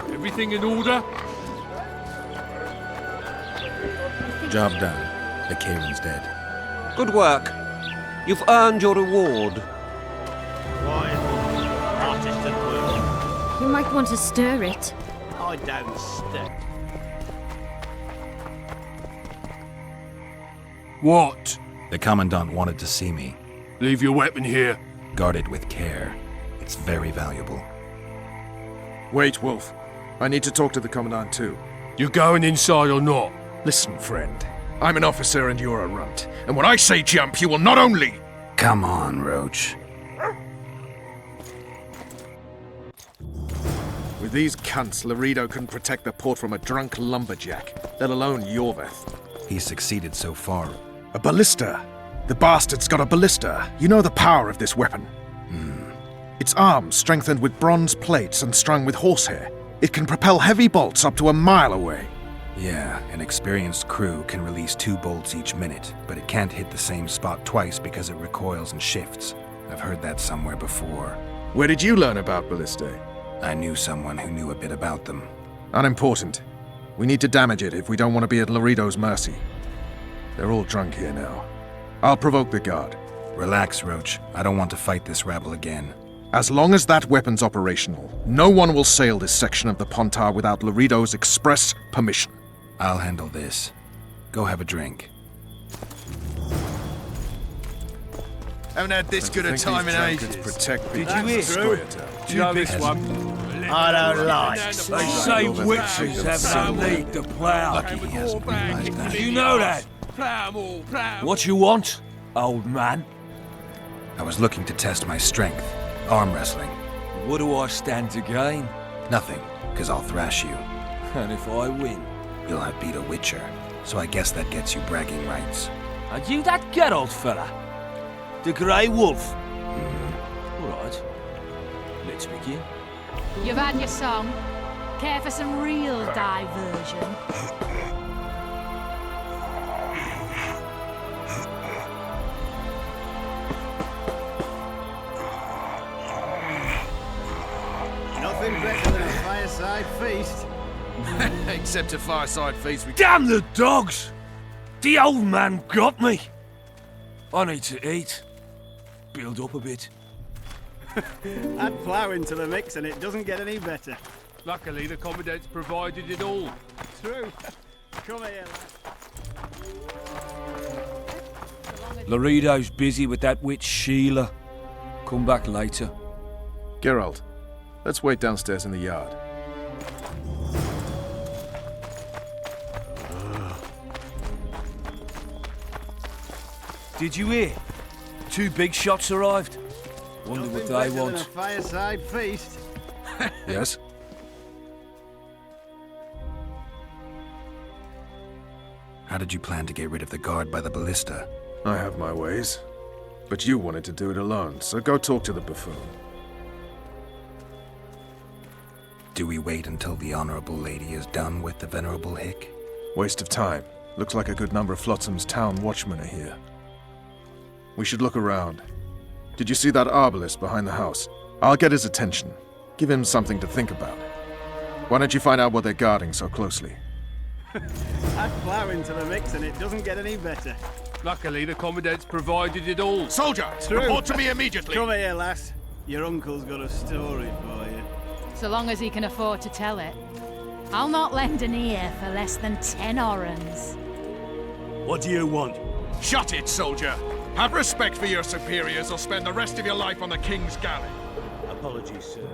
Everything in order? Job done. The Kayran's dead. Good work. You've earned your reward. Artist at work. You might want to stir it. I don't stir. What? The Commandant wanted to see me. Leave your weapon here. Guard it with care. It's very valuable. Wait, Wolf. I need to talk to the Commandant too. You going inside or not? Listen, friend. I'm an officer and you're a runt. And when I say jump, you will not only... Come on, Roach. With these cunts, Laredo couldn't protect the port from a drunk lumberjack, let alone Yorveth. He's succeeded so far. A ballista. The bastard's got a ballista. You know the power of this weapon. Its arms strengthened with bronze plates and strung with horsehair. It can propel heavy bolts up to a mile away. Yeah, an experienced crew can release 2 bolts each minute, but it can't hit the same spot twice because it recoils and shifts. I've heard that somewhere before. Where did you learn about ballistae? I knew someone who knew a bit about them. Unimportant. We need to damage it if we don't want to be at Laredo's mercy. They're all drunk here now. I'll provoke the guard. Relax, Roach. I don't want to fight this rabble again. As long as that weapon's operational, no one will sail this section of the Pontar without Laredo's express permission. I'll handle this. Go have a drink. Haven't had this good a time in ages. Protect Did you hear? Too big one. I don't like. They say witches have no need to plough. Lucky he hasn't realized that. Do you know that? What you want, old man? I was looking to test my strength. Arm wrestling. What do I stand to gain? Nothing, because I'll thrash you. And if I win? You'll have beat a witcher, so I guess that gets you bragging rights. Are you that Geralt fella? The Grey Wolf? All right. Let's begin. You've had your song. Care for some real diversion? Nothing better than a fireside feast. Except a fireside feast we... Damn the dogs! The old man got me. I need to eat. Build up a bit. Add plough into the mix and it doesn't get any better. Luckily, the Commandant's provided it all. True. Come here, lad. Laredo's busy with that witch Sheila. Come back later. Geralt, let's wait downstairs in the yard. Did you hear? 2 big shots arrived. Wonder what they want. A fireside feast. Yes? How did you plan to get rid of the guard by the ballista? I have my ways. But you wanted to do it alone, so go talk to the buffoon. Do we wait until the Honorable Lady is done with the Venerable Hick? Waste of time. Looks like a good number of Flotsam's town watchmen are here. We should look around. Did you see that arbalist behind the house? I'll get his attention. Give him something to think about. Why don't you find out what they're guarding so closely? Add flour into the mix and it doesn't get any better. Luckily, the Commandant's provided it all. Soldier, report to me immediately! Come here, lass. Your uncle's got a story for you. So long as he can afford to tell it. I'll not lend an ear for less than 10 orens. What do you want? Shut it, soldier! Have respect for your superiors or spend the rest of your life on the King's galley. Apologies, sir.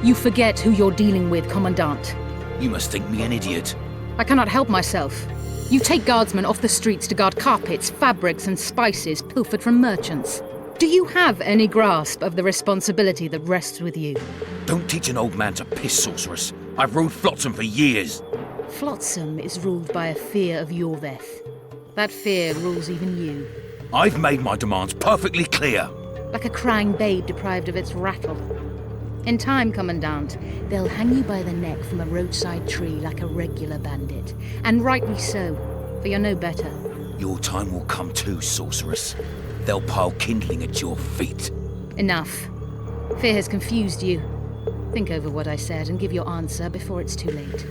You forget who you're dealing with, Commandant. You must think me an idiot. I cannot help myself. You take guardsmen off the streets to guard carpets, fabrics, and spices pilfered from merchants. Do you have any grasp of the responsibility that rests with you? Don't teach an old man to piss, sorceress. I've ruled Flotsam for years. Flotsam is ruled by a fear of Yorveth. That fear rules even you. I've made my demands perfectly clear. Like a crying babe deprived of its rattle. In time, Commandant, they'll hang you by the neck from a roadside tree like a regular bandit. And rightly so, for you're no better. Your time will come too, sorceress. They'll pile kindling at your feet. Enough. Fear has confused you. Think over what I said and give your answer before it's too late.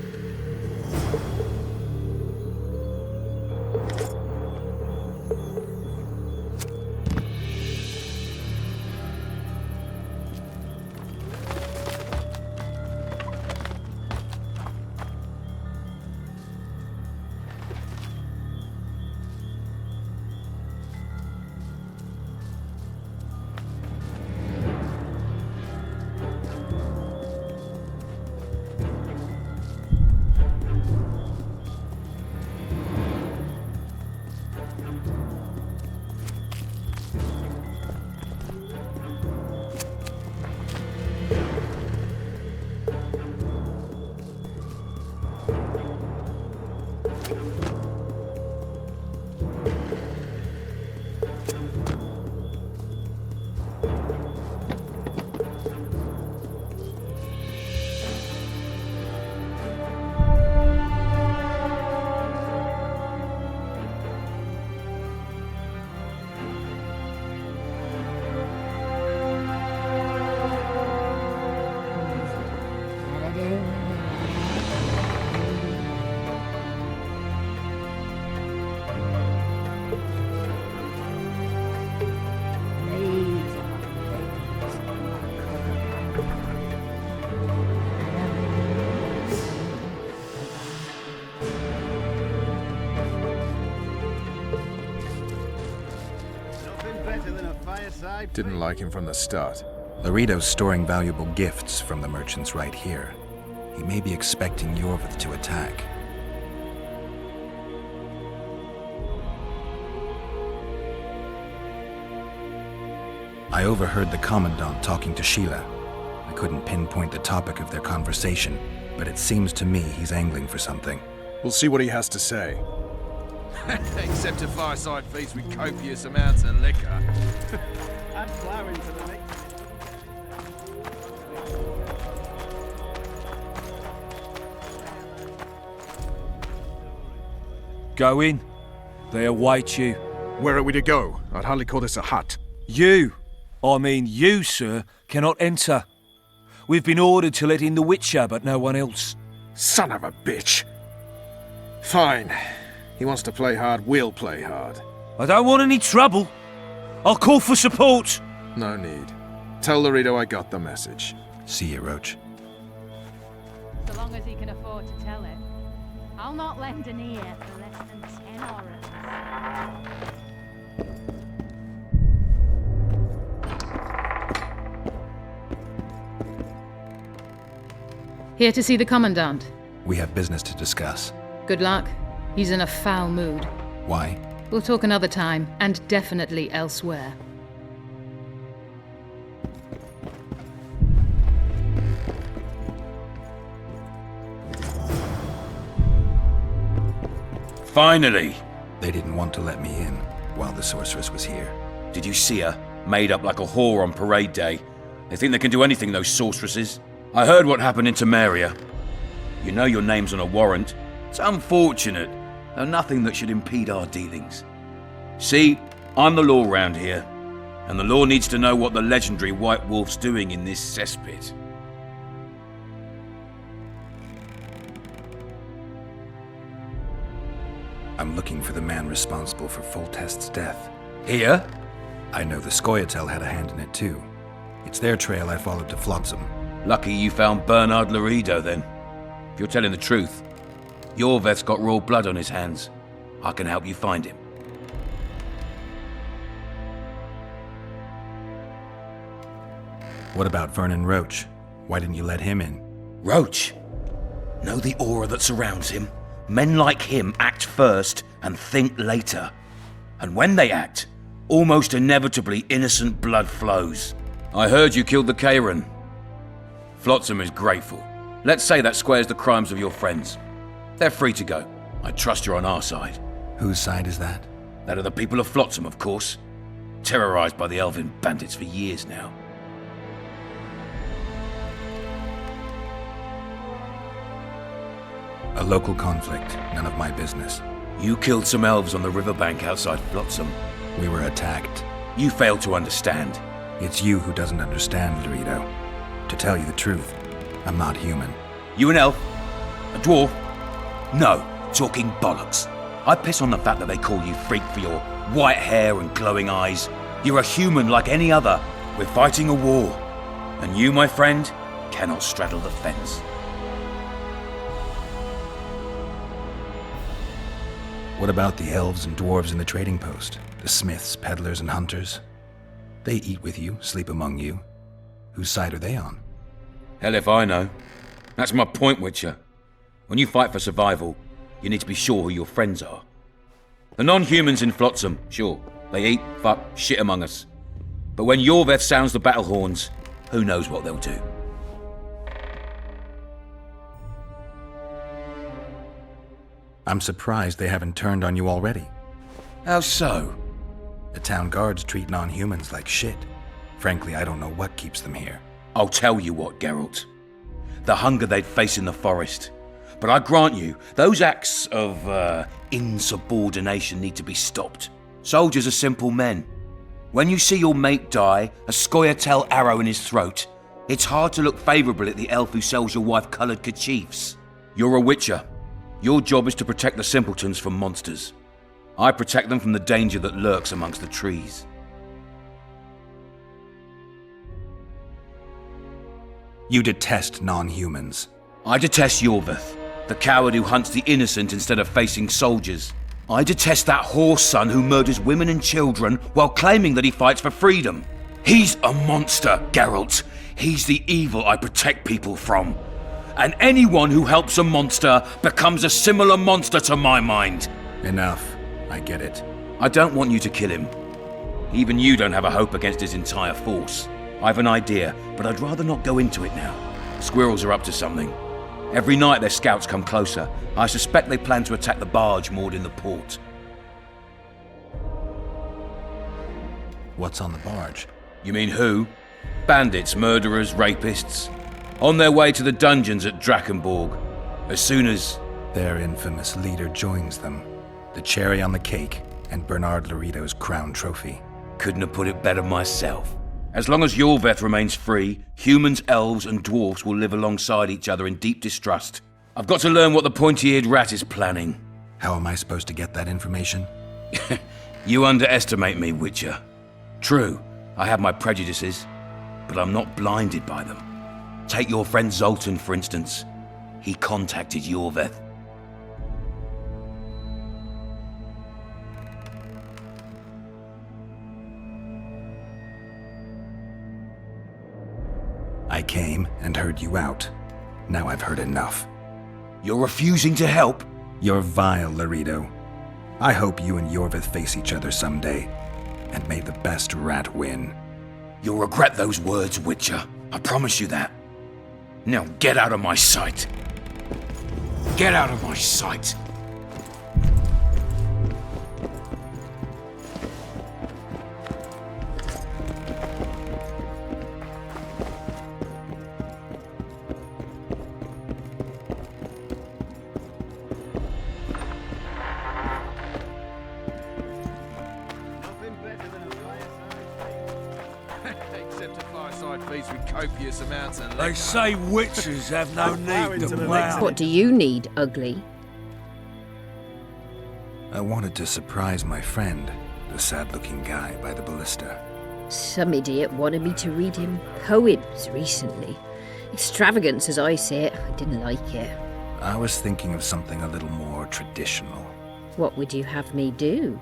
Didn't like him from the start. Laredo's storing valuable gifts from the merchants right here. He may be expecting Yorvith to attack. I overheard the Commandant talking to Sheila. I couldn't pinpoint the topic of their conversation, but it seems to me he's angling for something. We'll see what he has to say. Except a fireside feast with copious amounts of liquor. Add flour into the mix. Go in. They await you. Where are we to go? I'd hardly call this a hut. You, sir, cannot enter. We've been ordered to let in the Witcher, but no one else. Son of a bitch. Fine. He wants to play hard, we'll play hard. I don't want any trouble. I'll call for support. No need. Tell Laredo I got the message. See you, Roach. So long as he can afford to tell it. I'll not lend an ear for less than 10 auras. Here to see the Commandant. We have business to discuss. Good luck. He's in a foul mood. Why? We'll talk another time, and definitely elsewhere. Finally! They didn't want to let me in while the sorceress was here. Did you see her? Made up like a whore on parade day. They think they can do anything, those sorceresses. I heard what happened in Temeria. You know your name's on a warrant. It's unfortunate, though nothing that should impede our dealings. See, I'm the law round here, and the law needs to know what the legendary White Wolf's doing in this cesspit. I'm looking for the man responsible for Foltest's death. Here? I know the Scoia'tael had a hand in it too. It's their trail I followed to Flotsam. Lucky you found Bernard Laredo then. If you're telling the truth, Yorveth's got royal blood on his hands. I can help you find him. What about Vernon Roach? Why didn't you let him in? Roach? Know the aura that surrounds him? Men like him act first and think later. And when they act, almost inevitably innocent blood flows. I heard you killed the Kairan. Flotsam is grateful. Let's say that squares the crimes of your friends. They're free to go. I trust you're on our side. Whose side is that? That of the people of Flotsam, of course. Terrorized by the elven bandits for years now. A local conflict, none of my business. You killed some elves on the riverbank outside Flotsam. We were attacked. You failed to understand. It's you who doesn't understand, Laredo. To tell you the truth, I'm not human. You an elf? A dwarf? No, talking bollocks. I piss on the fact that they call you freak for your white hair and glowing eyes. You're a human like any other. We're fighting a war. And you, my friend, cannot straddle the fence. What about the elves and dwarves in the trading post? The smiths, peddlers, and hunters? They eat with you, sleep among you. Whose side are they on? Hell if I know. That's my point, Witcher. When you fight for survival, you need to be sure who your friends are. The non-humans in Flotsam, sure, they eat, fuck, shit among us. But when Yorveth sounds the battle horns, who knows what they'll do. I'm surprised they haven't turned on you already. How so? The town guards treat non-humans like shit. Frankly, I don't know what keeps them here. I'll tell you what, Geralt. The hunger they'd face in the forest. But I grant you, those acts of, insubordination need to be stopped. Soldiers are simple men. When you see your mate die, a Scoia'tael arrow in his throat, it's hard to look favourably at the elf who sells your wife coloured kerchiefs. You're a Witcher. Your job is to protect the simpletons from monsters. I protect them from the danger that lurks amongst the trees. You detest non-humans. I detest Yorveth, the coward who hunts the innocent instead of facing soldiers. I detest that whore son who murders women and children while claiming that he fights for freedom. He's a monster, Geralt. He's the evil I protect people from. And anyone who helps a monster becomes a similar monster to my mind. Enough. I get it. I don't want you to kill him. Even you don't have a hope against his entire force. I've an idea, but I'd rather not go into it now. Squirrels are up to something. Every night their scouts come closer. I suspect they plan to attack the barge moored in the port. What's on the barge? You mean who? Bandits, murderers, rapists. On their way to the dungeons at Drakenborg. As soon as... Their infamous leader joins them. The cherry on the cake, and Bernard Laredo's crown trophy. Couldn't have put it better myself. As long as Yorveth remains free, humans, elves, and dwarfs will live alongside each other in deep distrust. I've got to learn what the pointy-eared rat is planning. How am I supposed to get that information? You underestimate me, Witcher. True, I have my prejudices, but I'm not blinded by them. Take your friend Zoltan, for instance. He contacted Yorveth. I came and heard you out. Now I've heard enough. You're refusing to help? You're vile, Laredo. I hope you and Yorveth face each other someday, and may the best rat win. You'll regret those words, Witcher. I promise you that. Now get out of my sight. Get out of my sight. Copious amounts and they say witches have no need to wow. What do you need, ugly? I wanted to surprise my friend, the sad-looking guy by the ballista. Some idiot wanted me to read him poems recently. Extravagance, as I say it. I didn't like it. I was thinking of something a little more traditional. What would you have me do?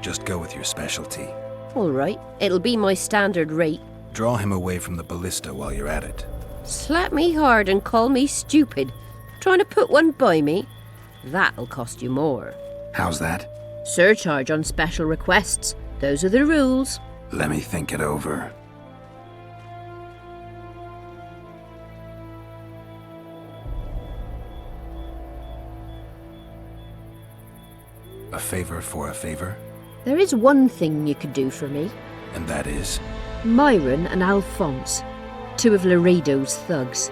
Just go with your specialty. All right, it'll be my standard rate. Draw him away from the ballista while you're at it. Slap me hard and call me stupid. Trying to put one by me? That'll cost you more. How's that? Surcharge on special requests. Those are the rules. Let me think it over. A favor for a favor? There is one thing you could do for me. And that is? Myron and Alphonse, two of Laredo's thugs.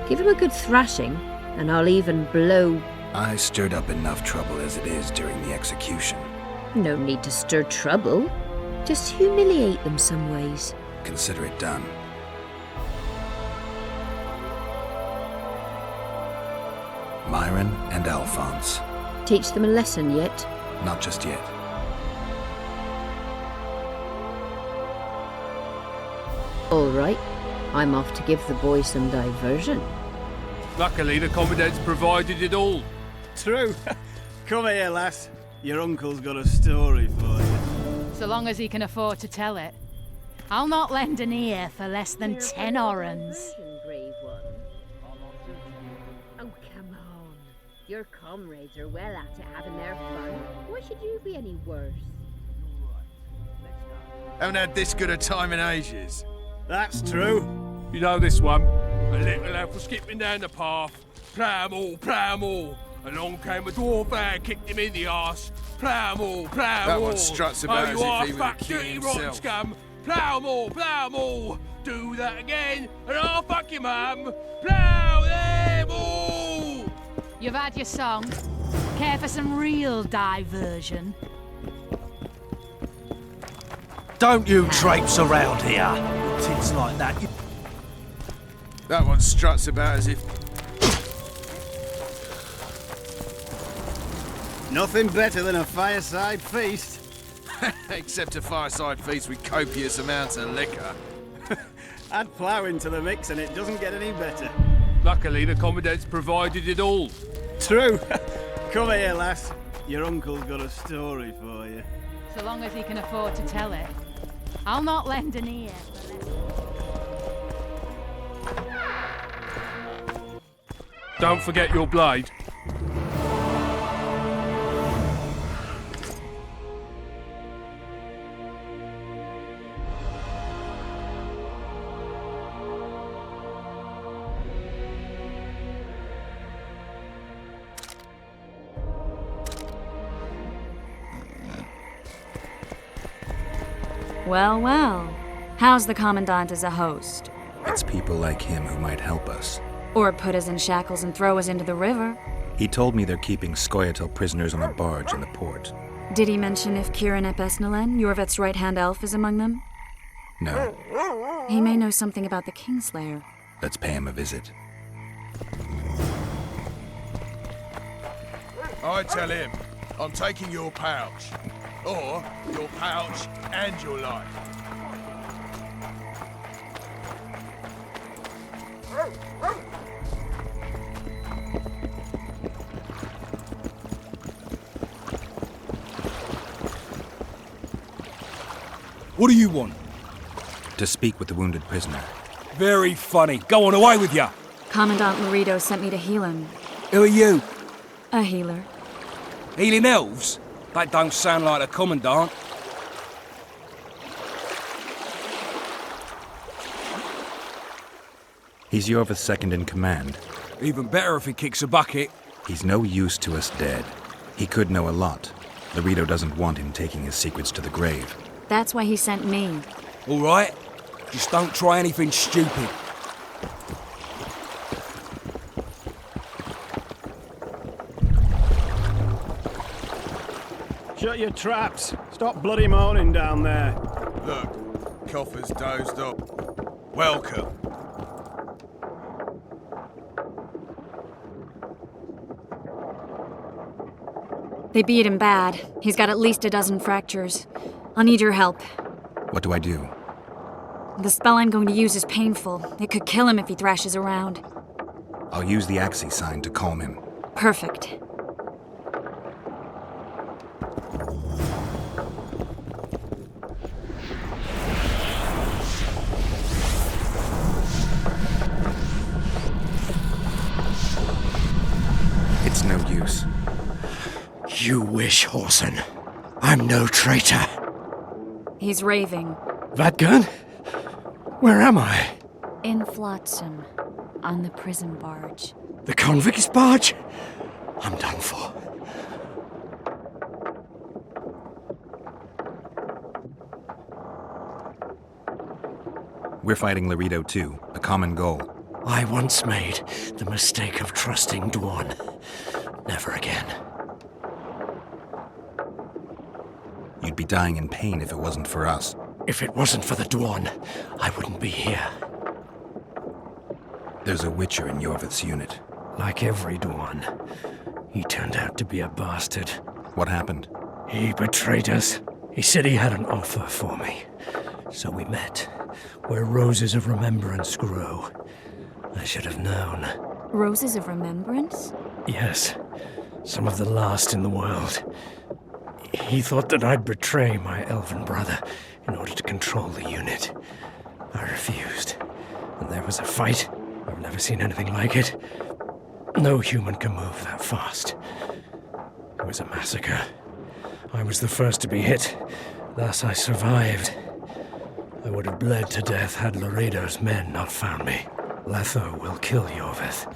Give them a good thrashing, and I'll even blow... I stirred up enough trouble as it is during the execution. No need to stir trouble. Just humiliate them some ways. Consider it done. Myron and Alphonse. Teach them a lesson yet? Not just yet. All right. I'm off to give the boys some diversion. Luckily, the Commandant's provided it all. True. Come here, lass. Your uncle's got a story for you. So long as he can afford to tell it. I'll not lend an ear for less than 10 orens. Oh, come on. Your comrades are well at it having their fun. Why should you be any worse? Haven't had this good a time in ages. That's true. You know this one? A little lad was skipping down the path. Plough 'em all, plough 'em all. Along came a dwarf and kicked him in the arse. Plough 'em all, plough 'em all. That one struts about as if he was the king dirty rotten himself. scum. Plough 'em all, plough 'em all. Do that again, and I'll fuck your mum. Plough them all. You've had your song. Care for some real diversion? Don't you traipse around here with tits like that. That one struts about as if... Nothing better than a fireside feast. Except a fireside feast with copious amounts of liquor. Add plough into the mix and it doesn't get any better. Luckily, the Commandant's provided it all. True. Come here, lass. Your uncle's got a story for you. So long as he can afford to tell it. I'll not lend an ear. Don't forget your blade. Well, well. How's the Commandant as a host? It's people like him who might help us. Or put us in shackles and throw us into the river. He told me they're keeping Scoia'tael prisoners on a barge in the port. Did he mention if Kieran ep Esnalen, Yorveth's right-hand elf, is among them? No. He may know something about the Kingslayer. Let's pay him a visit. I tell him, I'm taking your pouch. Or your pouch and your life. What do you want? To speak with the wounded prisoner. Very funny. Go on, away with ya! Commandant Laredo sent me to heal him. Who are you? A healer. Healing elves? That don't sound like a Commandant. He's Yorveth's second in command. Even better if he kicks a bucket. He's no use to us dead. He could know a lot. Laredo doesn't want him taking his secrets to the grave. That's why he sent me. All right. Just don't try anything stupid. Shut your traps. Stop bloody moaning down there. Look, Coffer's dozed off. Welcome. They beat him bad. He's got at least a dozen fractures. I'll need your help. What do I do? The spell I'm going to use is painful. It could kill him if he thrashes around. I'll use the Axii sign to calm him. Perfect. It's no use. You wish, Horson. I'm no traitor. He's raving. That gun? Where am I? In Flotsam, on the prison barge. The convict's barge? I'm done for. We're fighting Laredo too, a common goal. I once made the mistake of trusting Dwan. Never again. You'd be dying in pain if it wasn't for us. If it wasn't for the Dwan, I wouldn't be here. There's a Witcher in Yorveth's unit. Like every Dwan, he turned out to be a bastard. What happened? He betrayed us. He said he had an offer for me. So we met, where roses of remembrance grow. I should have known. Roses of remembrance? Yes, some of the last in the world. He thought that I'd betray my elven brother in order to control the unit. I refused, and there was a fight. I've never seen anything like it. No human can move that fast. It was a massacre. I was the first to be hit. Thus I survived. I would have bled to death had Laredo's men not found me. Letho will kill Yorveth,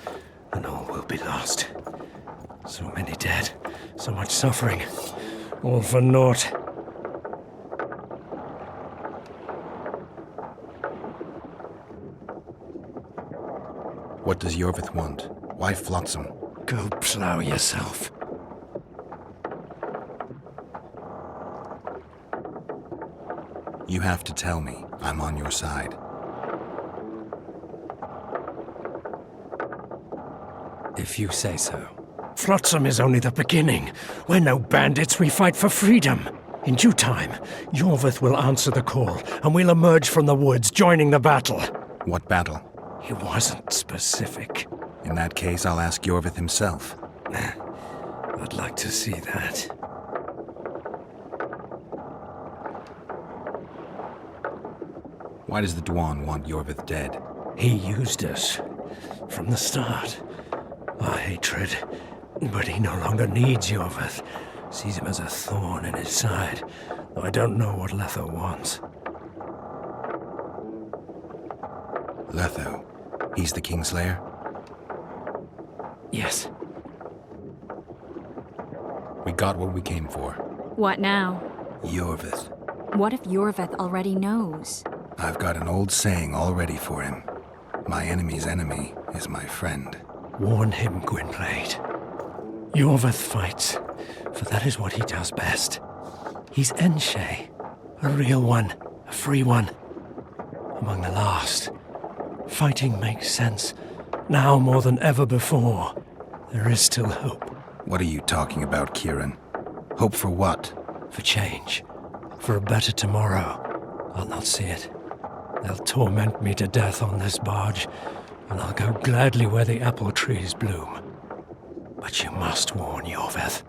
and all will be lost. So many dead, so much suffering, all for naught. What does Yorveth want? Why Flotsam? Go plough yourself. You have to tell me. I'm on your side. If you say so. Flotsam is only the beginning. We're no bandits, we fight for freedom. In due time, Yorveth will answer the call, and we'll emerge from the woods, joining the battle. What battle? He wasn't specific. In that case, I'll ask Yorvith himself. I'd like to see that. Why does the Dwan want Yorvith dead? He used us from the start. Our hatred. But he no longer needs Yorvith. Sees him as a thorn in his side. Though I don't know what Letho wants. Letho. He's the Kingslayer? Yes. We got what we came for. What now? Yorvith. What if Yorvith already knows? I've got an old saying all ready for him. My enemy's enemy is my friend. Warn him, Gwynblade. Yorvith fights, for that is what he does best. He's Enshe, a real one, a free one. Among the last. Fighting makes sense. Now more than ever before. There is still hope. What are you talking about, Kieran? Hope for what? For change. For a better tomorrow. I'll not see it. They'll torment me to death on this barge, and I'll go gladly where the apple trees bloom. But you must warn Yorvith.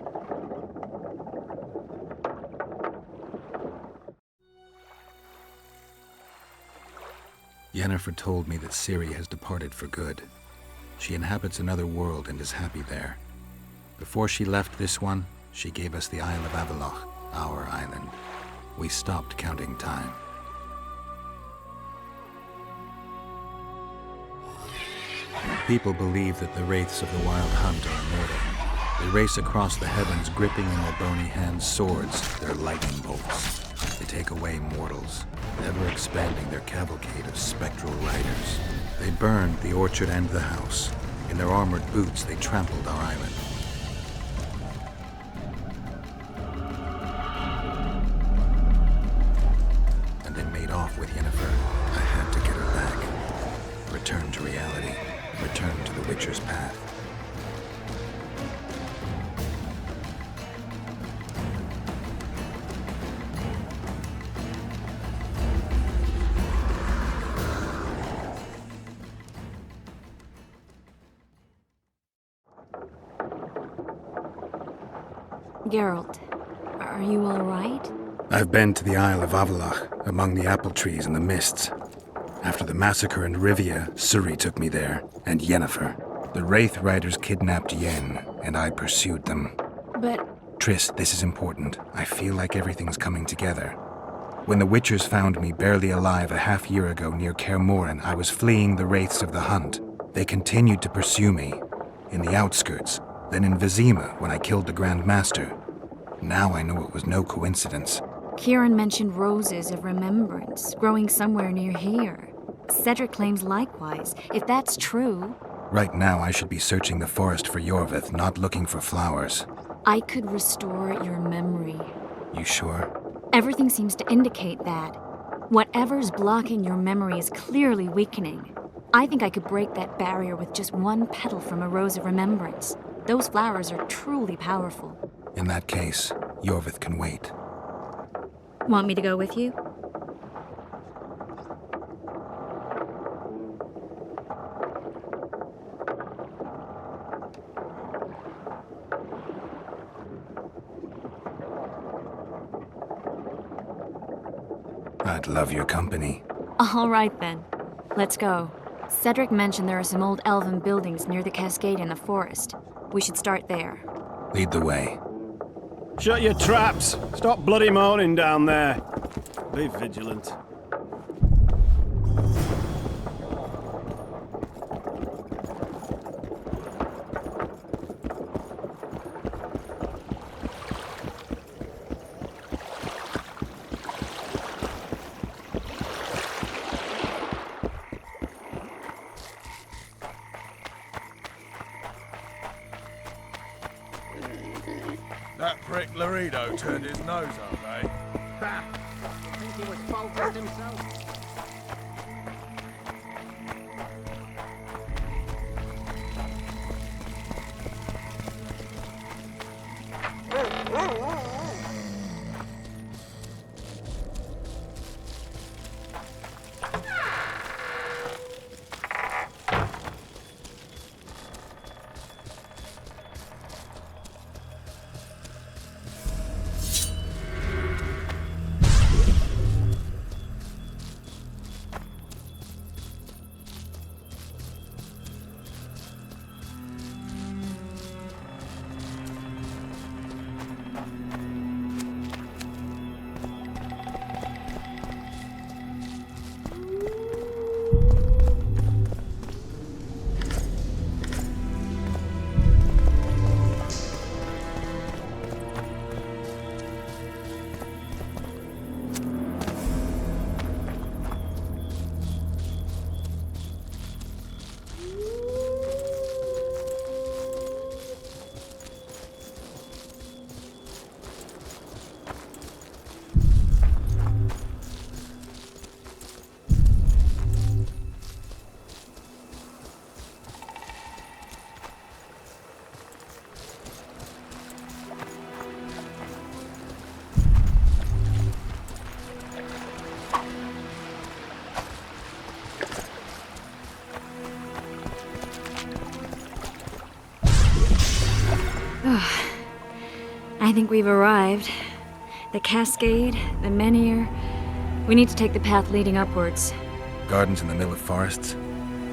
Yennefer told me that Ciri has departed for good. She inhabits another world and is happy there. Before she left this one, she gave us the Isle of Avallac'h, our island. We stopped counting time. People believe that the wraiths of the Wild Hunt are immortal. They race across the heavens, gripping in their bony hands swords, their lightning bolts. They take away mortals, ever expanding their cavalcade of spectral riders. They burned the orchard and the house. In their armored boots, they trampled our island. And they made off with Yennefer. I had to get her back. Return to reality. Return to the Witcher's path. Geralt, are you all right? I've been to the Isle of Avallac'h, among the apple trees and the mists. After the massacre in Rivia, Ciri took me there, and Yennefer. The Wraith Riders kidnapped Yen, and I pursued them. But... Triss, this is important. I feel like everything's coming together. When the Witchers found me barely alive a half-year ago near Kaer Morhen, I was fleeing the Wraiths of the Hunt. They continued to pursue me, in the outskirts, then in Vizima when I killed the Grand Master. Now I know it was no coincidence. Kieran mentioned roses of remembrance growing somewhere near here. Cedric claims likewise. If that's true... Right now I should be searching the forest for Yorvith, not looking for flowers. I could restore your memory. You sure? Everything seems to indicate that. Whatever's blocking your memory is clearly weakening. I think I could break that barrier with just one petal from a rose of remembrance. Those flowers are truly powerful. In that case, Yorvith can wait. Want me to go with you? I'd love your company. All right then. Let's go. Cedric mentioned there are some old elven buildings near the cascade in the forest. We should start there. Lead the way. Shut your traps! Stop bloody moaning down there. Be vigilant. That prick Laredo turned his nose up, eh? I think he was Foltest himself. I think we've arrived. The cascade, the menhir. We need to take the path leading upwards. Gardens in the middle of forests?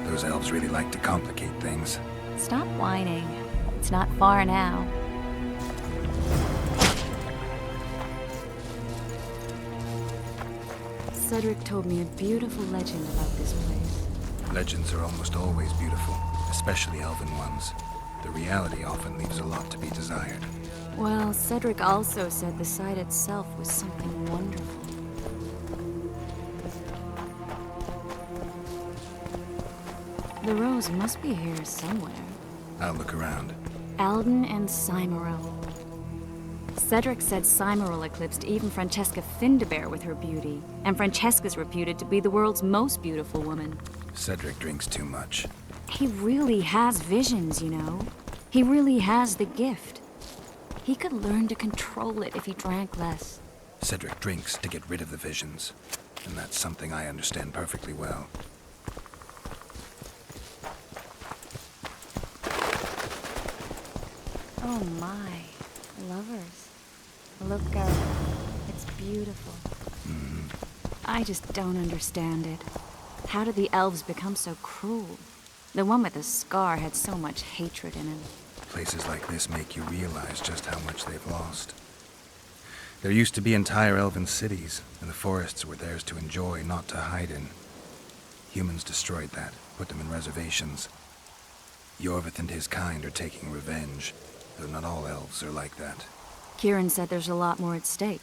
Those elves really like to complicate things. Stop whining. It's not far now. Cedric told me a beautiful legend about this place. Legends are almost always beautiful, especially elven ones. The reality often leaves a lot to be desired. Well, Cedric also said the site itself was something wonderful. The rose must be here somewhere. I'll look around. Alden and Cymoril. Cedric said Cymoril eclipsed even Francesca Findabair with her beauty, and Francesca's reputed to be the world's most beautiful woman. Cedric drinks too much. He really has visions, you know. He really has the gift. He could learn to control it if he drank less. Cedric drinks to get rid of the visions, and that's something I understand perfectly well. Oh my, lovers. Look, Gareth. It's beautiful. I just don't understand it. How did the elves become so cruel? The one with the scar had so much hatred in him. Places like this make you realize just how much they've lost. There used to be entire elven cities, and the forests were theirs to enjoy, not to hide in. Humans destroyed that, put them in reservations. Yorvith and his kind are taking revenge, though not all elves are like that. Kieran said there's a lot more at stake.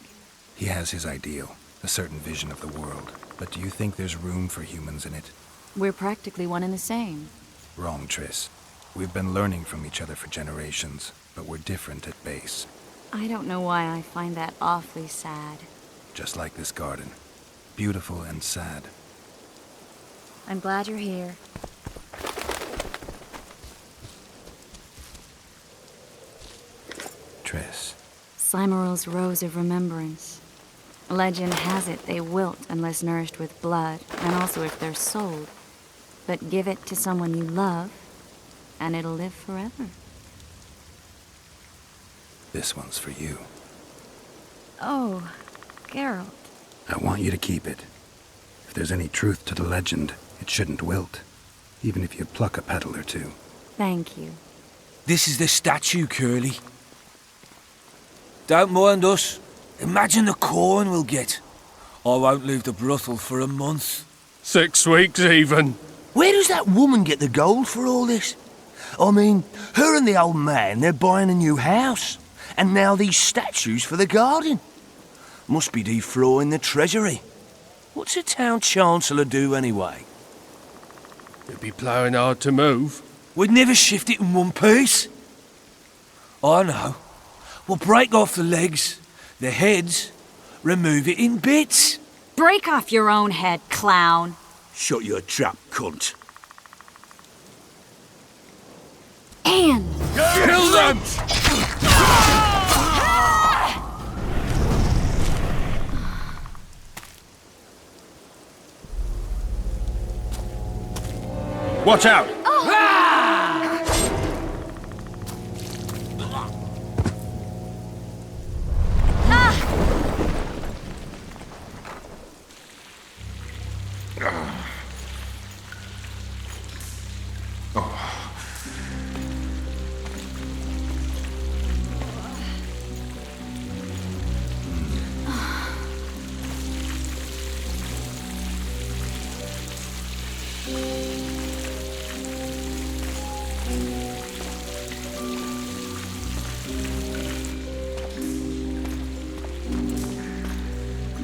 He has his ideal, a certain vision of the world. But do you think there's room for humans in it? We're practically one and the same. Wrong, Triss. We've been learning from each other for generations, but we're different at base. I don't know why I find that awfully sad. Just like this garden. Beautiful and sad. I'm glad you're here. Triss. Cymoril's Rose of Remembrance. Legend has it they wilt unless nourished with blood, and also if they're sold. But give it to someone you love, and it'll live forever. This one's for you. Oh, Geralt. I want you to keep it. If there's any truth to the legend, it shouldn't wilt, even if you pluck a petal or two. Thank you. This is the statue, Curly. Don't mind us. Imagine the corn we'll get. I won't leave the brothel for a month. 6 weeks even. Where does that woman get the gold for all this? I mean, her and the old man, they're buying a new house. And now these statues for the garden. Must be defraying the treasury. What's a town chancellor do anyway? It'd be ploughing hard to move. We'd never shift it in one piece. I know. We'll break off the legs, the heads, remove it in bits. Break off your own head, clown. Shut your trap, cunt. Anne! Kill them! Watch out!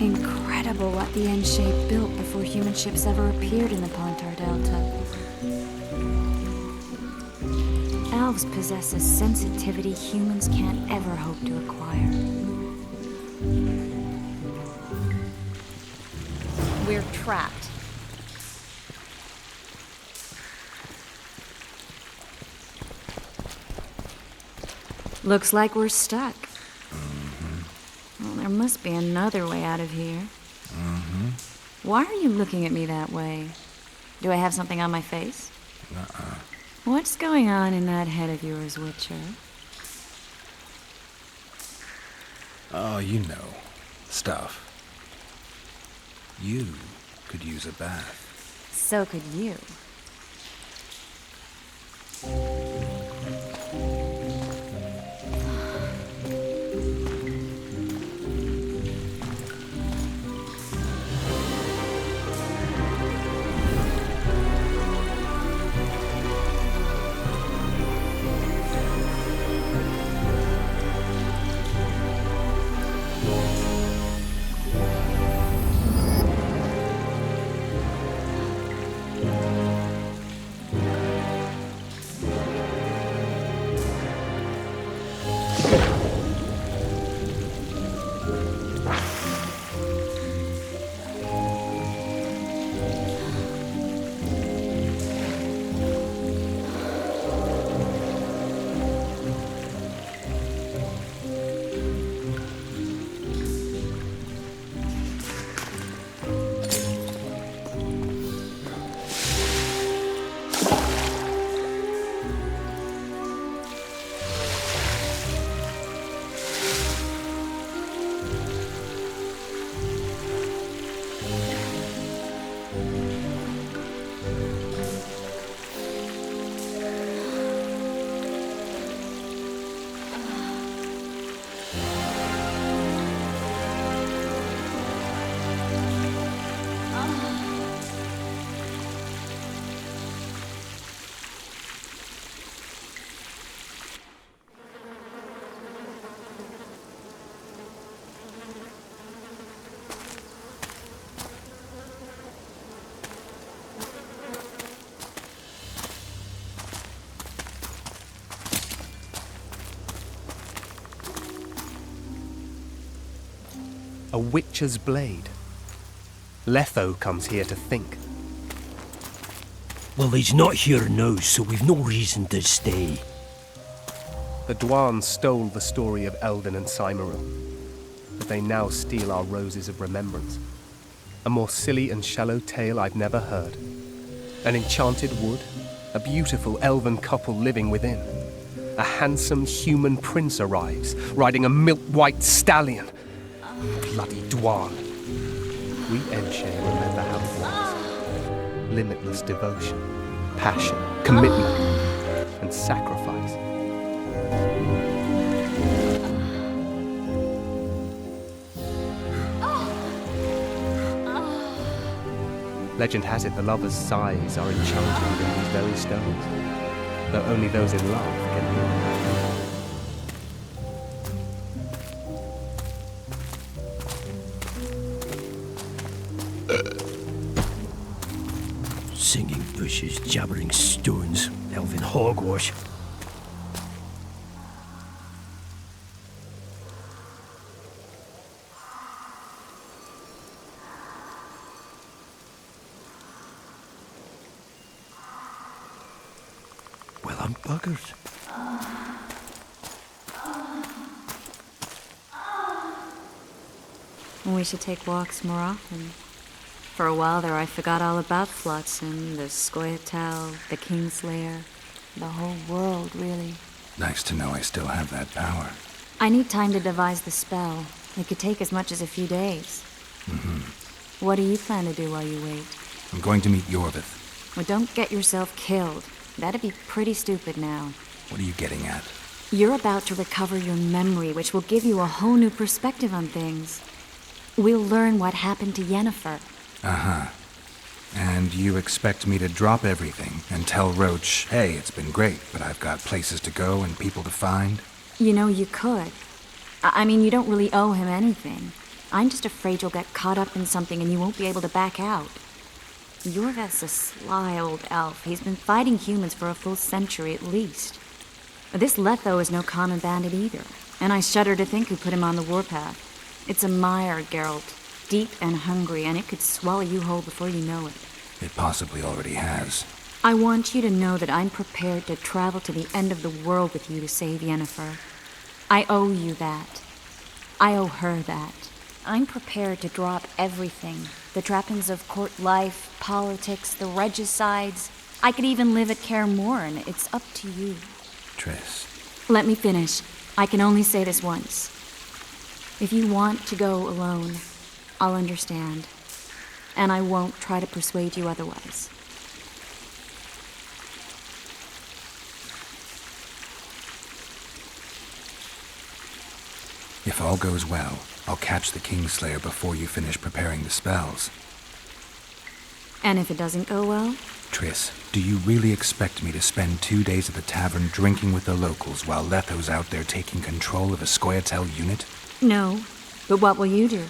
Incredible what the N-shape built before human ships ever appeared in the Pontar Delta. Elves possess a sensitivity humans can't ever hope to acquire. We're trapped. Looks like we're stuck. Well, there must be another way out of here. Why are you looking at me that way? Do I have something on my face? What's going on in that head of yours, Witcher? Oh, you know. Stuff. You could use a bath. So could you. A witcher's blade. Letho comes here to think. Well, he's not here now, so we've no reason to stay. The Dwan stole the story of Eldon and Cymoril, but they now steal our roses of remembrance. A more silly and shallow tale I've never heard. An enchanted wood, a beautiful elven couple living within. A handsome human prince arrives, riding a milk-white stallion. Bloody Dwan. We Enshare remember how it was. Limitless devotion, passion, commitment, and sacrifice. Legend has it the lovers' sighs are enchanted within these very stones, though only those in love can hear them. Singing bushes, jabbering stones, elven hogwash. Well, I'm buggered. We should take walks more often. For a while there I forgot all about Flotsam, the Scoia'tael, the Kingslayer, the whole world, really. Nice to know I still have that power. I need time to devise the spell. It could take as much as a few days. Mm-hmm. What do you plan to do while you wait? I'm going to meet Yorvith. Well, don't get yourself killed. That'd be pretty stupid now. What are you getting at? You're about to recover your memory, which will give you a whole new perspective on things. We'll learn what happened to Yennefer. Uh-huh. And you expect me to drop everything and tell Roach, hey, it's been great, but I've got places to go and people to find? You know, you could. I mean, you don't really owe him anything. I'm just afraid you'll get caught up in something and you won't be able to back out. Yorvith's a sly old elf. He's been fighting humans for a full century at least. This Letho is no common bandit either, and I shudder to think who put him on the warpath. It's a mire, Geralt. Deep and hungry, and it could swallow you whole before you know it. It possibly already has. I want you to know that I'm prepared to travel to the end of the world with you to save Yennefer. I owe you that. I owe her that. I'm prepared to drop everything. The trappings of court life, politics, the regicides. I could even live at Kaer Morhen. It's up to you. Triss. Let me finish. I can only say this once. If you want to go alone, I'll understand. And I won't try to persuade you otherwise. If all goes well, I'll catch the Kingslayer before you finish preparing the spells. And if it doesn't go well? Triss, do you really expect me to spend 2 days at the tavern drinking with the locals while Letho's out there taking control of a Scoia'tael unit? No, but what will you do?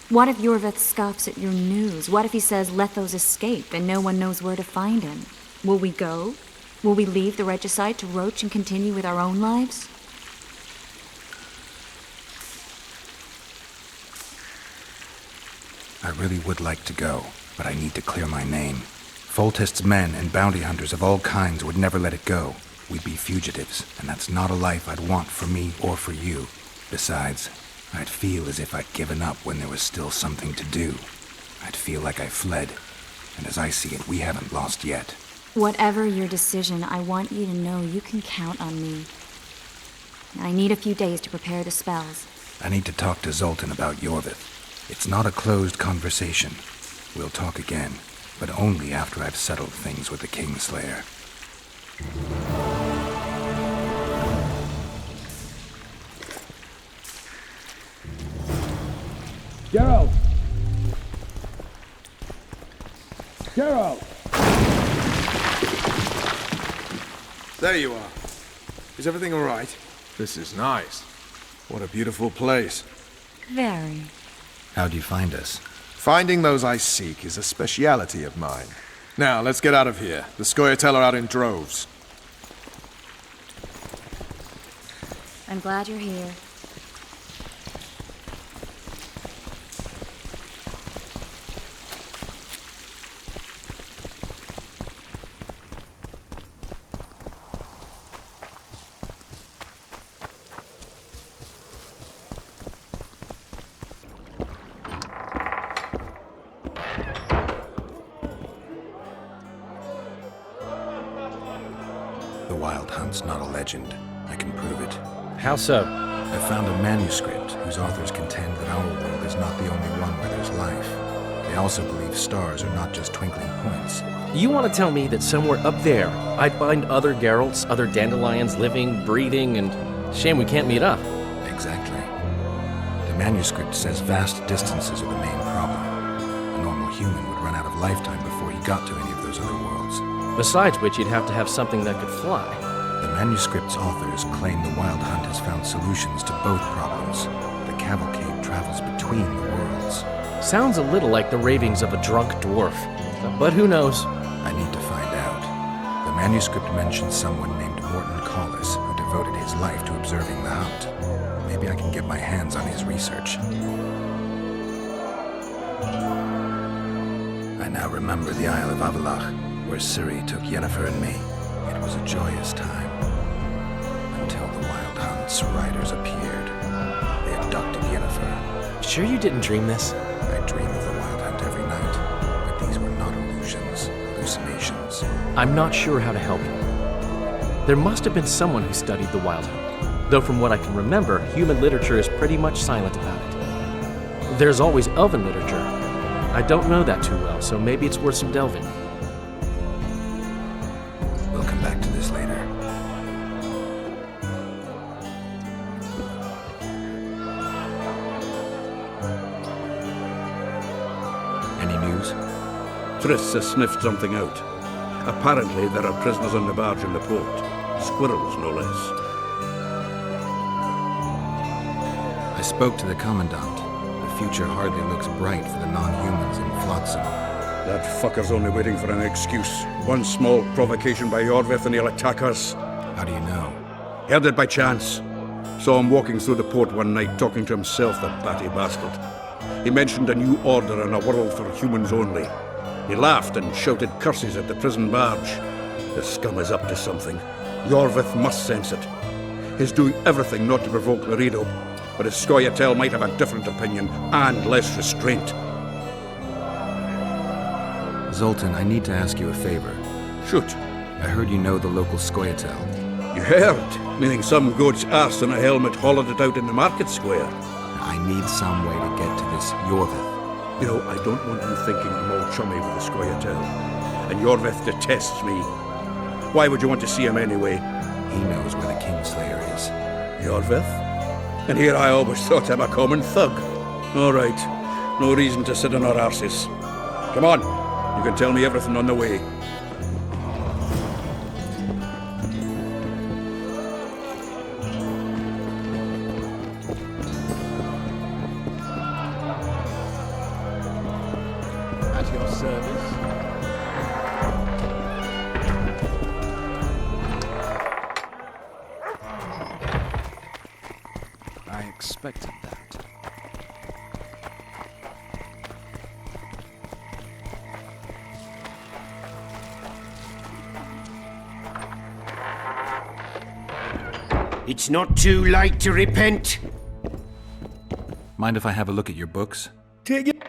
What if Yorvith scoffs at your news? What if he says Letho's escaped and no one knows where to find him? Will we go? Will we leave the regicide to Roach and continue with our own lives? I really would like to go, but I need to clear my name. Foltest's men and bounty hunters of all kinds would never let it go. We'd be fugitives, and that's not a life I'd want for me or for you. Besides, I'd feel as if I'd given up when there was still something to do. I'd feel like I fled, and as I see it, we haven't lost yet. Whatever your decision, I want you to know you can count on me. I need a few days to prepare the spells. I need to talk to Zoltan about Yorvith. It's not a closed conversation. We'll talk again, but only after I've settled things with the Kingslayer. Geralt! Geralt! There you are. Is everything all right? This is nice. What a beautiful place. Very. How'd you find us? Finding those I seek is a speciality of mine. Now, let's get out of here. The Scoia'tael are out in droves. I'm glad you're here. The Wild Hunt's not a legend. I can prove it. How so? I found a manuscript whose authors contend that our world is not the only one where there's life. They also believe stars are not just twinkling points. You want to tell me that somewhere up there, I'd find other Geralts, other dandelions living, breathing, and shame we can't meet up. Exactly. The manuscript says vast distances are the main problem. A normal human would run out of lifetime before he got to any of those other worlds. Besides which, you'd have to have something that could fly. The manuscript's authors claim the Wild Hunt has found solutions to both problems. The cavalcade travels between the worlds. Sounds a little like the ravings of a drunk dwarf. But who knows? I need to find out. The manuscript mentions someone named Morton Collis who devoted his life to observing the hunt. Maybe I can get my hands on his research. I now remember the Isle of Avalach, where Ciri took Yennefer and me. It was a joyous time. Until the Wild Hunt's riders appeared. They abducted Yennefer. Sure you didn't dream this? I dream of the Wild Hunt every night, but these were not illusions, hallucinations. I'm not sure how to help you. There must have been someone who studied the Wild Hunt, though from what I can remember, human literature is pretty much silent about it. There's always elven literature. I don't know that too well, so maybe it's worth some delving. We'll come back to this later. Any news? Triss has sniffed something out. Apparently, there are prisoners on the barge in the port. Squirrels, no less. I spoke to the Commandant. The future hardly looks bright for the non-humans in Flotsam. That fucker's only waiting for an excuse. One small provocation by Yorvith and he'll attack us. How do you know? Heard it by chance. Saw him walking through the port one night talking to himself, the batty bastard. He mentioned a new order and a world for humans only. He laughed and shouted curses at the prison barge. The scum is up to something. Yorvith must sense it. He's doing everything not to provoke Laredo, but his Scoia'tael might have a different opinion and less restraint. Zoltan, I need to ask you a favor. Shoot. I heard you know the local Scoia'tael. You heard? Meaning some goat's ass in a helmet hollowed it out in the market square. I need some way to get to this Yorvith. You know, I don't want you thinking I'm all chummy with the Scoia'tael. And Yorvith detests me. Why would you want to see him anyway? He knows where the Kingslayer is. Yorvith? And here I always thought him a common thug. All right, no reason to sit on our arses. Come on, you can tell me everything on the way. At your service. I expected that. It's not too late to repent. Mind if I have a look at your books? Take it.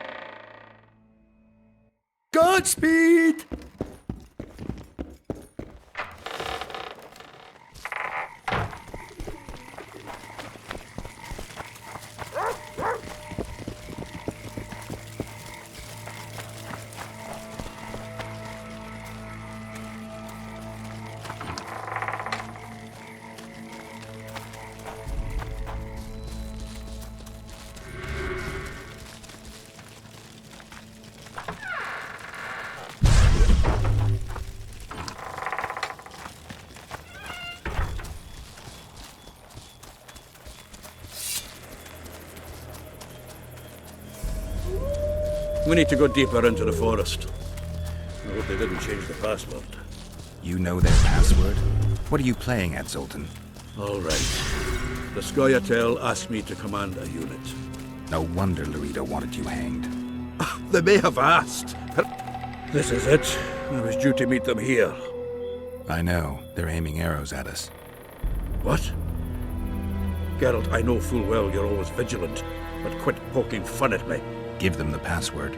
Godspeed! We need to go deeper into the forest. I hope they didn't change the password. You know their password? What are you playing at, Zoltan? All right. The Scoia'tael asked me to command a unit. No wonder Laredo wanted you hanged. They may have asked. This is it. I was due to meet them here. I know. They're aiming arrows at us. What? Geralt, I know full well you're always vigilant, but quit poking fun at me. Give them the password.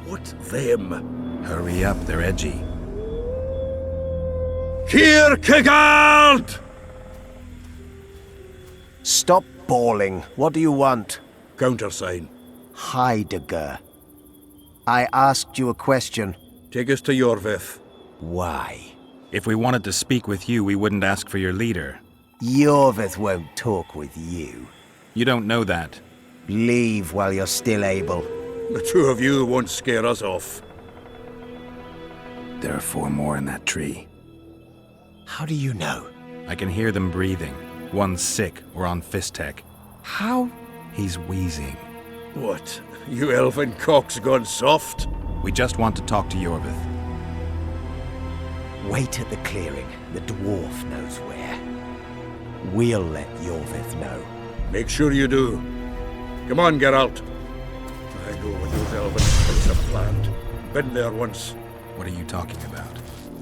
What them? Hurry up, they're edgy. Kierkegaard! Stop bawling. What do you want? Countersign. Heidegger. I asked you a question. Take us to Yorvith. Why? If we wanted to speak with you, we wouldn't ask for your leader. Yorvith won't talk with you. You don't know that. Leave while you're still able. The two of you won't scare us off. There are 4 more in that tree. How do you know? I can hear them breathing. One's sick or on Fistek. How? He's wheezing. What? You elfin cock's gone soft? We just want to talk to Yorvith. Wait at the clearing. The dwarf knows where. We'll let Yorvith know. Make sure you do. Come on, Geralt. I know what those elven scouts have planned. Been there once. What are you talking about?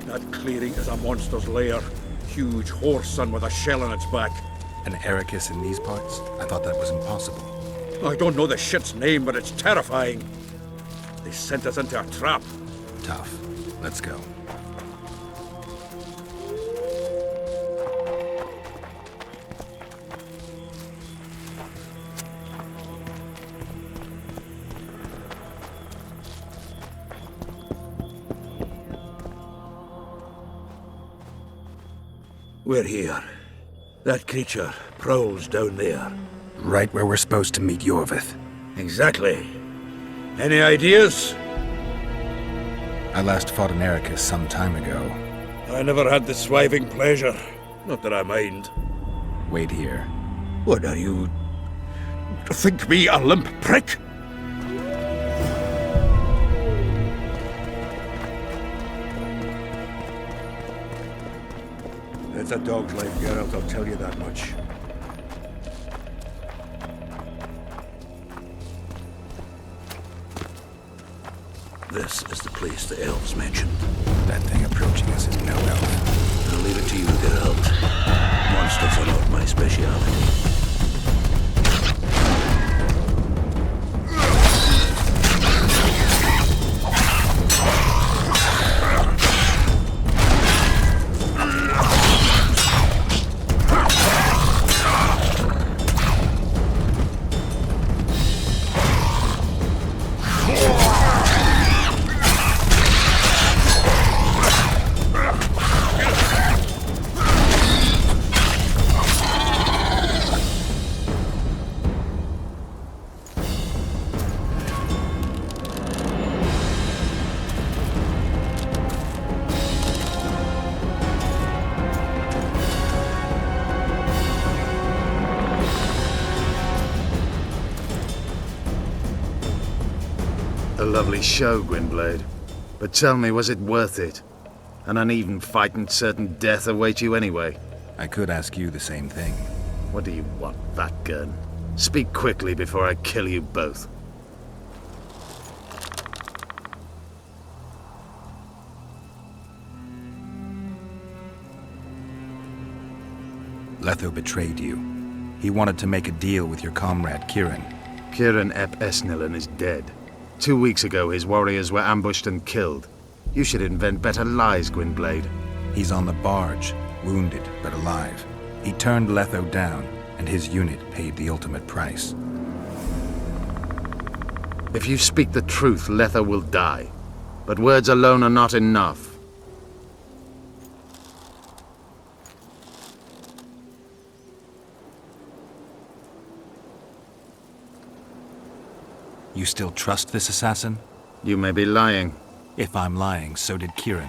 That clearing is a monster's lair. Huge horse son with a shell on its back. An Ericus in these parts? I thought that was impossible. I don't know the shit's name, but it's terrifying. They sent us into a trap. Tough. Let's go. We're here. That creature prowls down there. Right where we're supposed to meet Yorvith. Exactly. Any ideas? I last fought an Ericus some time ago. I never had the swiving pleasure. Not that I mind. Wait here. What are you... think me a limp prick? It's a dog's life, Geralt, I'll tell you that much. This is the place the elves mentioned. That thing approaching us is no elf. I'll leave it to you, Geralt. Monsters are not my speciality. A lovely show, Gwynblade. But tell me, was it worth it? An uneven fight and certain death await you anyway. I could ask you the same thing. What do you want, Vatgern? Speak quickly before I kill you both. Letho betrayed you. He wanted to make a deal with your comrade, Kieran. Kieran ep Esnilin is dead. 2 weeks ago, his warriors were ambushed and killed. You should invent better lies, Gwynblade. He's on the barge, wounded but alive. He turned Letho down, and his unit paid the ultimate price. If you speak the truth, Letho will die. But words alone are not enough. You still trust this assassin? You may be lying. If I'm lying, so did Kieran.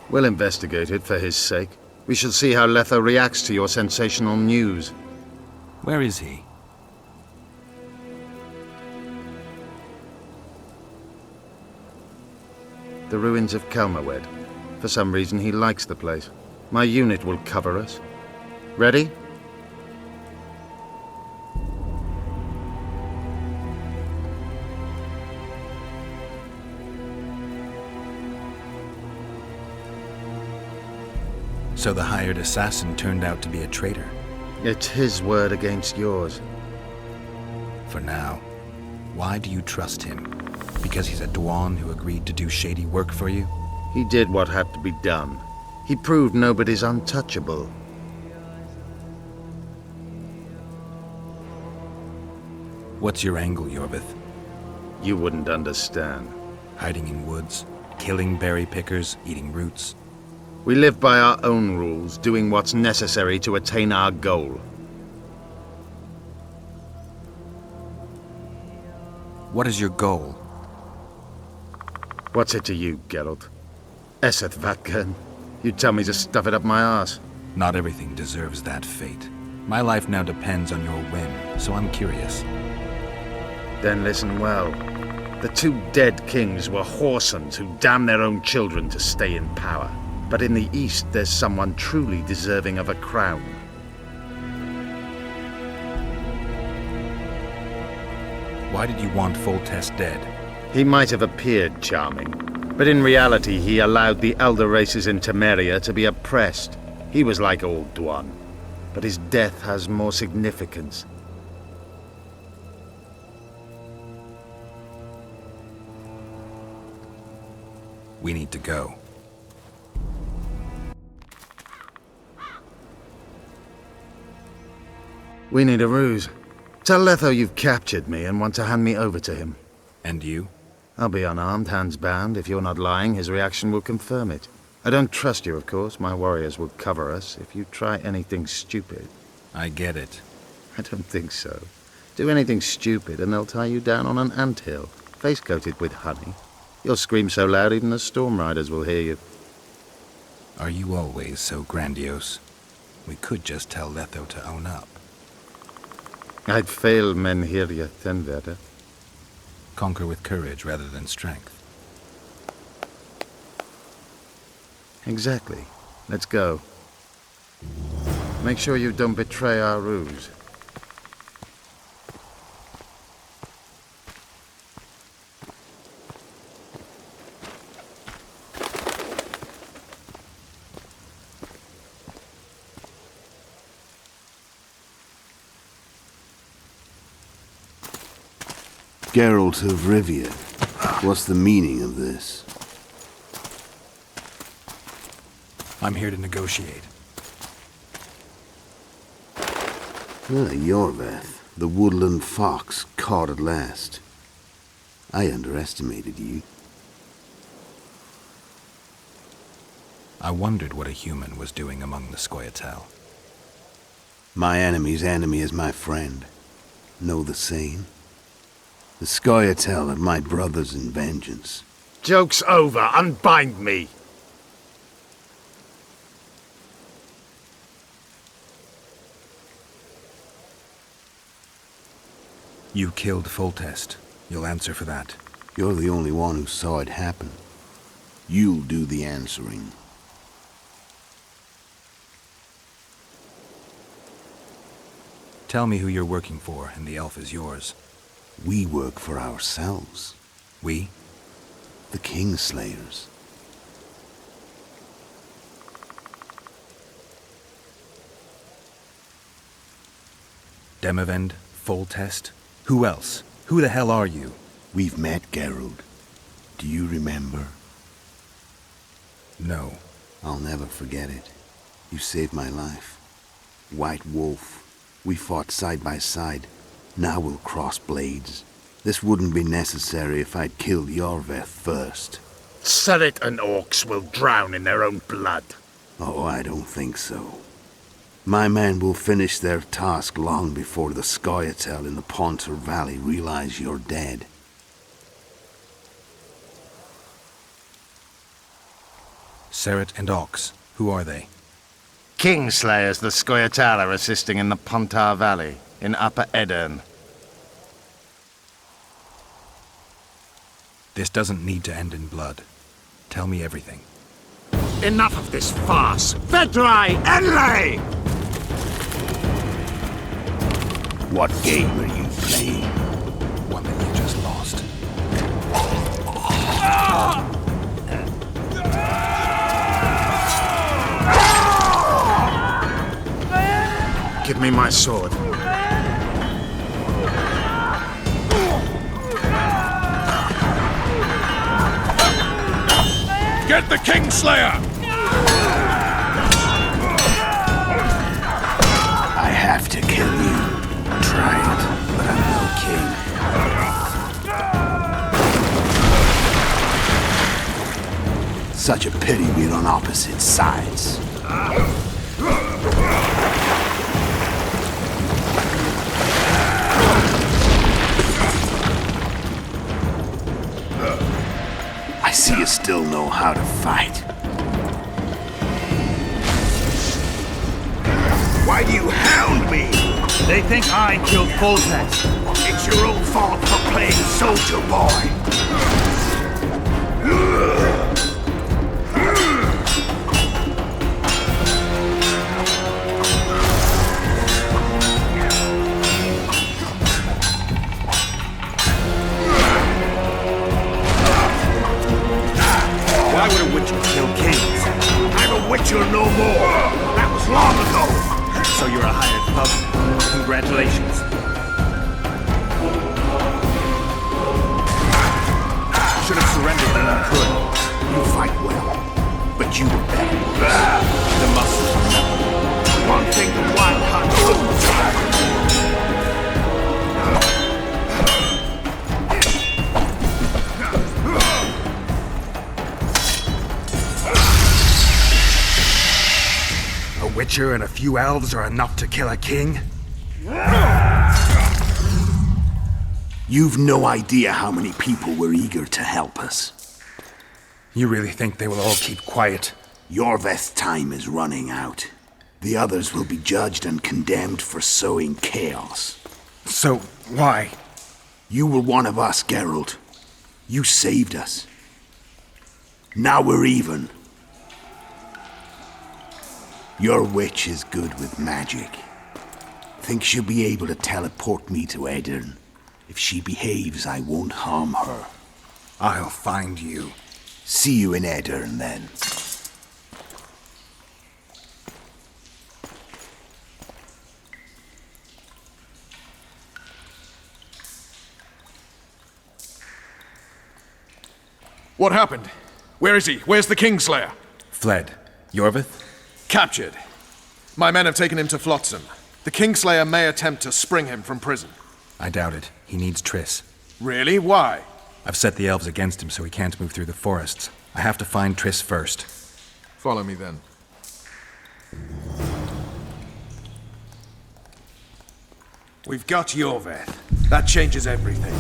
We'll investigate it for his sake. We shall see how Letho reacts to your sensational news. Where is he? The ruins of Kelmawed. For some reason, he likes the place. My unit will cover us. Ready? So the hired assassin turned out to be a traitor. It's his word against yours. For now. Why do you trust him? Because he's a Dwan who agreed to do shady work for you? He did what had to be done. He proved nobody's untouchable. What's your angle, Yorvith? You wouldn't understand. Hiding in woods, killing berry pickers, eating roots. We live by our own rules, doing what's necessary to attain our goal. What is your goal? What's it to you, Geralt? Esseth Vatgern. You tell me to stuff it up my arse. Not everything deserves that fate. My life now depends on your whim, so I'm curious. Then listen well. The 2 dead kings were whoresons who damned their own children to stay in power. But in the East, there's someone truly deserving of a crown. Why did you want Foltest dead? He might have appeared charming, but in reality he allowed the elder races in Temeria to be oppressed. He was like old Dwan, but his death has more significance. We need to go. We need a ruse. Tell Letho you've captured me and want to hand me over to him. And you? I'll be unarmed, hands bound. If you're not lying, his reaction will confirm it. I don't trust you, of course. My warriors will cover us if you try anything stupid. I get it. I don't think so. Do anything stupid and they'll tie you down on an anthill, face-coated with honey. You'll scream so loud even the storm riders will hear you. Are you always so grandiose? We could just tell Letho to own up. I'd fail Menhirja Tenverde. Conquer with courage rather than strength. Exactly. Let's go. Make sure you don't betray our ruse. Geralt of Rivia, what's the meaning of this? I'm here to negotiate. Yorveth, the woodland fox caught at last. I underestimated you. I wondered what a human was doing among the Scoia'tael. My enemy's enemy is my friend. Know the saying? The Scoia'tael are my brothers in vengeance. Joke's over. Unbind me. You killed Foltest. You'll answer for that. You're the only one who saw it happen. You'll do the answering. Tell me who you're working for, and the elf is yours. We work for ourselves. We? The Kingslayers. Demavend, Foltest? Who else? Who the hell are you? We've met, Geralt. Do you remember? No. I'll never forget it. You saved my life. White Wolf. We fought side by side. Now we'll cross blades. This wouldn't be necessary if I'd killed Yorveth first. Surret and orcs will drown in their own blood. Oh, I don't think so. My men will finish their task long before the Scoia'tael in the Pontar Valley realize you're dead. Surret and Ox. Who are they? Kingslayers the Scoia'tael are assisting in the Pontar Valley, in Upper Edirn. This doesn't need to end in blood. Tell me everything. Enough of this farce! Vedrai Enlay! What game are you playing? One that you just lost. Give me my sword. Get the Kingslayer! I have to kill you. Try it, but I'm no king. Such a pity we're on opposite sides. I see you still know how to fight. Why do you hound me? They think I killed Foltest. It's your own fault for playing soldier boy. Why would a witcher kill kings? I'm a witcher no more. That was long ago. So you're a hired pup. Congratulations. Should have surrendered when you could. You fight well, but you were better. The muscle. One thing the Wild Hunt owns. A witcher and a few elves are enough to kill a king? You've no idea how many people were eager to help us. You really think they will all keep quiet? Yorveth's time is running out. The others will be judged and condemned for sowing chaos. So, why? You were one of us, Geralt. You saved us. Now we're even. Your witch is good with magic. Think she'll be able to teleport me to Edirn. If she behaves, I won't harm her. I'll find you. See you in Edirn, then. What happened? Where is he? Where's the Kingslayer? Fled. Yorveth? Captured. My men have taken him to Flotsam. The Kingslayer may attempt to spring him from prison. I doubt it. He needs Triss. Really? Why? I've set the elves against him so he can't move through the forests. I have to find Triss first. Follow me then. We've got Yorveth. That changes everything.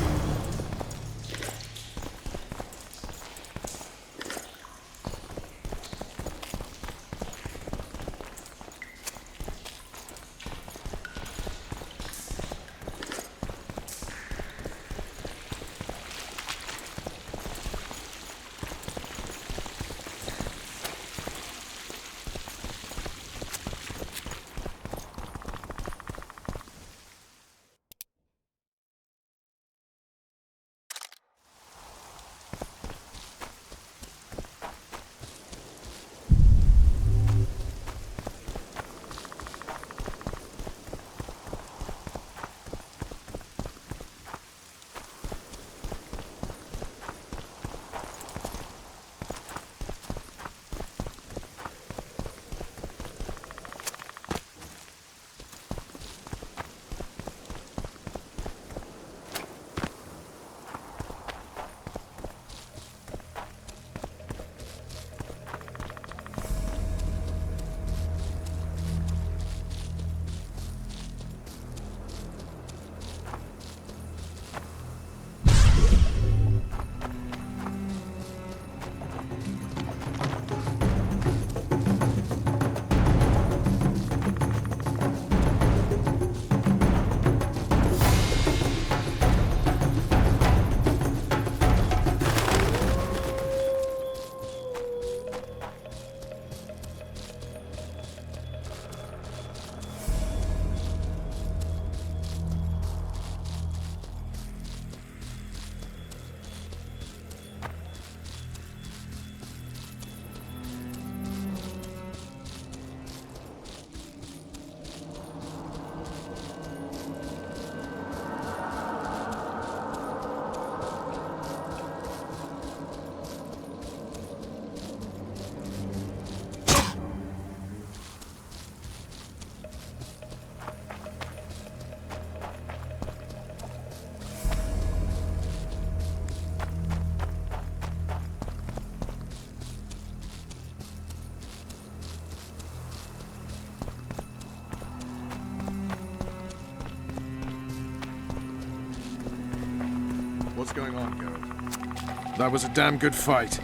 What's going on, Geralt? That was a damn good fight.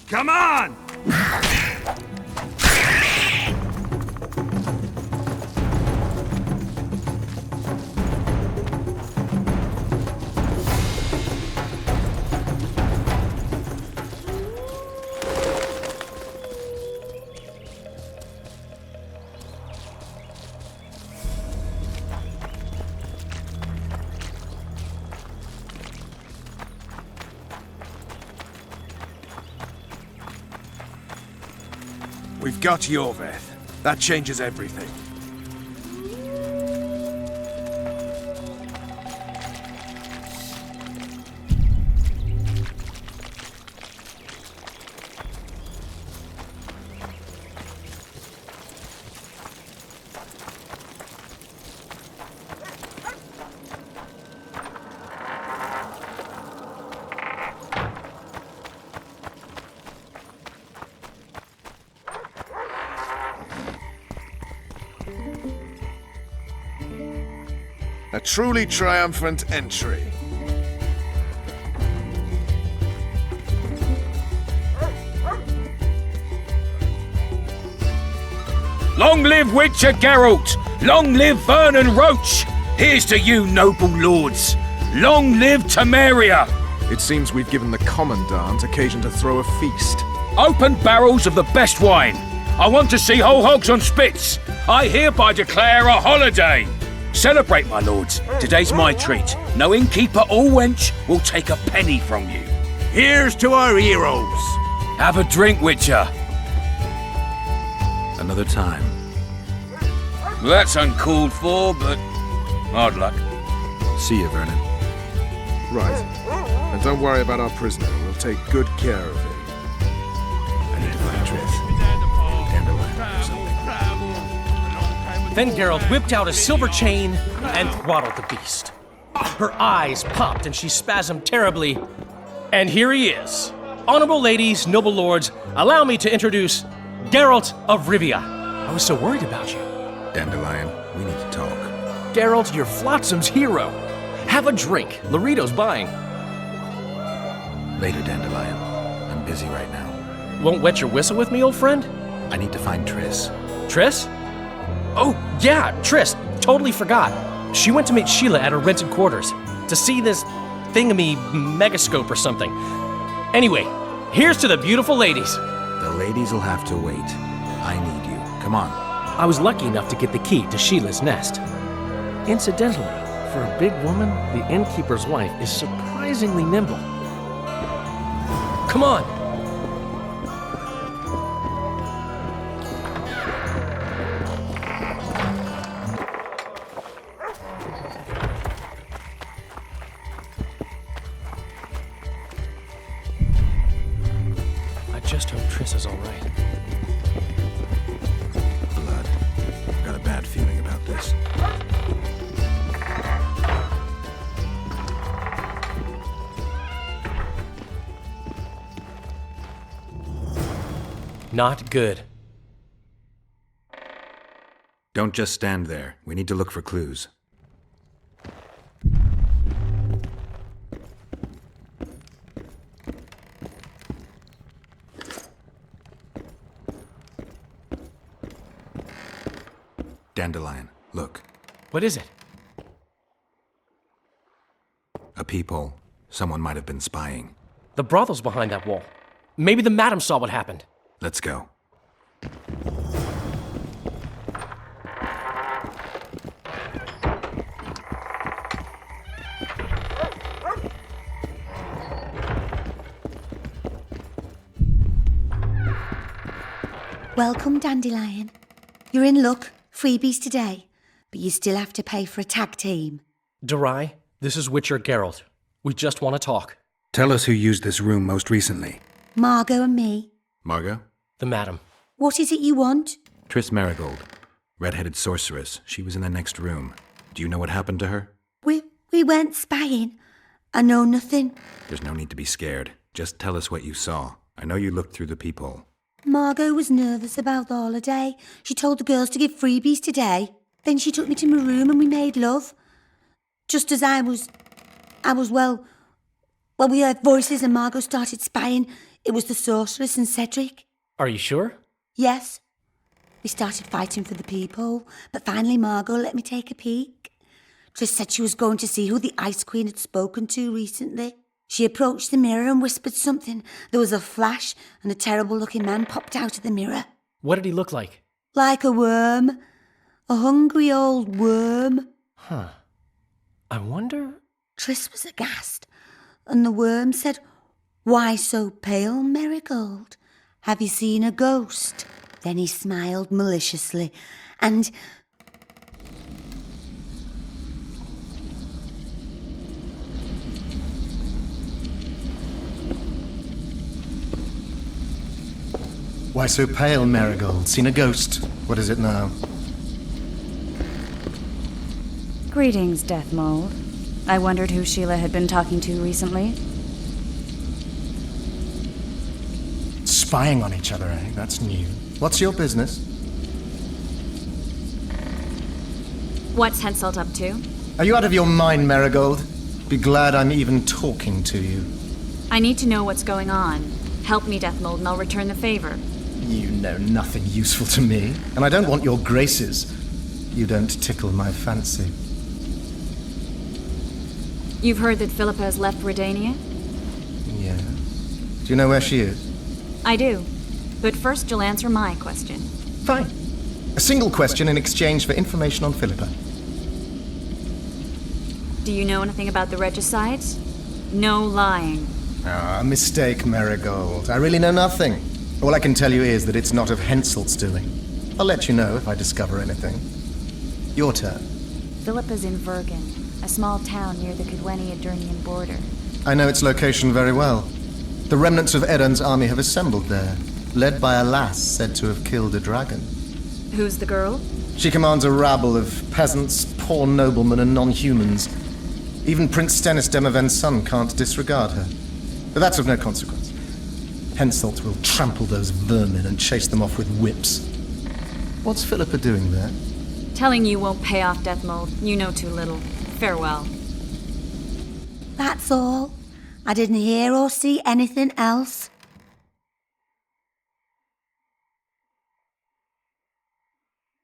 Come on! We've got Yorveth. That changes everything. A truly triumphant entry. Long live Witcher Geralt! Long live Vernon Roach! Here's to you, noble lords! Long live Temeria! It seems we've given the Commandant occasion to throw a feast. Open barrels of the best wine. I want to see whole hogs on spits. I hereby declare a holiday. Celebrate, my lords. Today's my treat. No innkeeper or wench will take a penny from you. Here's to our heroes. Have a drink, Witcher. Another time. Well, that's uncalled for, but hard luck. See you, Vernon. Right. And don't worry about our prisoner. We'll take good care of him. I need to find Triss. Dandelion or something. Then Geralt whipped out a silver chain and throttled the beast. Her eyes popped and she spasmed terribly. And here he is. Honorable ladies, noble lords, allow me to introduce Geralt of Rivia. I was so worried about you. Dandelion, we need to talk. Geralt, you're Flotsam's hero. Have a drink. Laredo's buying. Later, Dandelion. I'm busy right now. Won't wet your whistle with me, old friend? I need to find Triss. Triss? Oh, yeah, Triss. Totally forgot. She went to meet Sheila at her rented quarters to see this thingamy megascope or something. Anyway, here's to the beautiful ladies. The ladies will have to wait. I need you. Come on. I was lucky enough to get the key to Sheila's nest. Incidentally, for a big woman, the innkeeper's wife is surprisingly nimble. Come on. I just hope Triss is all right. Blood. I've got a bad feeling about this. Not good. Don't just stand there. We need to look for clues. Dandelion, look. What is it? A peephole. Someone might have been spying. The brothel's behind that wall. Maybe the madam saw what happened. Let's go. Welcome, Dandelion. You're in luck. Freebies today. But you still have to pay for a tag team. Durai, this is Witcher Geralt. We just want to talk. Tell us who used this room most recently. Margot and me. Margot? The madam. What is it you want? Triss Marigold. Red-headed sorceress. She was in the next room. Do you know what happened to her? We weren't spying. I know nothing. There's no need to be scared. Just tell us what you saw. I know you looked through the peephole. Margot was nervous about the holiday. She told the girls to give freebies today. Then she took me to my room and we made love. Just as I was, well, we heard voices and Margot started spying. It was the sorceress and Cedric. Are you sure? Yes. We started fighting for the peephole, but finally Margot let me take a peek. Triss said she was going to see who the Ice Queen had spoken to recently. She approached the mirror and whispered something. There was a flash and a terrible-looking man popped out of the mirror. What did he look like? Like a worm. A hungry old worm. Huh. I wonder... Triss was aghast, and the worm said, "Why so pale, Marigold? Have you seen a ghost?" Then he smiled maliciously, and... Why so pale, Marigold? Seen a ghost? What is it now? Greetings, Death Mold. I wondered who Sheila had been talking to recently. Spying on each other, eh? That's new. What's your business? What's Henselt up to? Are you out of your mind, Marigold? Be glad I'm even talking to you. I need to know what's going on. Help me, Death Mold, and I'll return the favor. You know nothing useful to me, and I don't want your graces. You don't tickle my fancy. You've heard that Philippa has left Redania? Yeah. Do you know where she is? I do. But first you'll answer my question. Fine. A single question in exchange for information on Philippa. Do you know anything about the regicides? No lying. Ah, mistake, Marigold. I really know nothing. All I can tell you is that it's not of Henselt's doing. I'll let you know if I discover anything. Your turn. Philippa's in Vergen, a small town near the Cadweni-Adurnian border. I know its location very well. The remnants of Eden's army have assembled there, led by a lass said to have killed a dragon. Who's the girl? She commands a rabble of peasants, poor noblemen, and non-humans. Even Prince Stennis Demaven's son can't disregard her. But that's of no consequence. Henselt will trample those vermin and chase them off with whips. What's Philippa doing there? Telling you won't pay off, Death Mold. You know too little. Farewell. That's all. I didn't hear or see anything else.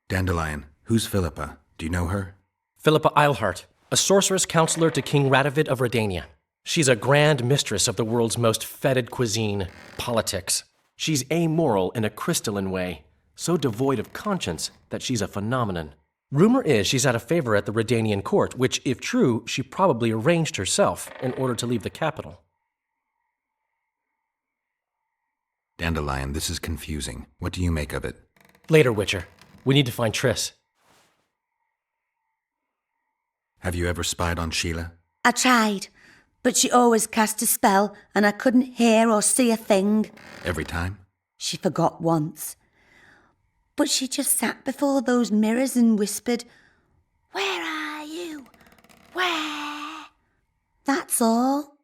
Dandelion, who's Philippa? Do you know her? Philippa Eilhart, a sorceress counselor to King Radovid of Redania. She's a grand mistress of the world's most fetid cuisine, politics. She's amoral in a crystalline way, so devoid of conscience that she's a phenomenon. Rumor is she's at a favor at the Redanian court, which, if true, she probably arranged herself in order to leave the capital. Dandelion, this is confusing. What do you make of it? Later, Witcher. We need to find Triss. Have you ever spied on Sheila? I tried, but she always cast a spell and I couldn't hear or see a thing. Every time? She forgot once. But she just sat before those mirrors and whispered, "Where are you? Where?" That's all.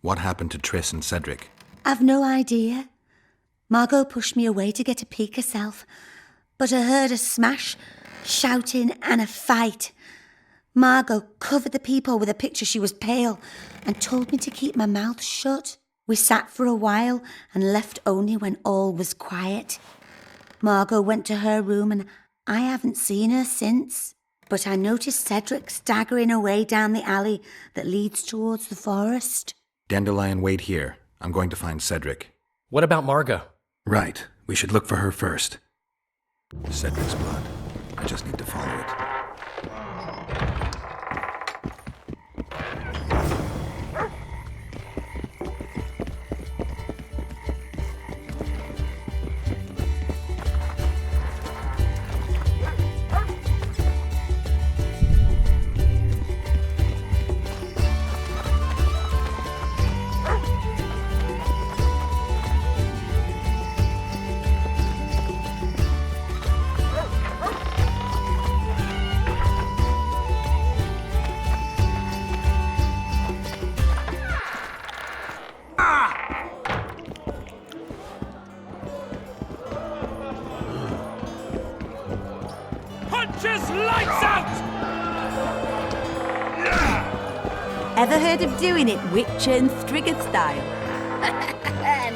What happened to Triss and Cedric? I've no idea. Margot pushed me away to get a peek herself, but I heard a smash, shouting and a fight. Margot covered the people with a picture. She was pale and told me to keep my mouth shut. We sat for a while and left only when all was quiet. Margot went to her room and I haven't seen her since. But I noticed Cedric staggering away down the alley that leads towards the forest. Dandelion, wait here. I'm going to find Cedric. What about Margot? Right. We should look for her first. Cedric's blood. I just need to follow it. Hunter's lights out! Ever heard of doing it Witcher and Striggers style?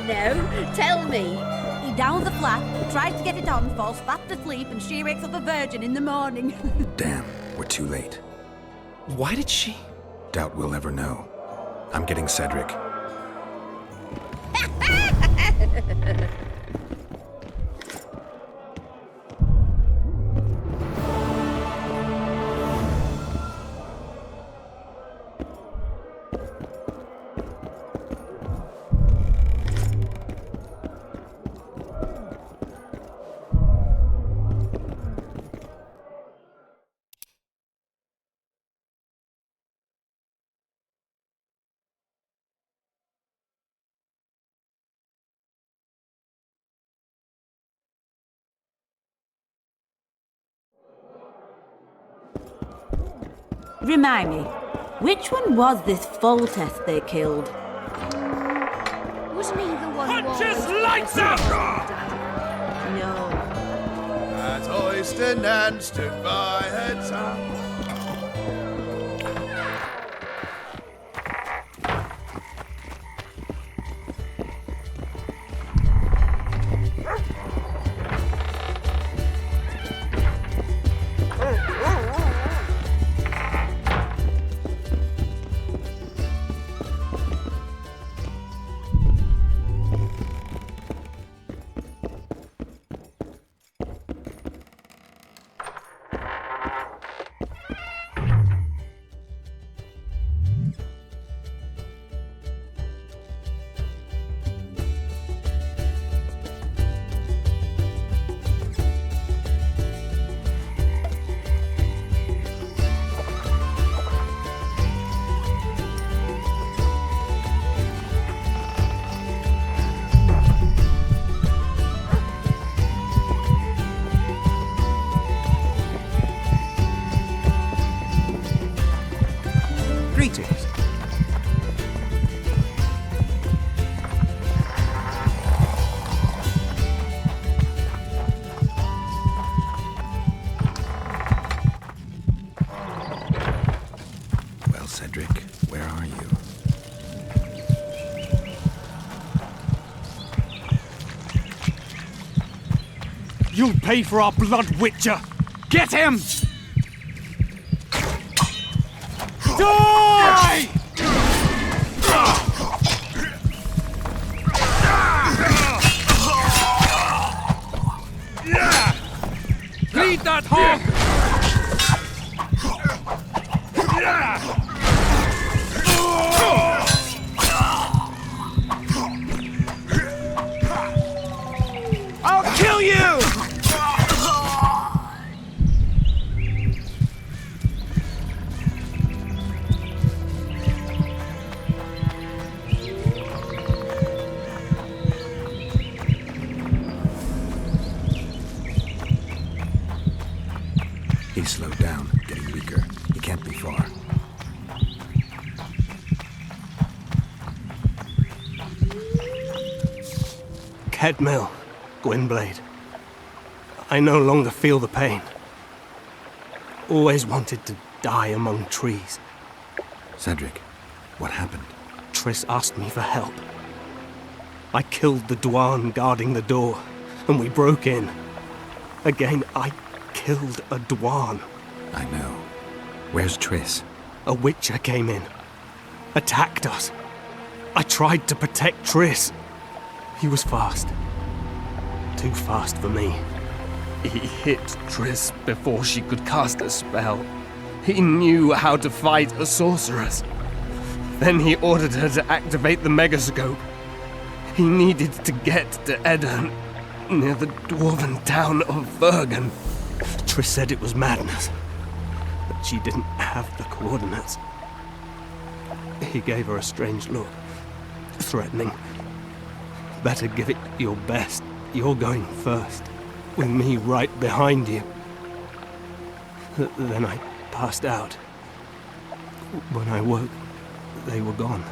No, tell me. He downs the flat, tries to get it on, falls fast asleep, and she wakes up a virgin in the morning. Damn, we're too late. Why did she? Doubt we'll ever know. I'm getting Cedric. Remind me, which one was this Foltest they killed? Wasn't he the one Hunter's lights out! No. At Oyston and stood by her tongue. Greetings. Well, Cedric, where are you? You'll pay for our blood, Witcher! Get him! Die! Lead that hog! I'll kill you! He's slowed down, getting weaker. He can't be far. Kedmill, Gwynblade. I no longer feel the pain. Always wanted to die among trees. Cedric, what happened? Triss asked me for help. I killed the Dwan guarding the door, and we broke in. Again, I killed a Dwan. I know. Where's Triss? A Witcher came in, attacked us. I tried to protect Triss. He was fast. Too fast for me. He hit Triss before she could cast a spell. He knew how to fight a sorceress. Then he ordered her to activate the megascope. He needed to get to Eddern, near the dwarven town of Bergen. Triss said it was madness, that she didn't have the coordinates. He gave her a strange look, threatening. Better give it your best. You're going first, with me right behind you. Then I passed out. When I woke, they were gone.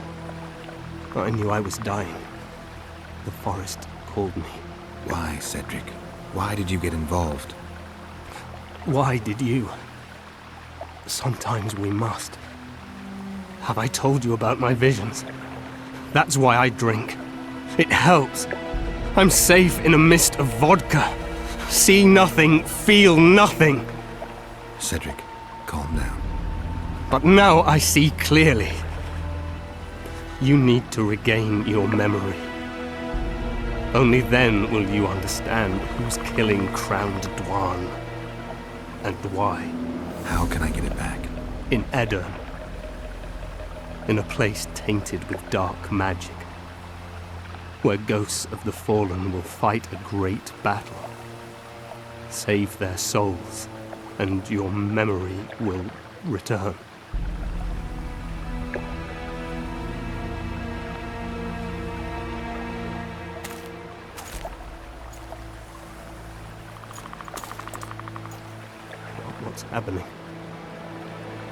I knew I was dying. The forest called me. Why, Cedric? Why did you get involved? Why did you? Sometimes we must. Have I told you about my visions? That's why I drink. It helps. I'm safe in a mist of vodka. See nothing, feel nothing. Cedric, calm down. But now I see clearly. You need to regain your memory. Only then will you understand who's killing Crowned Dwan. And why. How can I get it back? In Edirn. In a place tainted with dark magic. Where ghosts of the fallen will fight a great battle. Save their souls, and your memory will return. What's happening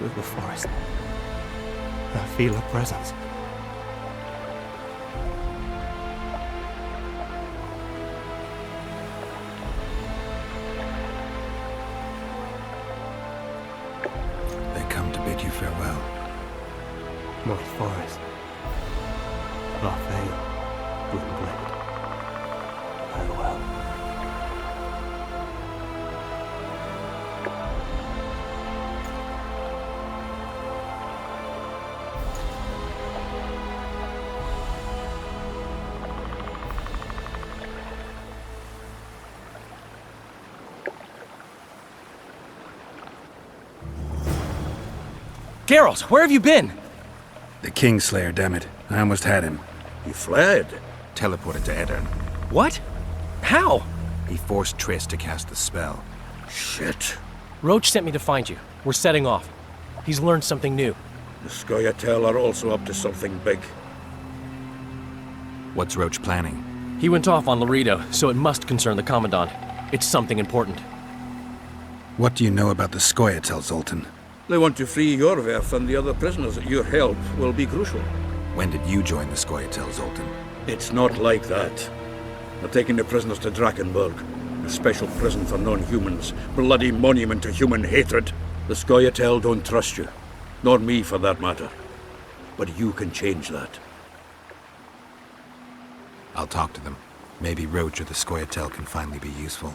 with the forest? I feel a presence. They come to bid you farewell. My forest. Raphael, Broomblade. Farewell. Geralt, where have you been? The Kingslayer, damn it. I almost had him. He fled. Teleported to Edirn. What? How? He forced Triss to cast the spell. Shit. Roach sent me to find you. We're setting off. He's learned something new. The Scoia'tael are also up to something big. What's Roach planning? He went off on Laredo, so it must concern the Commandant. It's something important. What do you know about the Scoia'tael, Zoltan? They want to free Yorveth and the other prisoners. Your help will be crucial. When did you join the Scoia'tael, Zoltan? It's not like that. They're taking the prisoners to Drakenburg, a special prison for non-humans, bloody monument to human hatred. The Scoia'tael don't trust you, nor me for that matter. But you can change that. I'll talk to them. Maybe Roach or the Scoia'tael can finally be useful.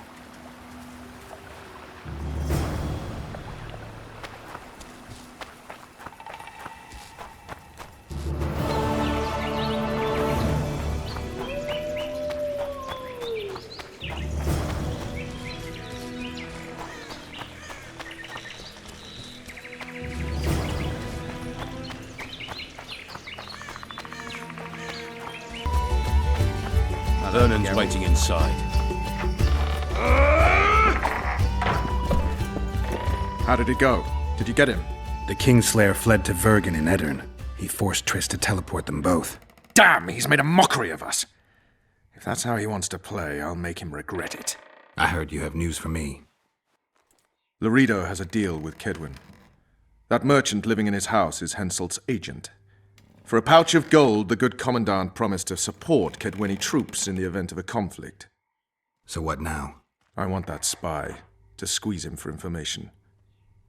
Vernon's waiting inside. How did it go? Did you get him? The Kingslayer fled to Vergen in Edirn. He forced Triss to teleport them both. Damn, he's made a mockery of us. If that's how he wants to play, I'll make him regret it. I heard you have news for me. Laredo has a deal with Kedwin. That merchant living in his house is Henselt's agent. For a pouch of gold, the good Commandant promised to support Kedweni troops in the event of a conflict. So what now? I want that spy, to squeeze him for information.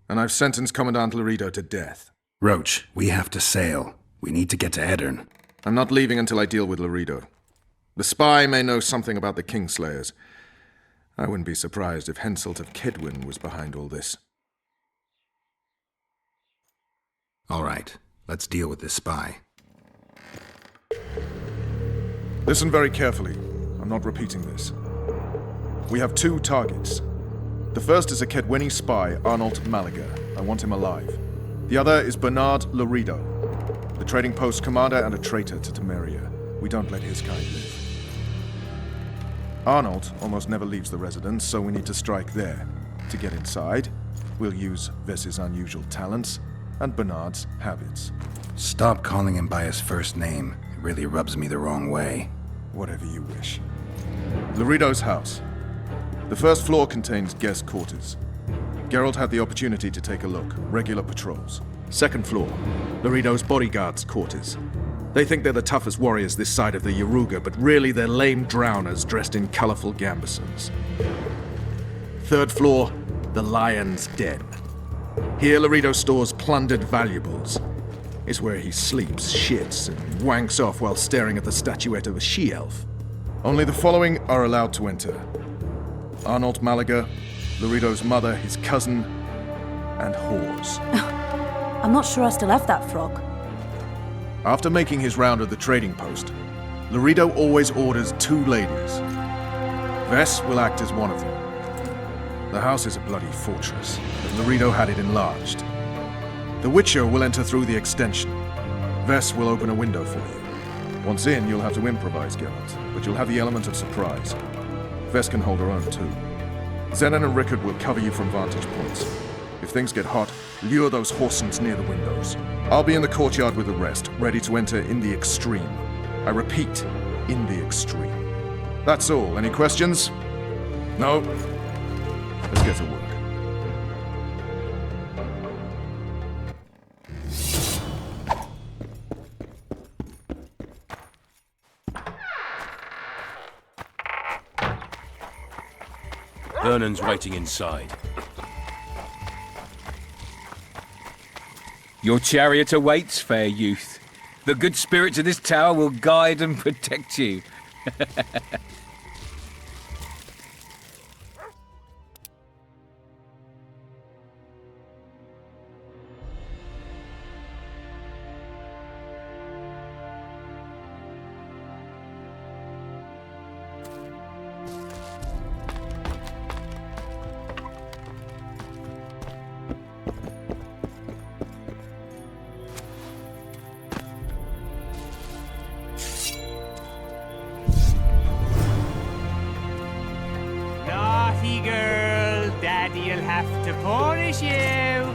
And I've sentenced Commandant Laredo to death. Roach, we have to sail. We need to get to Edirn. I'm not leaving until I deal with Laredo. The spy may know something about the Kingslayers. I wouldn't be surprised if Henselt of Kedwin was behind all this. All right, let's deal with this spy. Listen very carefully. I'm not repeating this. We have two targets. The first is a Kedweni spy, Arnold Malaga. I want him alive. The other is Bernard Laredo, the trading post commander and a traitor to Temeria. We don't let his kind live. Arnold almost never leaves the residence, so we need to strike there. To get inside, we'll use Vess's unusual talents and Bernard's habits. Stop calling him by his first name. It really rubs me the wrong way. Whatever you wish. Laredo's house. The first floor contains guest quarters. Geralt had the opportunity to take a look. Regular patrols. Second floor, Laredo's bodyguards' quarters. They think they're the toughest warriors this side of the Yaruga, but really they're lame drowners dressed in colorful gambesons. Third floor, the Lion's Den. Here Laredo stores plundered valuables. It's where he sleeps, shits, and wanks off while staring at the statuette of a she-elf. Only the following are allowed to enter: Arnold Malaga, Laredo's mother, his cousin, and whores. I'm not sure I still have that frog. After making his round of the trading post, Laredo always orders 2 ladies. Vess will act as one of them. The house is a bloody fortress, but Laredo had it enlarged. The Witcher will enter through the extension. Vess will open a window for you. Once in, you'll have to improvise, Geralt, but you'll have the element of surprise. Vess can hold her own, too. Zenon and Rickard will cover you from vantage points. If things get hot, lure those horsens near the windows. I'll be in the courtyard with the rest, ready to enter in the extreme. I repeat, in the extreme. That's all. Any questions? No? Let's get to work. Vernon's waiting inside. Your chariot awaits, fair youth. The good spirits of this tower will guide and protect you. Naughty girl, Daddy'll have to punish you.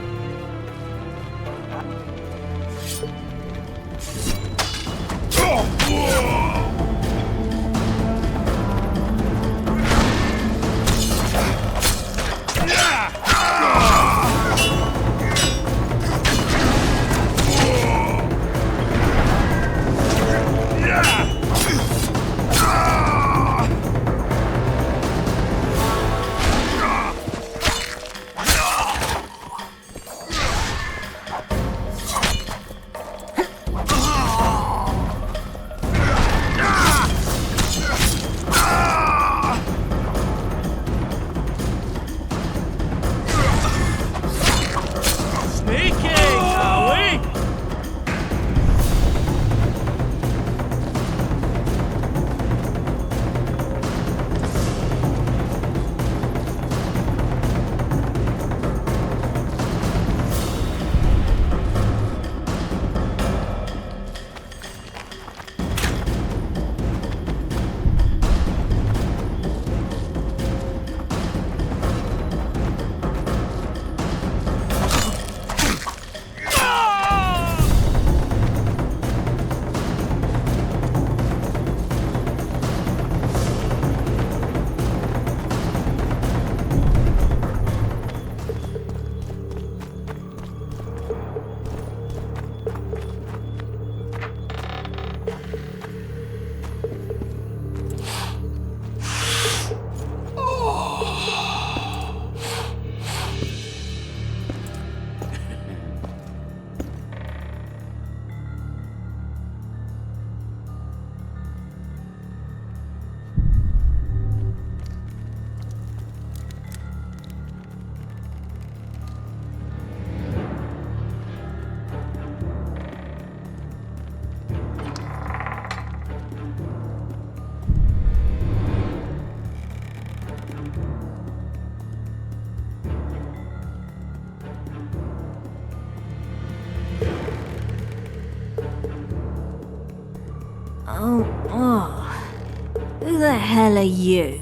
Who the hell are you?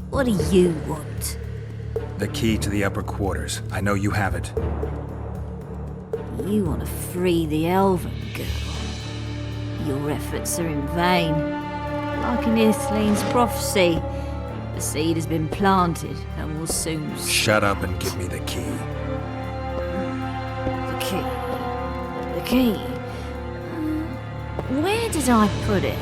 What do you want? The key to the upper quarters. I know you have it. You want to free the elven girl. Your efforts are in vain. Like in Ithleen's prophecy, the seed has been planted and will soon... Shut up and give me the key. The key? The key? Where did I put it?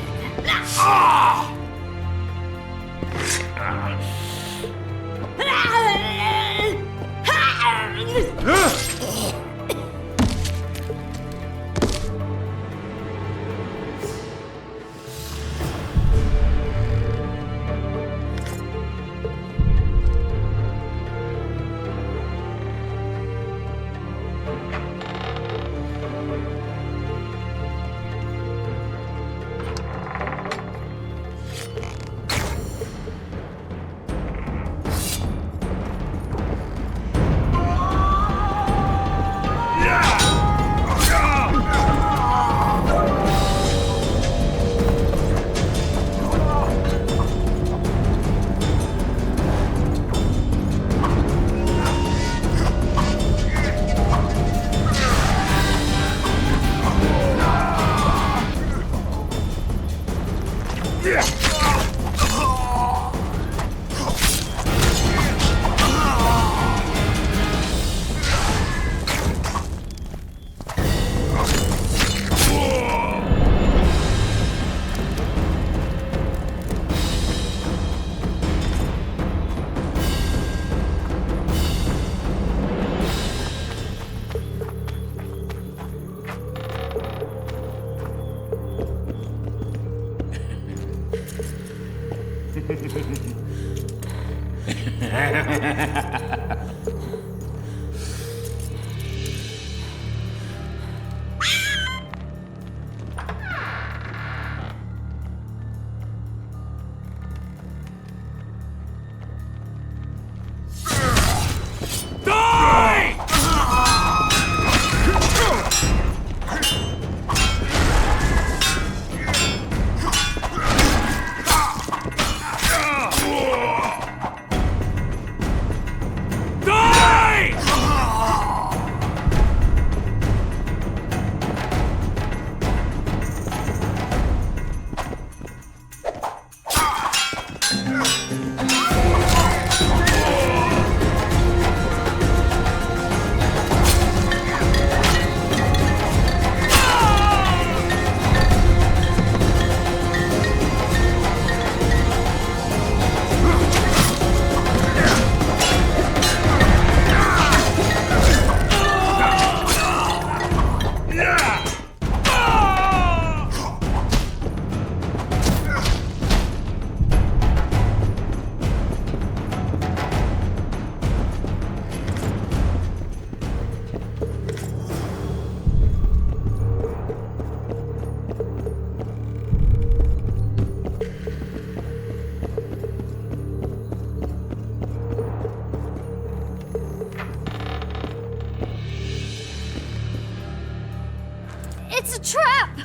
It's a trap!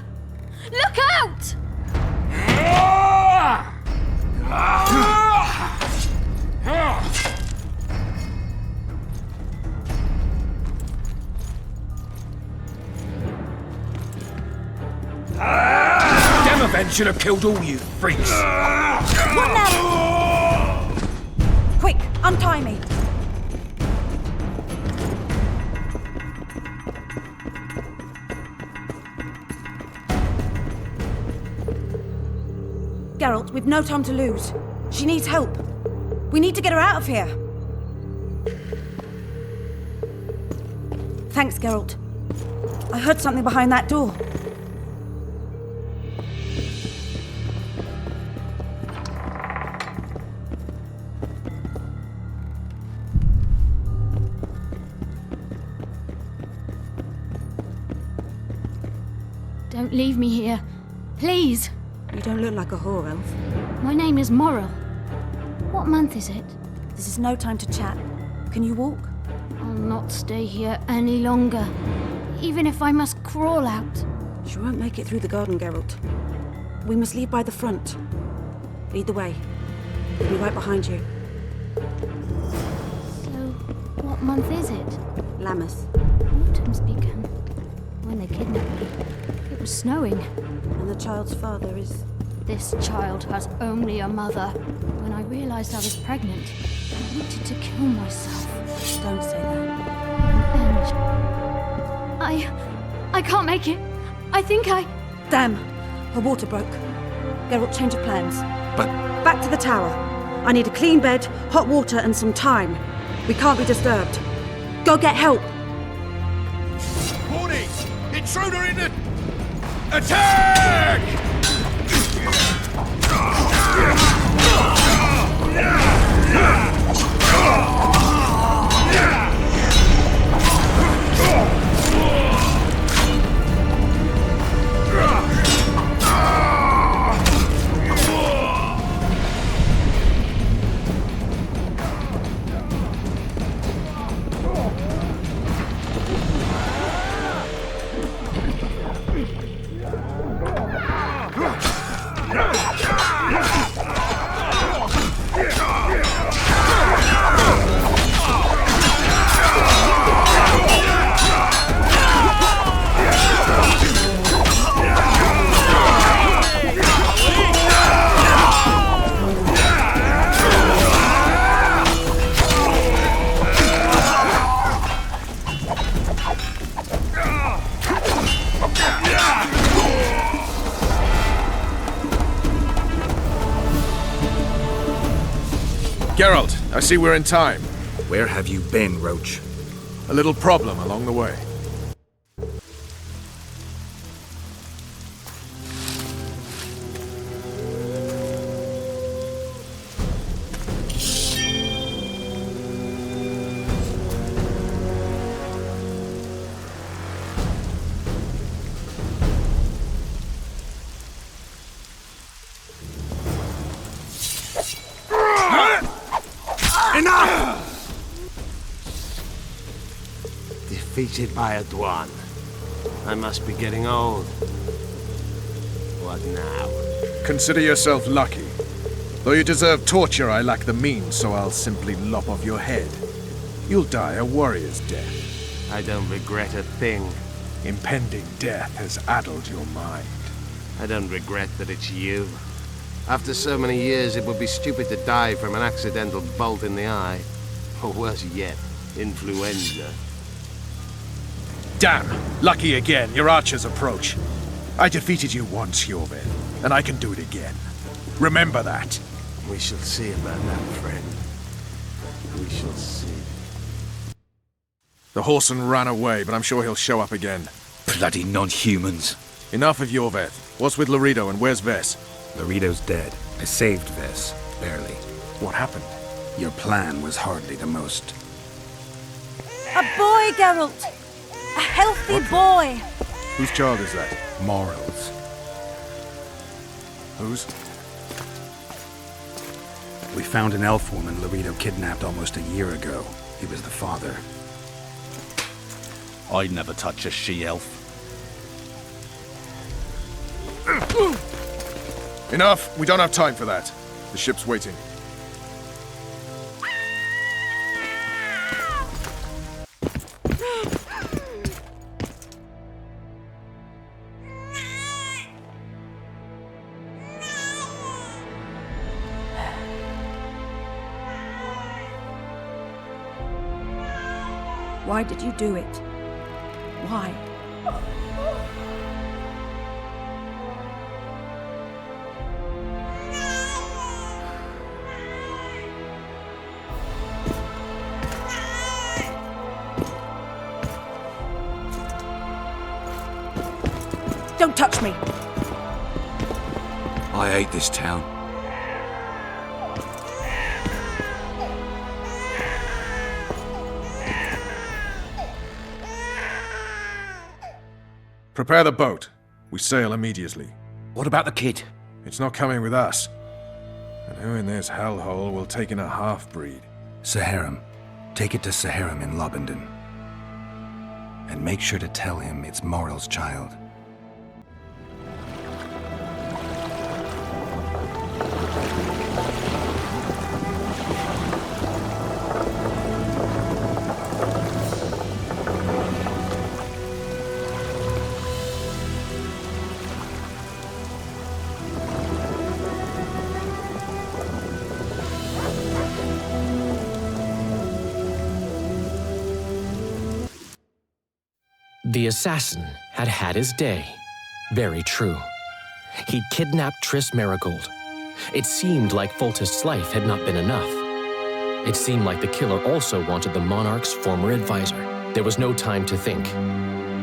Look out! Demovan should have killed all you freaks. What now? Quick, untie me. Geralt, we've no time to lose. She needs help. We need to get her out of here. Thanks, Geralt. I heard something behind that door. Don't leave me here. Please. You don't look like a whore elf. My name is Morrill. What month is it? This is no time to chat. Can you walk? I'll not stay here any longer. Even if I must crawl out. She won't make it through the garden, Geralt. We must leave by the front. Lead the way. We'll be right behind you. So, what month is it? Lammas. Autumn's begun. When they kidnapped me, it was snowing. And the child's father is... This child has only a mother. When I realized I was pregnant, I wanted to kill myself. Don't say that. And I can't make it. I think I... Damn! Her water broke. Geralt, change of plans. But... Back to the tower. I need a clean bed, hot water, and some time. We can't be disturbed. Go get help! Warning! Intruder in the... Attack! Geralt, I see we're in time. Where have you been, Roach? A little problem along the way. Defeated by a Dwan. I must be getting old. What now? Consider yourself lucky. Though you deserve torture, I lack the means, so I'll simply lop off your head. You'll die a warrior's death. I don't regret a thing. Impending death has addled your mind. I don't regret that it's you. After so many years, it would be stupid to die from an accidental bolt in the eye. Or worse yet, influenza. Damn! Lucky again, your archers approach. I defeated you once, Jorvin, and I can do it again. Remember that. We shall see about that, friend. We shall see. The Horseman ran away, but I'm sure he'll show up again. Bloody non-humans. Enough of Jorveth. What's with Laredo and where's Ves? Laredo's dead. I saved Ves, barely. What happened? Your plan was hardly the most. A boy, Geralt! A healthy boy! Whose child is that? Morals. Whose? We found an elf woman Laredo kidnapped almost a year ago. He was the father. I'd never touch a she-elf. Enough! We don't have time for that. The ship's waiting. Why did you do it? Why? Don't touch me! I hate this town. Prepare the boat. We sail immediately. What about the kid? It's not coming with us. And who in this hellhole will take in a half-breed? Saharim. Take it to Saharim in Lobendon. And make sure to tell him it's Moral's child. The assassin had had his day. Very true. He'd kidnapped Triss Marigold. It seemed like Foltest's life had not been enough. It seemed like the killer also wanted the monarch's former advisor. There was no time to think.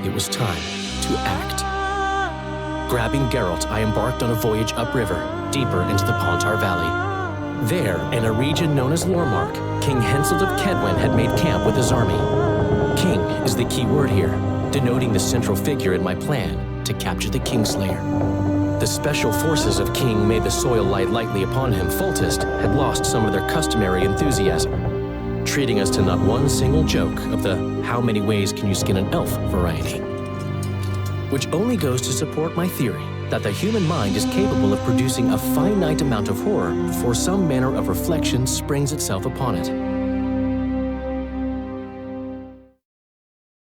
It was time to act. Grabbing Geralt, I embarked on a voyage upriver, deeper into the Pontar Valley. There, in a region known as Lormark, King Henselt of Kedwen had made camp with his army. King is the key word here, denoting the central figure in my plan to capture the Kingslayer. The special forces of King made the soil lie lightly upon him. Foltest had lost some of their customary enthusiasm, treating us to not one single joke of the how many ways can you skin an elf variety. Which only goes to support my theory that the human mind is capable of producing a finite amount of horror before some manner of reflection springs itself upon it.